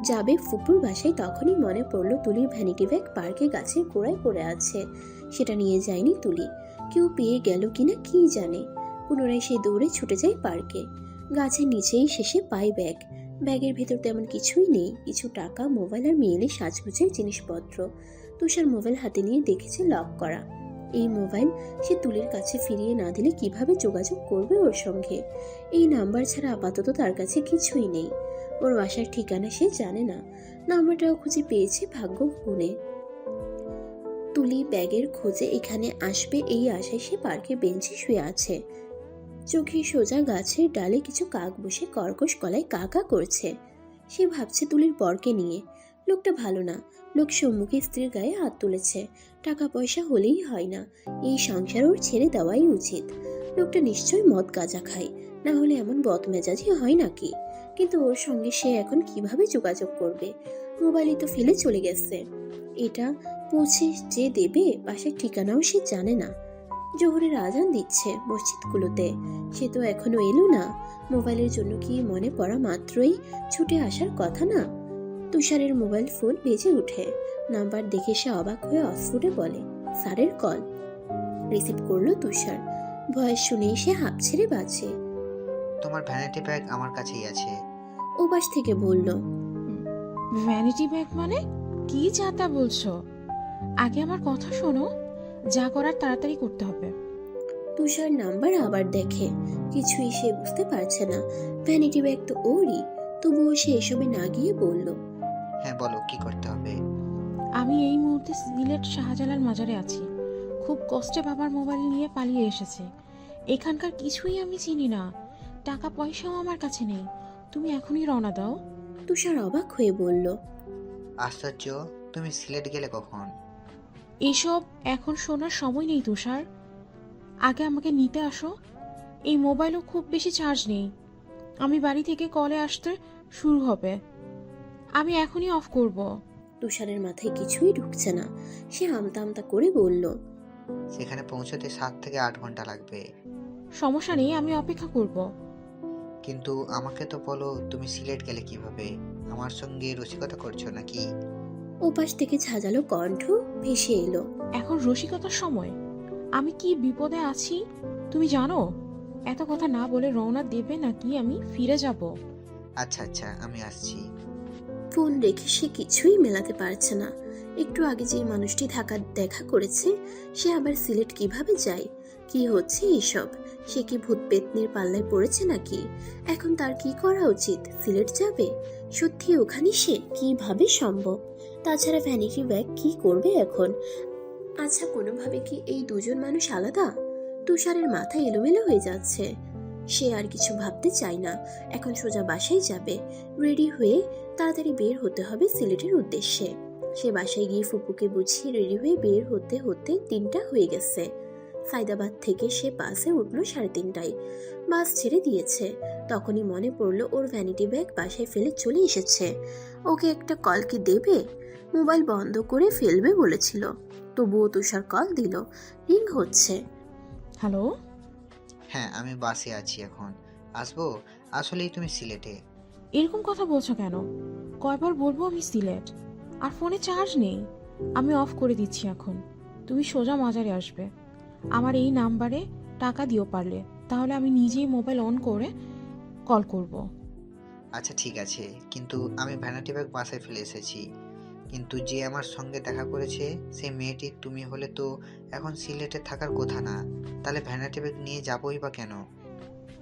যাবে ফুপুর বাসায়, তখনই মনে পড়লো তুলির ভ্যানিটি ব্যাগ পার্কে গাছের গোড়ায় পড়ে আছে। সেটা নিয়ে যায়নি তুলি। কেউ পেয়ে গেল কিনা কি জানে। পুনরায় সে দৌড়ে ছুটে যায় পার্কে। গাছের নিচেই শেষে পায় ব্যাগ। ব্যাগের ভেতর তেমন কিছুই নেই, কিছু টাকা, মোবাইল আর মেয়েলি সাজগোজের জিনিসপত্র। তুষার মোবাইল হাতে নিয়ে দেখেছে লক করা। এই মোবাইল সে তুলির কাছে ফিরিয়ে না দিলে কিভাবে যোগাযোগ করবে ওর সঙ্গে? এই নাম্বার ছাড়া আপাতত তার কাছে কিছুই নেই। ওর বাসার ঠিকানা সে জানে না। নাম্বারটাও খুঁজে পেয়েছে ভাগ্য গুণে। তুলি ব্যাগের খোঁজে এখানে আসবে এই আশায় সে পার্কের বেঞ্চে শুয়ে আছে। চোখে সোজা গাছের ডালে কিছু কাক বসে কর্কশ গলায় কা কা করছে। সে ভাবছে তুলির বরকে নিয়ে। লোকটা ভালো না। লোক সম্মুখে স্ত্রীর গায়ে হাত তুলেছে। টাকা পয়সা হলেই হয় না, এই সংসার ওর ছেড়ে দেওয়াই উচিত। লোকটা নিশ্চয় মদ গাঁজা খায়, না হলে এমন বদমেজাজি হয় নাকি? কিন্তু ওর সঙ্গে সে এখন কিভাবে যোগাযোগ করবে? মোবাইলই তো ফেলে চলে গেছে। এটা পৌঁছে যে দেবে, বাসার ঠিকানাও সে জানে না। জোহরের আজান দিচ্ছে মসজিদগুলোতে, সে তো এখনো এলো না। মোবাইলের জন্য কি মনে পড়া মাত্রই ছুটে আসার কথা না? তুষারের মোবাইল ফোন বেজে উঠে। নাম্বার দেখে সে অবাক হয়ে অস্ফুটে বলে, স্যারের কল। রিসিভ করলো তুষার। ভয়েস শুনেই সে হাঁপ ছেড়ে বাঁচে। তোমার ভ্যানিটি ব্যাগ আমার কাছেই আছে। ও পাশ থেকে বলল, ভ্যানিটি ব্যাগ মানে? কি যাতা বলছো? আগে আমার কথা শোনো, যা করার তাড়াতাড়ি করতে হবে। তুষার নাম্বার আবার দেখে। কিছুই সে বুঝতে পারছে না। ভ্যানিটি ব্যাগ তো ওরই, তবুও সে এসবে না গিয়ে বলল, হ্যাঁ বলো, কি করতে হবে? আমি এই মুহূর্তে সিলেট শাহজালাল মাজারে আছি। খুব কষ্টে বাবার মোবাইল নিয়ে পালিয়ে এসেছে। এখানকার কিছুই আমি চিনি না, টাকা পয়সাও আমার কাছে নেই। তুমি এখনই রওনা দাও। তুষার অবাক হয়ে বলল, আশ্চর্য, তুমি সিলেট গেলে কখন? এসব এখন শোনার সময় নেই তুষার, আগে আমাকে নিতে আসো। এই মোবাইলও খুব বেশি চার্জ নেই। আমি বাড়ি থেকে কলে আসতে শুরু হবে। আমি এখনই অফ করব। তুষারের মাথায় কিছুই ঢুকছে না। সে আমতা আমতা করে বলল, সেখানে পৌঁছতে 7 থেকে 8 ঘন্টা লাগবে। সমস্যা নেই, আমি অপেক্ষা করব। কিন্তু আমাকে তো বলো, তুমি সিলেট গেলে কিভাবে? আমার সঙ্গে রসিকতা করছো নাকি? ওপাশ থেকে ঝাঁঝালো কণ্ঠ ভেসে এলো। এখন রসিকতার সময়? আমি কি বিপদে আছি তুমি জানো? এত কথা না বলে রওনা দেবে নাকি আমি ফিরে যাব? আচ্ছা আচ্ছা, আমি আসছি। ফোন রেখে সে কিছুই মেলাতে পারছে না। একটু আগে যে মানুষটি ঢাকা দেখা করেছে, সে আবার সিলেট কিভাবে যায়? কি হচ্ছে এসব? সে কি ভূত পেতনির পাল্লায় পড়েছে নাকি? এখন তার কি করা উচিত? সিলেট যাবে? সত্যি ওখানে সে কিভাবে সম্ভব? তাছাড়া ভ্যানিটি ব্যাগ কি করবে এখন? আচ্ছা, কোনোভাবে কি এই দুজন মানুষ আলাদা? তুষারের মাথা এলোমেলো হয়ে যাচ্ছে। সে আর কিছু ভাবতে চায় না। এখন সোজা বাসায় যাবে। রেডি হয়ে তাড়াতাড়ি বের হতে হবে সিলেটের উদ্দেশ্যে। সে বাসায় গিয়ে ফুপুকে বুঝিয়ে রেডি হয়ে বের হতে হতে 3টা হয়ে গেছে। সাইদাবাদ থেকে সে বাসে উঠল 3:30টায়। বাস ছেড়ে দিয়েছে। তখনই মনে পড়লো ওর ভ্যানিটি ব্যাগ বাসায় ফেলে চলে এসেছে। ওকে একটা কল কি দেবে? মোবাইল বন্ধ করে ফেলবে বলেছিল। তবুও তুষার কল দিল। রিং হচ্ছে। হ্যালো? হ্যাঁ, আমি বাসে আছি এখন। আসবো? আসলেই তুমি সিলেটে? এরকম কথা বলছো কেন? কয়বার বলবো আমি সিলেট? আর ফোনে চার্জ নেই। আমি অফ করে দিচ্ছি এখন। তুমি সোজা মাজারে আসবে। আমার এই নাম্বারে টাকা দিও পারলে, তাহলে আমি নিজেই মোবাইল অন করে কল করব। আচ্ছা ঠিক আছে, কিন্তু আমি ভ্যানিটি ব্যাগ বাসায় ফেলে এসেছি। কিন্তু যে আমার সঙ্গে দেখা করেছে সেই মেয়েটি তুমি হলে তো এখন সিলেটে থাকার কথা না। তাহলে ভ্যানিটি ব্যাগ নিয়ে যাবোই বা কেন?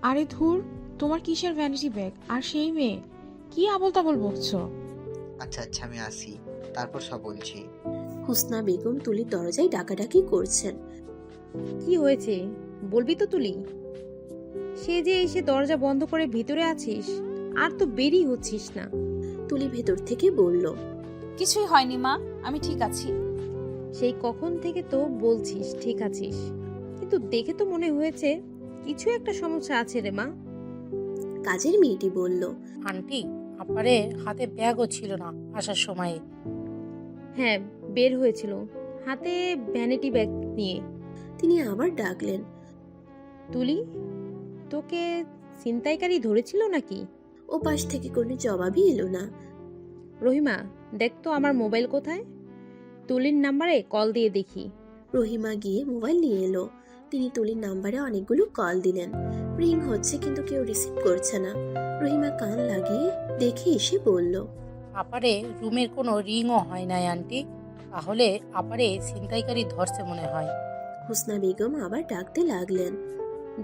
আরে ধুর, তোমার কিসের ভ্যানিটি ব্যাগ আর সেই মেয়ে? কি আবল তাবল বকছো? আচ্ছা আচ্ছা, আমি আসি, তারপর সব বলছি। হুসনা বেগম তুলির দরজায় ডাকাডাকি করছেন। কি হয়েছে বলবি তো তুলি? সে যে এসে দরজা বন্ধ করে ভিতরে আছিস, আর তো বেরিয়ে হচ্ছিস না। তুলি ভেতর থেকে বলল, কিছুই হয়নি মা, আমি ঠিক আছি। সেই কখন থেকে তো বলছিস ঠিক আছিস, কিন্তু দেখে তো মনে হয়েছে কিছু একটা সমস্যা আছে রে মা। কাজের মেয়েটি বলল, আন্টি, আপারে হাতে ব্যাগও ছিল না আসার সময়ে। হ্যাঁ, বের হয়েছিল হাতে ভ্যানিটি ব্যাগ নিয়ে। তিনি আবার ডাকলেন, তুলি, তোকে ছিনতাইকারী ধরেছিল নাকি? ও পাশ থেকে কোনো জবাবই এলো না। রহিমা, দেখ তো আমার মোবাইল কোথায়? তুলির নাম্বারে কল দিয়ে দেখি। রহিমা গিয়ে মোবাইল নিয়ে এলো। তিনি তুলির নাম্বারে অনেকগুলো কল দিলেন। রিং হচ্ছে কিন্তু কেউ রিসিভ করছে না। রহিমা কান লাগিয়ে দেখে এসে বলল, আপারে রুমের কোনো রিংও হয় নাই আন্টি, তাহলে আপারে ছিনতাইকারী ধরছে মনে হয়। হুসনা বেগম আবার ডাকতে লাগলেন।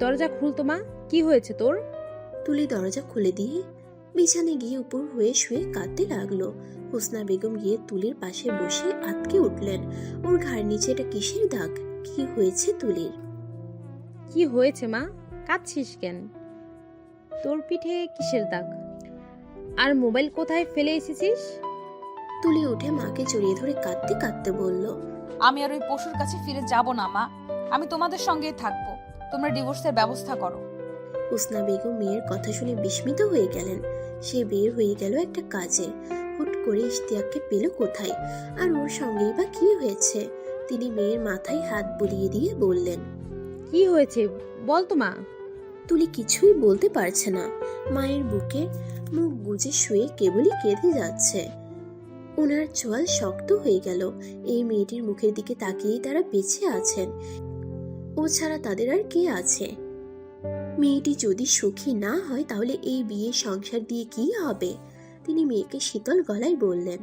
দরজা খুলতো মা, কি হয়েছে তোর? তুলি দরজা খুলে দিয়ে বিছানায় গিয়ে উপর হয়ে শুয়ে কাঁদতে লাগলো। হুসনা বেগম গিয়ে তুলির পাশে বসে আঁতকে উঠলেন। ওর ঘাড় নিচে এটা কিসের দাগ? কি হয়েছে তুলির? কি হয়েছে মা, কাঁদছিস কেন? তোর পিঠে কিসের দাগ? আর মোবাইল কোথায় ফেলে এসেছিস? তুলি উঠে মাকে জড়িয়ে ধরে কাঁদতে কাঁদতে বলল, আমি আর ওই পশুর কাছে ফিরে যাব না মা, আমি তোমাদের সঙ্গেই থাকবো। তোমরা ডিভোর্সের ব্যবস্থা করো। হুসনা বেগম মেয়ের কথা শুনে বিস্মিত হয়ে গেলেন। সে বের হয়ে গেল একটা কাজে। হুট করে ইশতিয়াককে পেল কোথায়? আর ওর সঙ্গেই বা কি হয়েছে? তিনি মেয়ের মাথায় হাত বুলিয়ে দিয়ে বললেন, কি হয়েছে বল তো মা। তুলি কিছুই বলতে পারছে না। মায়ের বুকে মুখ গুজে শুয়ে কেবলই কেঁদে যাচ্ছে। ওনার চোয়াল শক্ত হয়ে গেল। এই মেয়েটির মুখের দিকে তাকিয়েই তারা বেঁচে আছেন। ও ছাড়া তাদের আর কে আছে? মেয়েটি যদি সুখী না হয় তাহলে এই বিয়ে সংসার দিয়ে কি হবে? তিনি মেয়েকে শীতল গলায় বললেন,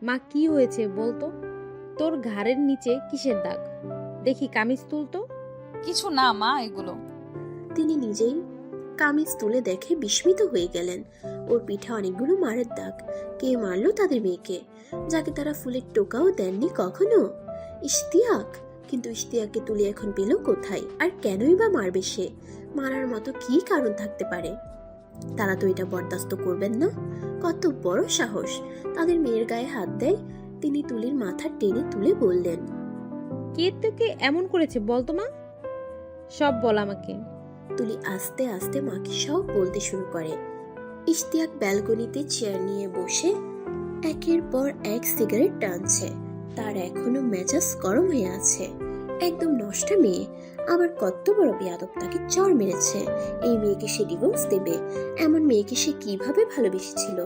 মা কি হয়েছে বলতো? তোর ঘাড়ের নিচে কিসের দাগ? দেখি কামিজ তুলতো। কিছু না মা, এগুলো। তিনি নিজেই কামিজ তুলে দেখে বিস্মিত হয়ে গেলেন। ওর পিঠে অনেকগুলো মারের দাগ। কে মারলো তাদের মেয়েকে, যাকে তারা ফুলের টোকাও দেননি কখনো? ইশতিয়াক। কিন্তু ইশতিয়াককে তুলে এখন পেল কোথায়? আর কেনই বা মারবে সে? মারার মতো কি কারণ থাকতে পারে? তারা তো এটা বরদাস্ত করবেন না। কত বড় সাহস! তাদের মেয়ের গায়ে হাত দেয়। তিনি তুলির মাথা টেনে তুলে বললেন, কে তোকে এমন করেছে বলতো মা? সব বল আমাকে। তুলি আস্তে আস্তে মাকে সব বলতে শুরু করে। ইশতিয়াক ব্যালকনিতে চেয়ার নিয়ে বসে একের পর এক সিগারেট টানছে। তার এখনো মেজাজ গরম হয়ে আছে। একদম নষ্ট মেয়ে, আবার কত বড় বেয়াদব, তাকে চড় মেরেছে। এই মেয়েকে সে ডিভোর্স দেবে? এমন মেয়েকে সে কিভাবে ভালোবেসেছিল,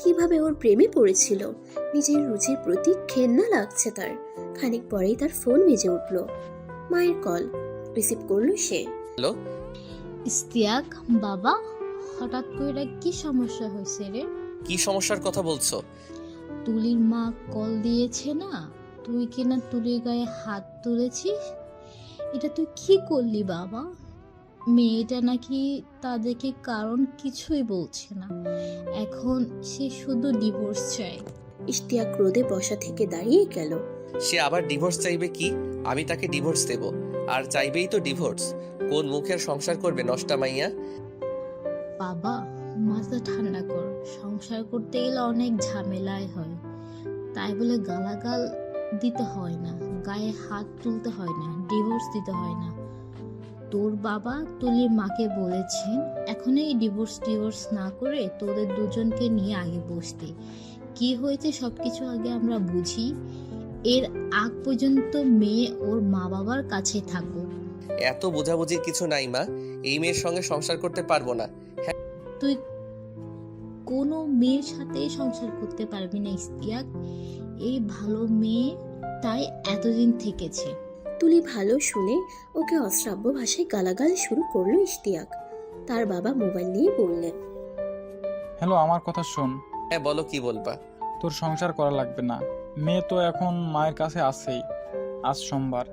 কিভাবে ওর প্রেমে পড়েছিল? নিজের রুচির প্রতি ঘেন্না লাগছে তার। খানিক পরেই তার ফোন বেজে উঠল। মায়ের কল। রিসিভ করলো সে। হ্যালো। ইশতিয়াক বাবা, হঠাৎ করে কি সমস্যা হয়েছে রে? কি সমস্যার কথা বলছো? তুলির মা কল দিয়েছে না, তুই কিনা তুলির গায়ে হাত তুলেছিস। এটা তুই কি করলি বাবা? মেয়েটা নাকি তাদেরকে কারণ কিছুই বলছে না, এখন সে শুধু ডিভোর্স চায়। ইশতিয়াক রোদে বসা থেকে দাঁড়িয়ে গেল। সে আবার ডিভোর্স চাইবে কি? আমি তাকে ডিভোর্স দেব, আর চাইবেই তো ডিভোর্স। কোন মুখের সংসার করবে নষ্টা মাইয়া? বাবা মাথা ঠান্ডা কর, সংসার করতে গেলে অনেক ঝামেলাই হয়, তাই বলে গালাগাল দিতে হয় না, গায়ে হাত তুলতে হয় না, ডিভোর্স দিতে হয় না। তোর বাবা তুলির মাকে বলেছেন এখন এই ডিভোর্স না করে তোদের দুজনকে নিয়ে আগে বসতে। কি হয়েছে সবকিছু আগে আমরা বুঝি, এর আগ পর্যন্ত মেয়ে ওর মা বাবার কাছে থাকুক। এত বোঝাবুঝির কিছু নাই মা, এই মেয়ের সঙ্গে সংসার করতে পারবো না। তুই কোনো মেয়ের সাথে সংসার করতে পারবি না ইশতিয়াক, এই ভালো মেয়ে তাই এতদিন থেকেছে। তুলি ভালো শুনে ওকে অশ্রাব্য ভাষায় গালাগাল শুরু করলো ইশতিয়াক। তার বাবা মোবাইল নিয়ে বললেন, হ্যালো, আমার কথা শোন। হ্যাঁ বলো, কি বলবা? তোর সংসার করা লাগবে না, মেয়ে তো এখন মায়ের কাছে আছেই। আজ সোমবার,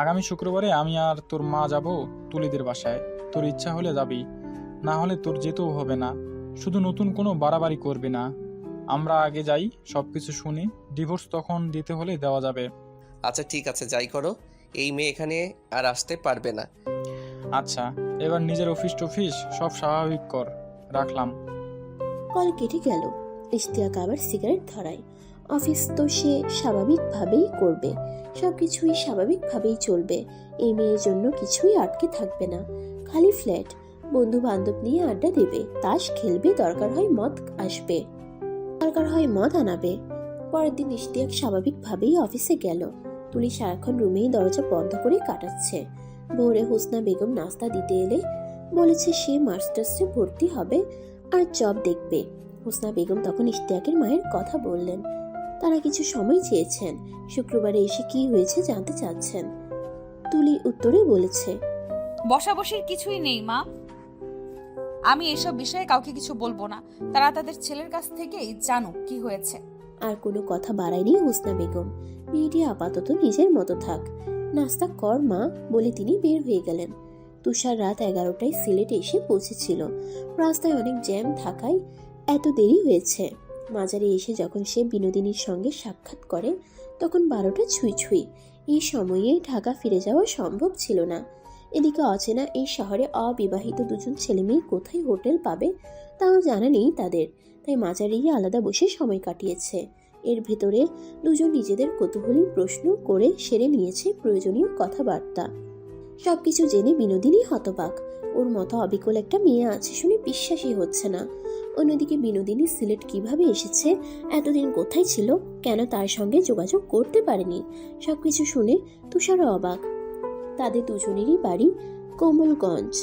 আগামী শুক্রবারে আমি আর তোর মা যাব তুলিদের বাসায়। তোর ইচ্ছা হলে যাবি, না হলে তোর যেতেও হবে না। শুধু নতুন কোনো বাড়াবাড়ি করবি না। আমরা আগে যাই, সবকিছু শুনি, ডিভোর্স তখন দিতে হলে দেওয়া যাবে। আচ্ছা ঠিক আছে, যাই করো। এই মেয়ে এখানে আর আসতে পারবে না। আচ্ছা, এবার নিজের অফিস টফিস সব স্বাভাবিক কর। রাখলাম। কল কেটে গেল। ইশতিয়াক আবার সিগারেট ধরায়। অফিস তো সে স্বাভাবিকভাবেই করবে, সবকিছুই স্বাভাবিকভাবেই চলবে। এই মেয়ের জন্য কিছুই আটকে থাকবে না। খালি ফ্ল্যাট, বন্ধু বান্ধব নিয়ে আড্ডা দেবে, তাস খেলবে, দরকার হয় মদ আসবে, দরকার হয় মদ আনাবে। পরের দিন ইশতিয়াক স্বাভাবিকভাবেই অফিসে গেল। তুলি সারাক্ষণ রুমেই দরজা বন্ধ করে কাটাচ্ছে। ভোরে হোসনা বেগম নাস্তা দিতে এলে বলেছে সে মাস্টার্সে ভর্তি হবে আর জব দেখবে। হোসনা বেগম তখন ইশতিয়াকের মায়ের কথা বললেন। তারা কিছু সময় চেয়েছেন, শুক্রবারে এসে কি হয়েছে জানতে চাচ্ছেন। তুলি উত্তরে বলেছে, বসাবসির কিছুই নেই মা, আমি এসব বিষয়ে কাউকে কিছু বলবো না, তারা তাদের ছেলের কাছ থেকেই জানুক কি হয়েছে। আর কোনো কথা বাড়ায়নি হোসনা বেগম। মেয়েটি আপাতত নিজের মতো থাক, নাস্তা কর মা বলে তিনি বের হয়ে গেলেন। তুষার রাত 11টায় সিলেটে এসে পৌঁছেছিল। রাস্তায় অনেক জ্যাম থাকায় এত দেরি হয়েছে। মাজারে এসে যখন সে বিনোদিনীর সঙ্গে সাক্ষাৎ করে তখন 12টা ছুঁই ছুঁই। এই সময়ে ঢাকা ফিরে যাওয়া সম্ভব ছিল না। এদিকে অচেনা এই শহরে অবিবাহিত দুজন ছেলেমেয়ে কোথায় হোটেল পাবে তাও জানা নেই তাদের, তাই মাজারেই আলাদা বসে সময় কাটিয়েছে। এর ভেতরে দুজন নিজেদের কৌতূহলী প্রশ্ন করে সেরে নিয়েছে প্রয়োজনীয় কথাবার্তা। সবকিছু জেনে বিনোদিনী হতবাক। ওর মতো অবিকল একটা মেয়ে আছে শুনে বিশ্বাসই হচ্ছে না। অন্যদিকে বিনোদিনী সিলেট কিভাবে এসেছে, এতদিন কোথায় ছিল, কেন তার সঙ্গে যোগাযোগ করতে পারেনি, সবকিছু শুনে তুষারও অবাক। তাদের দুজনেরই বাড়ি কোমলগঞ্জ।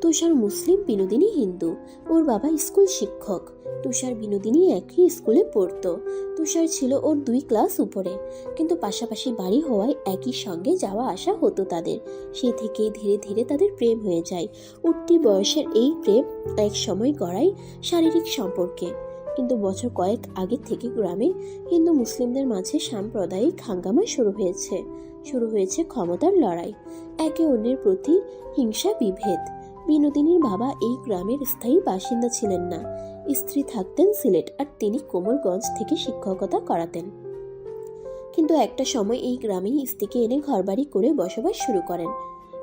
তুষার মুসলিম, বিনোদিনী হিন্দু। ওর বাবা স্কুল শিক্ষক। তুষার বিনোদিনী একই স্কুলে পড়তো। তুষার ছিল ওর 2 ক্লাস উপরে, কিন্তু পাশাপাশি বাড়ি হওয়ায় একই সঙ্গে যাওয়া আসা হতো তাদের। সে থেকে ধীরে ধীরে তাদের প্রেম হয়ে যায়। উঠতি বয়সের এই প্রেম এক সময় গড়ায় শারীরিক সম্পর্কে। কিন্তু বছর কয়েক আগে থেকে গ্রামে হিন্দু মুসলিমদের মাঝে সাম্প্রদায়িক হাঙ্গামা শুরু হয়েছে ক্ষমতার লড়াই, একে অন্যের প্রতি হিংসা বিভেদ। বিনোদিনীর বাবা এই গ্রামের স্থায়ী বাসিন্দা ছিলেন না। স্ত্রী থাকতেন সিলেট আর তিনি কোমলগঞ্জ থেকে শিক্ষকতা করাতেন। কিন্তু একটা সময় এই গ্রামেই স্ত্রীকে এনে ঘরবাড়ি করে বসবাস শুরু করেন।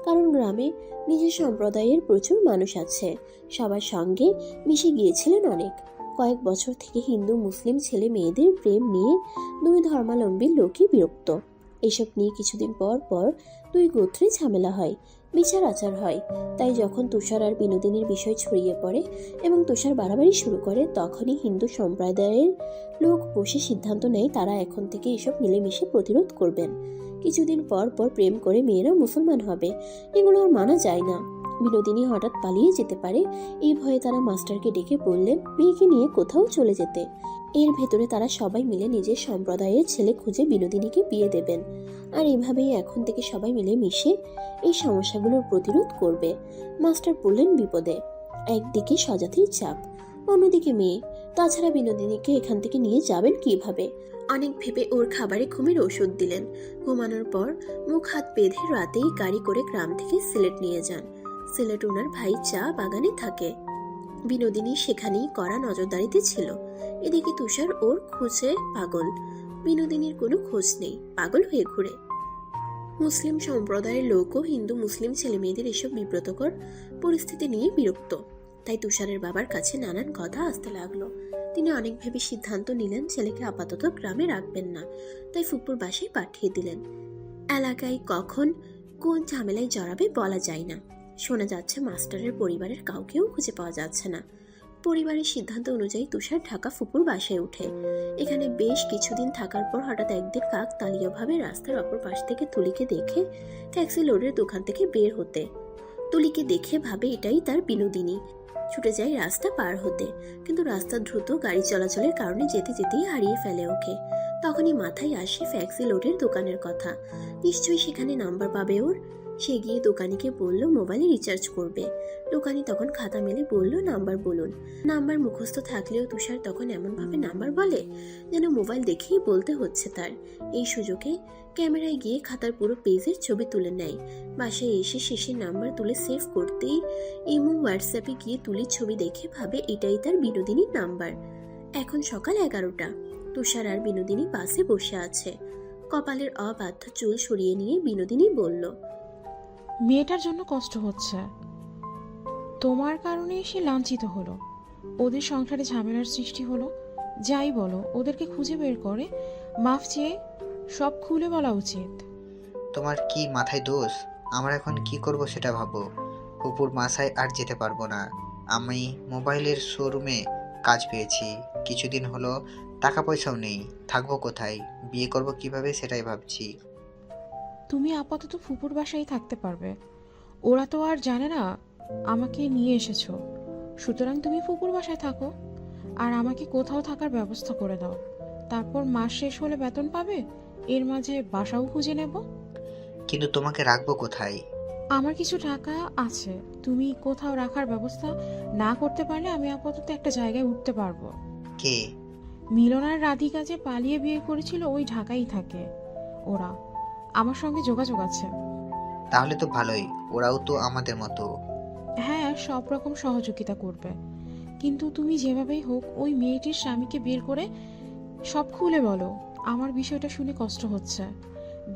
কারণ গ্রামে নিজের সম্প্রদায়ের প্রচুর মানুষ আছে, সবার সঙ্গে মিশে গিয়েছিলেন অনেক। কয়েক বছর থেকে হিন্দু মুসলিম ছেলে মেয়েদের প্রেম নিয়ে 2 ধর্মাবলম্বী লোকই বিরক্ত। এসব নিয়ে কিছুদিন পর পর 2 গোত্রে ঝামেলা হয়। বিচার আচার হয়। তাই যখন তুষার আর বিনোদিনীর বিষয় ছড়িয়ে পড়ে এবং তুষার বাড়াবাড়ি শুরু করে, তখনই হিন্দু সম্প্রদায়ের লোক বসে সিদ্ধান্ত নেয় তারা এখন থেকে এসব মিলেমিশে প্রতিরোধ করবেন। কিছুদিন পর পর প্রেম করে মেয়েরা মুসলমান হবে, এগুলো আর মানা যায় না। বিনোদিনী হঠাৎ পালিয়ে যেতে পারে, এই ভয়ে তারা মাস্টারকে ডেকে বললেন মেয়েকে নিয়ে কোথাও চলে যেতে। এর ভেতরে তারা সবাই মিলে নিজের সম্প্রদায়ের ছেলে খুঁজে বিনোদিনীকে বিয়ে দেবেন। আর এভাবেই এখন থেকে সবাই মিলে মিশে এই সমস্যাগুলোর প্রতিরোধ করবে। মাস্টার পড়লেন বিপদে। একদিকে স্বজাতির চাপ, অন্যদিকে মেয়ে। তাছাড়া বিনোদিনীকে এখান থেকে নিয়ে যাবেন কিভাবে? অনেক ভেবে ওর খাবারে ঘুমের ওষুধ দিলেন। ঘুমানোর পর মুখ হাত বেঁধে রাতেই গাড়ি করে গ্রাম থেকে সিলেট নিয়ে যান। সিলেট ওনার ভাই চা বাগানে থাকে। বিনোদিনী সেখানেই কড়া নজরদারিতে ছিল। এদিকে তুষার ওর খুঁজে পাগল। বিনোদিনীর কোনো খোঁজ নেই, পাগল হয়ে ঘুরে। মুসলিম সম্প্রদায়ের লোকও হিন্দু মুসলিম ছেলে মেয়েদের এসব বিব্রতকর পরিস্থিতি নিয়ে বিরক্ত। তাই তুষারের বাবার কাছে নানান কথা আসতে লাগলো। তিনি অনেক ভেবে সিদ্ধান্ত নিলেন ছেলেকে আপাতত গ্রামে রাখবেন না, তাই ফুপুর বাসায় পাঠিয়ে দিলেন। এলাকায় কখন কোন ঝামেলায় জড়াবে বলা যায় না। শোনা যাচ্ছে মাস্টারের পরিবারের কাউকেও খুঁজে পাওয়া যাচ্ছে না। পরিবারের সিদ্ধান্ত অনুযায়ী তুষার ঢাকা ফুপুর বাসায় ওঠে। এখানে বেশ কিছুদিন থাকার পর হঠাৎ একদিন কাকতালীয়ভাবে রাস্তার অপর পাশ থেকে তুলিকে দেখে ট্যাক্সি লোডের দোকান থেকে বের হতে। তুলিকে দেখে ভাবে এটাই তার বিনোদিনী। ছুটে যায় রাস্তা পার হতে, কিন্তু রাস্তা দ্রুত গাড়ি চলাচলের কারণে যেতে যেতেই হারিয়ে ফেলে ওকে। তখনই মাথায় আসে ট্যাক্সি লোডের দোকানের কথা। নিশ্চয়ই সেখানে নাম্বার পাবে ওর। সে গিয়ে দোকানিকে বলল মোবাইলে রিচার্জ করবে। দোকানি তখন খাতা মেলে বলল নাম্বার বলুন। নাম্বার মুখস্থ থাকলেও তুষার তখন এমনভাবে নাম্বার বলে যেন মোবাইল দেখেই বলতে হচ্ছে তার। এই সুযোগে ক্যামেরায় গিয়ে খাতার পুরো পেজের ছবি তুলে নেয়। বাসায় এসে শেষের নাম্বার তুলে সেভ করতেই ইমো হোয়াটসঅ্যাপে গিয়ে তুলির ছবি দেখে ভাবে এটাই তার বিনোদিনীর নাম্বার। এখন সকাল 11টা। তুষার আর বিনোদিনী বাসে বসে আছে। কপালের অবাধ্য চুল সরিয়ে নিয়ে বিনোদিনী বলল, মেয়েটার জন্য কষ্ট হচ্ছে, তোমার কারণে সে লাঞ্ছিত হলো, ওদের সংসারে ঝামেলার সৃষ্টি হলো। যাই বলো, ওদেরকে খুঁজে বের করে মাফ চেয়ে সব খুলে বলা উচিত। তোমার কি মাথায় দোষ? আমরা এখন কি করব সেটা ভাবো। ফুপুর বাসায় আর যেতে পারবো না। আমি মোবাইলের শোরুমে কাজ পেয়েছি, কিছুদিন হলো টাকা পয়সাও নেই, থাকবো কোথায়, বিয়ে করব কিভাবে সেটাই ভাবছি। তুমি আপাতত ফুপুর বাসায় থাকতে পারবে, ওরা তো আর জানে না আমাকে নিয়ে এসেছো। সুতরাং তুমি ফুপুর বাসায় থাকো আর আমাকে কোথাও থাকার ব্যবস্থা করে দাও। তারপর মাস শেষ হলে বেতন পাবে, এর মাঝে বাসাও খুঁজে নেব। কিন্তু তোমাকে রাখবো কোথায়? আমার কিছু টাকা আছে, তুমি কোথাও রাখার ব্যবস্থা না করতে পারলে আমি আপাতত একটা জায়গায় উঠতে পারবো। কে? মিলনার রাধিকা যে পালিয়ে বিয়ে করেছিল ওই ঢাকায় থাকে। ওরা আমার সঙ্গে যোগাযোগ আছে। তাহলে তো ভালোই, ওরাও তো আমাদের মতো। হ্যাঁ, সব রকম সহযোগিতা করবে, কিন্তু তুমি যেভাবেই হোক ওই মেয়েটির স্বামীকে বের করে সব খুলে বলো। আমার বিষয়টা শুনে কষ্ট হচ্ছে।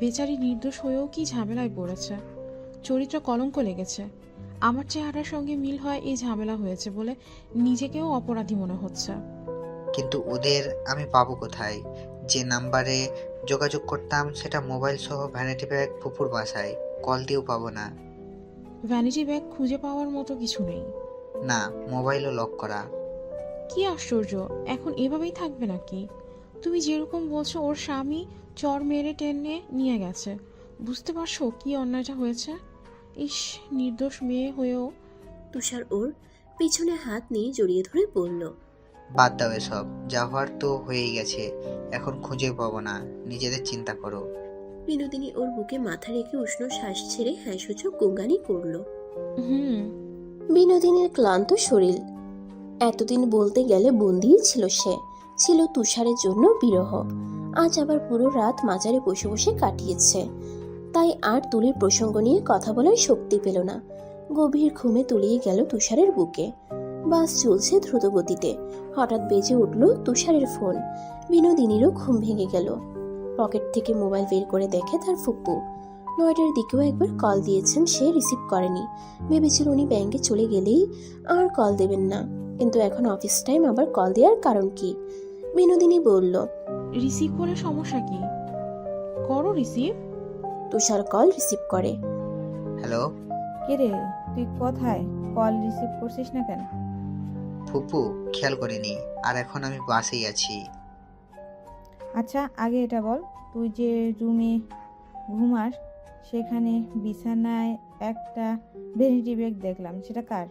বেচারি নির্দোষ হয়েও কি ঝামেলায় পড়েছে, চরিত্র কলঙ্ক লেগেছে। আমার চেহারার সঙ্গে মিল হয় এই ঝামেলা হয়েছে বলে নিজেকেও অপরাধী মনে হচ্ছে। কিন্তু ওদের আমি পাবো কোথায়? যে নাম্বারে যোগাযোগ করতাম সেটা মোবাইল সহ ভ্যানিটি ব্যাগ ফুপুর বাসায়, কল দিয়েও পাবো না। ভ্যানিটি ব্যাগ খুঁজে পাওয়ার মতো কিছু নেই। না, মোবাইলও লক করা। কি আশ্চর্য, এখন এভাবেই থাকবে নাকি? তুমি যেরকম বলছো ওর স্বামী চর মেরে টেনে নিয়ে গেছে, বুঝতে পারছো কি অন্যায়টা হয়েছে? ইস, নির্দোষ মেয়ে হয়েও। তুষার ওর পিছনে হাত নিয়ে জড়িয়ে ধরে বলল, বাদ দাও এসব, যা হওয়ার তো হয়েই গেছে, এখন খুঁজে পাবো না, নিজেদের চিন্তা করো। বিনোদিনী ওর বুকে মাথা রেখে উষ্ণ শ্বাস ছেড়ে হ্যাঁ সূচক গোঙ্গানি করল। বিনোদিনীর ক্লান্ত শরীর। এতদিন বলতে গেলে বন্দি ছিল সে, ছিল তুষারের জন্য বিরহ। আজ আবার পুরো রাত মাজারে বসে বসে কাটিয়েছে, তাই আর তুলির প্রসঙ্গ নিয়ে কথা বলার শক্তি পেল না। গভীর ঘুমে তলিয়ে গেল তুষারের বুকে। বাস চলছে দ্রুত গতিতে। হঠাৎ বেজে উঠল তুষারের ফোন। বিনোদিনীরও ঘুম ভেঙে গেল। পকেট থেকে মোবাইল বের করে দেখে তার ফুপু। 9টার দিকেও একবার কল দিয়েছেন, সে রিসিভ করেনি। ভেবেছিল উনি ব্যাংকে চলে গেলেই আর কল দেবেন না, কিন্তু এখন অফিস টাইম, আবার কল দেওয়ার কারণ কি? বিনোদিনী বলল, রিসিভ করে সমস্যা কি? করো রিসিভ। তুষার কল রিসিভ করে। হ্যালো, রে, তুই কোথায়? কল রিসিভ করছিস না কেন? ফুপু, খেয়াল করিনি। আর এখন আমি বাসেই আছি। আচ্ছা, আগে এটা বল, তুই যে রুমে ঘুমাস সেখানে বিছানায় একটা ভ্যানিটি ব্যাগ দেখলাম, সেটা কার?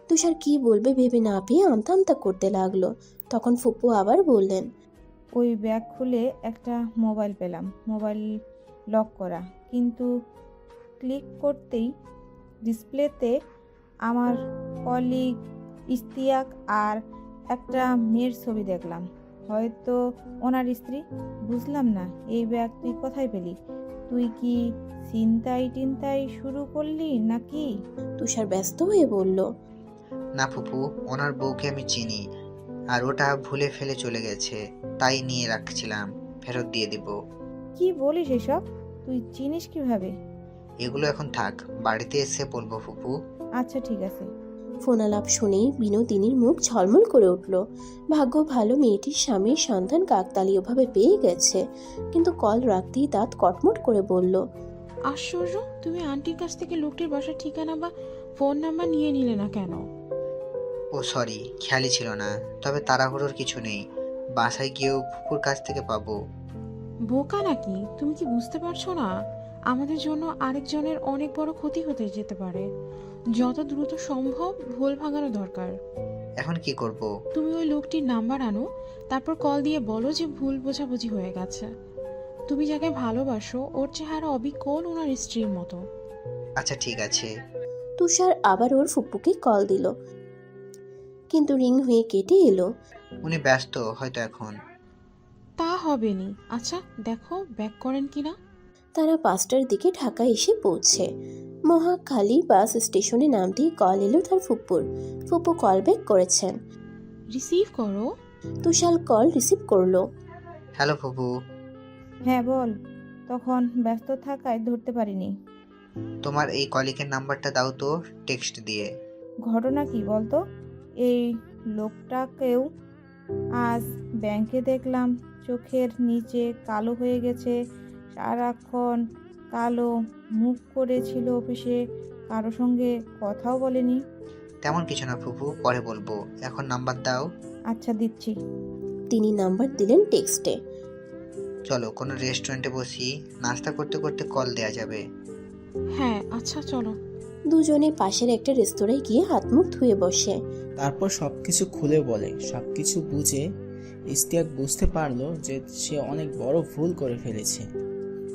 তুষার কি বলবে ভেবে না পেয়ে আমতা আমতা করতে লাগলো। তখন ফুপু আবার বললেন, ওই ব্যাগ খুলে একটা মোবাইল পেলাম, মোবাইল লক করা, কিন্তু ক্লিক করতেই ডিসপ্লেতে আমার কলিগ ইস্তিয়াক আর একটা মেয়ের ছবি দেখলাম, হয়তো ওনার স্ত্রী। বুঝলাম না, এই ব্যাগ তুই কোথায় পেলি? তুই কি ছিনতাই শুরু করলি নাকি? তুষার ব্যস্ত হয়ে বলল, না ফুপু, ওনার বউকে আমি চিনি, আর ওটা ভুলে ফেলে চলে গেছে, তাই নিয়ে রাখছিলাম, ফেরত দিয়ে দিব। কি বলিস এসব? তুই চিনিস কিভাবে? এগুলো এখন থাক, বাড়িতে এসে বলবো ফুপু। আচ্ছা ঠিক আছে। ফোন আলাপ শুনেই বিনোদিনীর মুখ ঝলমল করে উঠল। ভাগ্য ভালো মেয়েটির স্বামীর সন্তান কাকতালীয়ভাবে পেয়ে গেছে, কিন্তু কল রাখতেই দাঁত কটমট করে বলল, আশ্চর্য, তুমি আন্টির কাছ থেকে লোকটির বাসার ঠিকানা বা ফোন নাম্বার নিয়ে নিলে না কেন? ও সরি, খেয়ালই ছিল না। তবে তাড়াহুড়োর কিছু নেই, বাসায় গিয়েও ফুপুর কাছ থেকে পাবো। বোকা নাকি? তুমি কি বুঝতে পারছো না? আমাদের জন্য আরেকজনের অনেক বড় ক্ষতি হতে যেতে পারে। যত দ্রুত সম্ভব ভুল ভাঙানো দরকার। এখন কি করব? তুমি ওই লোকটির নাম্বার আনো, তারপর কল দিয়ে বলো যে ভুল বোঝাবুঝি হয়ে গেছে। তুমি যাকে ভালোবাসো ওর চেহারা অবিকল ওনার স্ত্রীর মতো। আচ্ছা ঠিক আছে। তুষার আবার ওর ফুপ্পুকে কল দিল, কিন্তু রিং হয়ে কেটে এলো। উনি ব্যস্ত হয়তো এখন। তা হবে নি। আচ্ছা দেখো ব্যাক করেন কিনা। তারা 5টার দিকে ঢাকা এসে পৌঁছে। মহাখালী বাস স্টেশনে নামতেই কল এলো তার ফুপ্পুর। ফুপ্পু কল ব্যাক করেছেন। রিসিভ করো। তুষার কল রিসিভ করলো। হ্যালো ফুপু। হ্যাঁ বল। তখন ব্যস্ত থাকায় ধরতে পারিনি। তোমার এই কলিগের নাম্বারটা দাও তো, টেক্সট দিয়ে। ঘটনা কি বলতো? এই লোকটাকেও আজ ব্যাংকে দেখলাম, চোখের নিচে কালো হয়ে গেছে, সারাক্ষণ কালো মুখ করেছিল, অফিসে কারো সঙ্গে কথাও বলেনি। তেমন কিছু না ফুপু, পরে বলবো, এখন নাম্বার দাও। আচ্ছা দিচ্ছি। তিনি নাম্বার দিলেন টেক্সটে। চলো কোনো রেস্টুরেন্টে বসি, নাস্তা করতে করতে কল দেয়া যাবে। হ্যাঁ আচ্ছা চলো। দুজনে পাশের একটা রেস্তোরাঁয় গিয়ে হাত মুখ ধুয়ে বসে। তারপর সবকিছু খুলে বলে। সবকিছু বুঝে ইস্তিয়াক বুঝতে পারলো যে সে অনেক বড় ভুল করে ফেলেছে।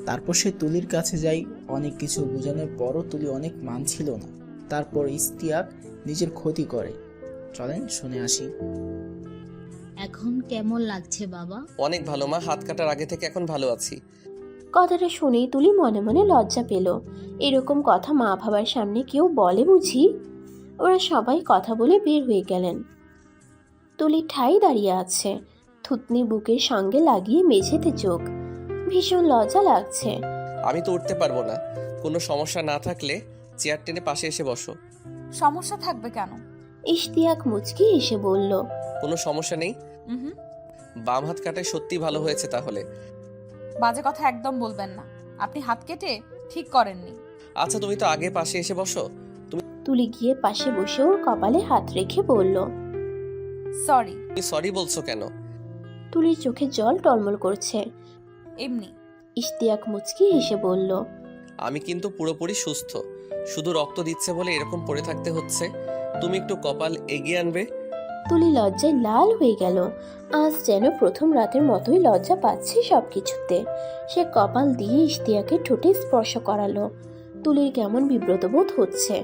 তারপর সে তুলির কাছে যায়। অনেক কিছু বোঝানোর পরও তুলি অনেক মানছিল না। তারপর ইস্তিয়াক নিজের ক্ষতি করে। চলেন শুনে আসি। এখন কেমন লাগছে বাবা? অনেক ভালো মা, হাত কাটার আগে থেকে এখন ভালো আছি। কথাটা শুনেই তুলি মনে মনে লজ্জা পেল। এরকম কথা মা বাবার সামনে কেউ বলে বুঝি? ওরা সবাই কথা বলে বের হয়ে গেলেন। তুলি ঠাই দাঁড়িয়ে আছে, থুতনি বুকের সঙ্গে লাগিয়ে মেঝেতে চোখ। ভীষণ লজ্জা লাগছে। আমি তো উঠতে পারবো না। কোনো সমস্যা না থাকলে চেয়ার টেনে পাশে এসে বসো। সমস্যা থাকবে কেন? ইশতিয়াক মুচকি এসে বলল, কোনো সমস্যা নেই। বাম হাত কাটায় সত্যি ভালো হয়েছে তাহলে। বাজে কথা একদম বলবেন না, আপনি হাত কেটে ঠিক করেননি। আচ্ছা তুমি তো আগে পাশে এসে বসো। তুলি গিয়ে পাশে বসে ওর কপালে হাত রেখে বলল, সরি। তুমি সরি বলছো কেন? তুলির চোখে জল টলমল করছে। এমনি। ইশতিয়াক মুচকি এসে বলল, আমি কিন্তু পুরোপুরি সুস্থ, শুধু রক্ত দিচ্ছে বলে এরকম পড়ে থাকতে হচ্ছে। তুমি একটু কপাল এগিয়ে আনবে। তুলি লজ্জায় লাল হয়ে গেল। আজ যেন প্রথম রাতের মতোই লজ্জা পাচ্ছে সবকিছুতে। সে কপাল দিয়ে ইশতিয়াকের ঠোঁটে স্পর্শ করালো। তুলির কেমন বিব্রত বোধ হচ্ছে,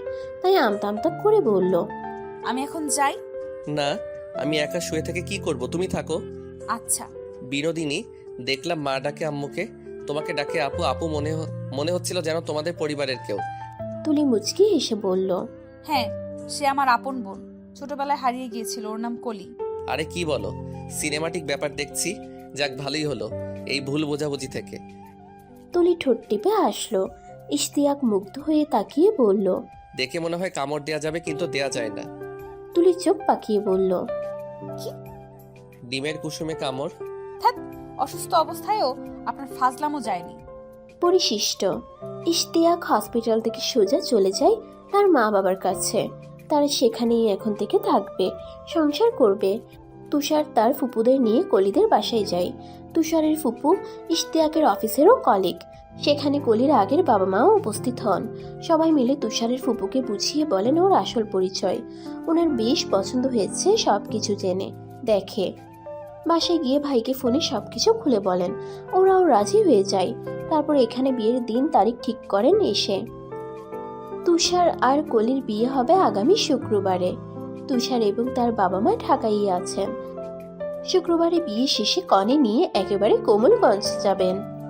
তাই আমতা আমতা করে বলল, আমি এখন যাই। না, আমি একা শুয়ে থেকে কি করব, তুমি থাকো। আচ্ছা। বিনোদিনী, দেখলাম মা ডাকে আম্মুকে, তোমাকে ডাকে আপু আপু মনে হচ্ছিল যেন তোমাদের পরিবারের কেউ। তুলি মুচকি হেসে বলল, হ্যাঁ, সে আমার আপন বোন, ছোটবেলায় হারিয়ে গিয়েছিল, ওর নাম কলি। আরে কি বলো, সিনেমাটিক ব্যাপার দেখছি। যাক ভালোই হলো এই ভুল বোঝাবুঝি থেকে। তুলি ঠোঁট টিপে হাসলো। ইশতিয়াক মুগ্ধ হয়ে তাকিয়ে বলল, দেখে মনে হয় কামড় দেয়া যাবে, কিন্তু দেয়া যায় না। তুলি চোখ পাকিয়ে বলল, কি? ডিমের কুসুমে কামড়? অসুস্থ অবস্থায়ও আপনার ফাজলামও যায়নি। পরিশিষ্ট। ইশতিয়াক হসপিটাল থেকে সোজা চলে যায় তার মা বাবার কাছে। তারা সেখানেই এখন থেকে থাকবে, সংসার করবে। তুষার তার ফুপুদের নিয়ে কলিদের বাসায় যায়। তুষারের ফুপু ইশতিয়াকের অফিসেরও কলিগ। সেখানে কলির আগের বাবা মাও উপস্থিত হন। সবাই মিলে তুষারের ফুপুকে বুঝিয়ে বলেন ওর আসল পরিচয়। ওনার বেশ পছন্দ হয়েছে সবকিছু জেনে। দেখে বাসায় গিয়ে ভাইকে ফোনে সবকিছু খুলে বলেন। ওরাও রাজি হয়ে যায়। তারপর এখানে বিয়ের দিন তারিখ ঠিক করেন এসে। তুষার আর কলির বিয়ে হবে আগামী শুক্রবারে। তুষার এবং তার বাবা মা ঢাকায় আছেন। শুক্রবারে বিয়ে শেষে কনে নিয়ে একেবারে কোমলগঞ্জ যাবেন।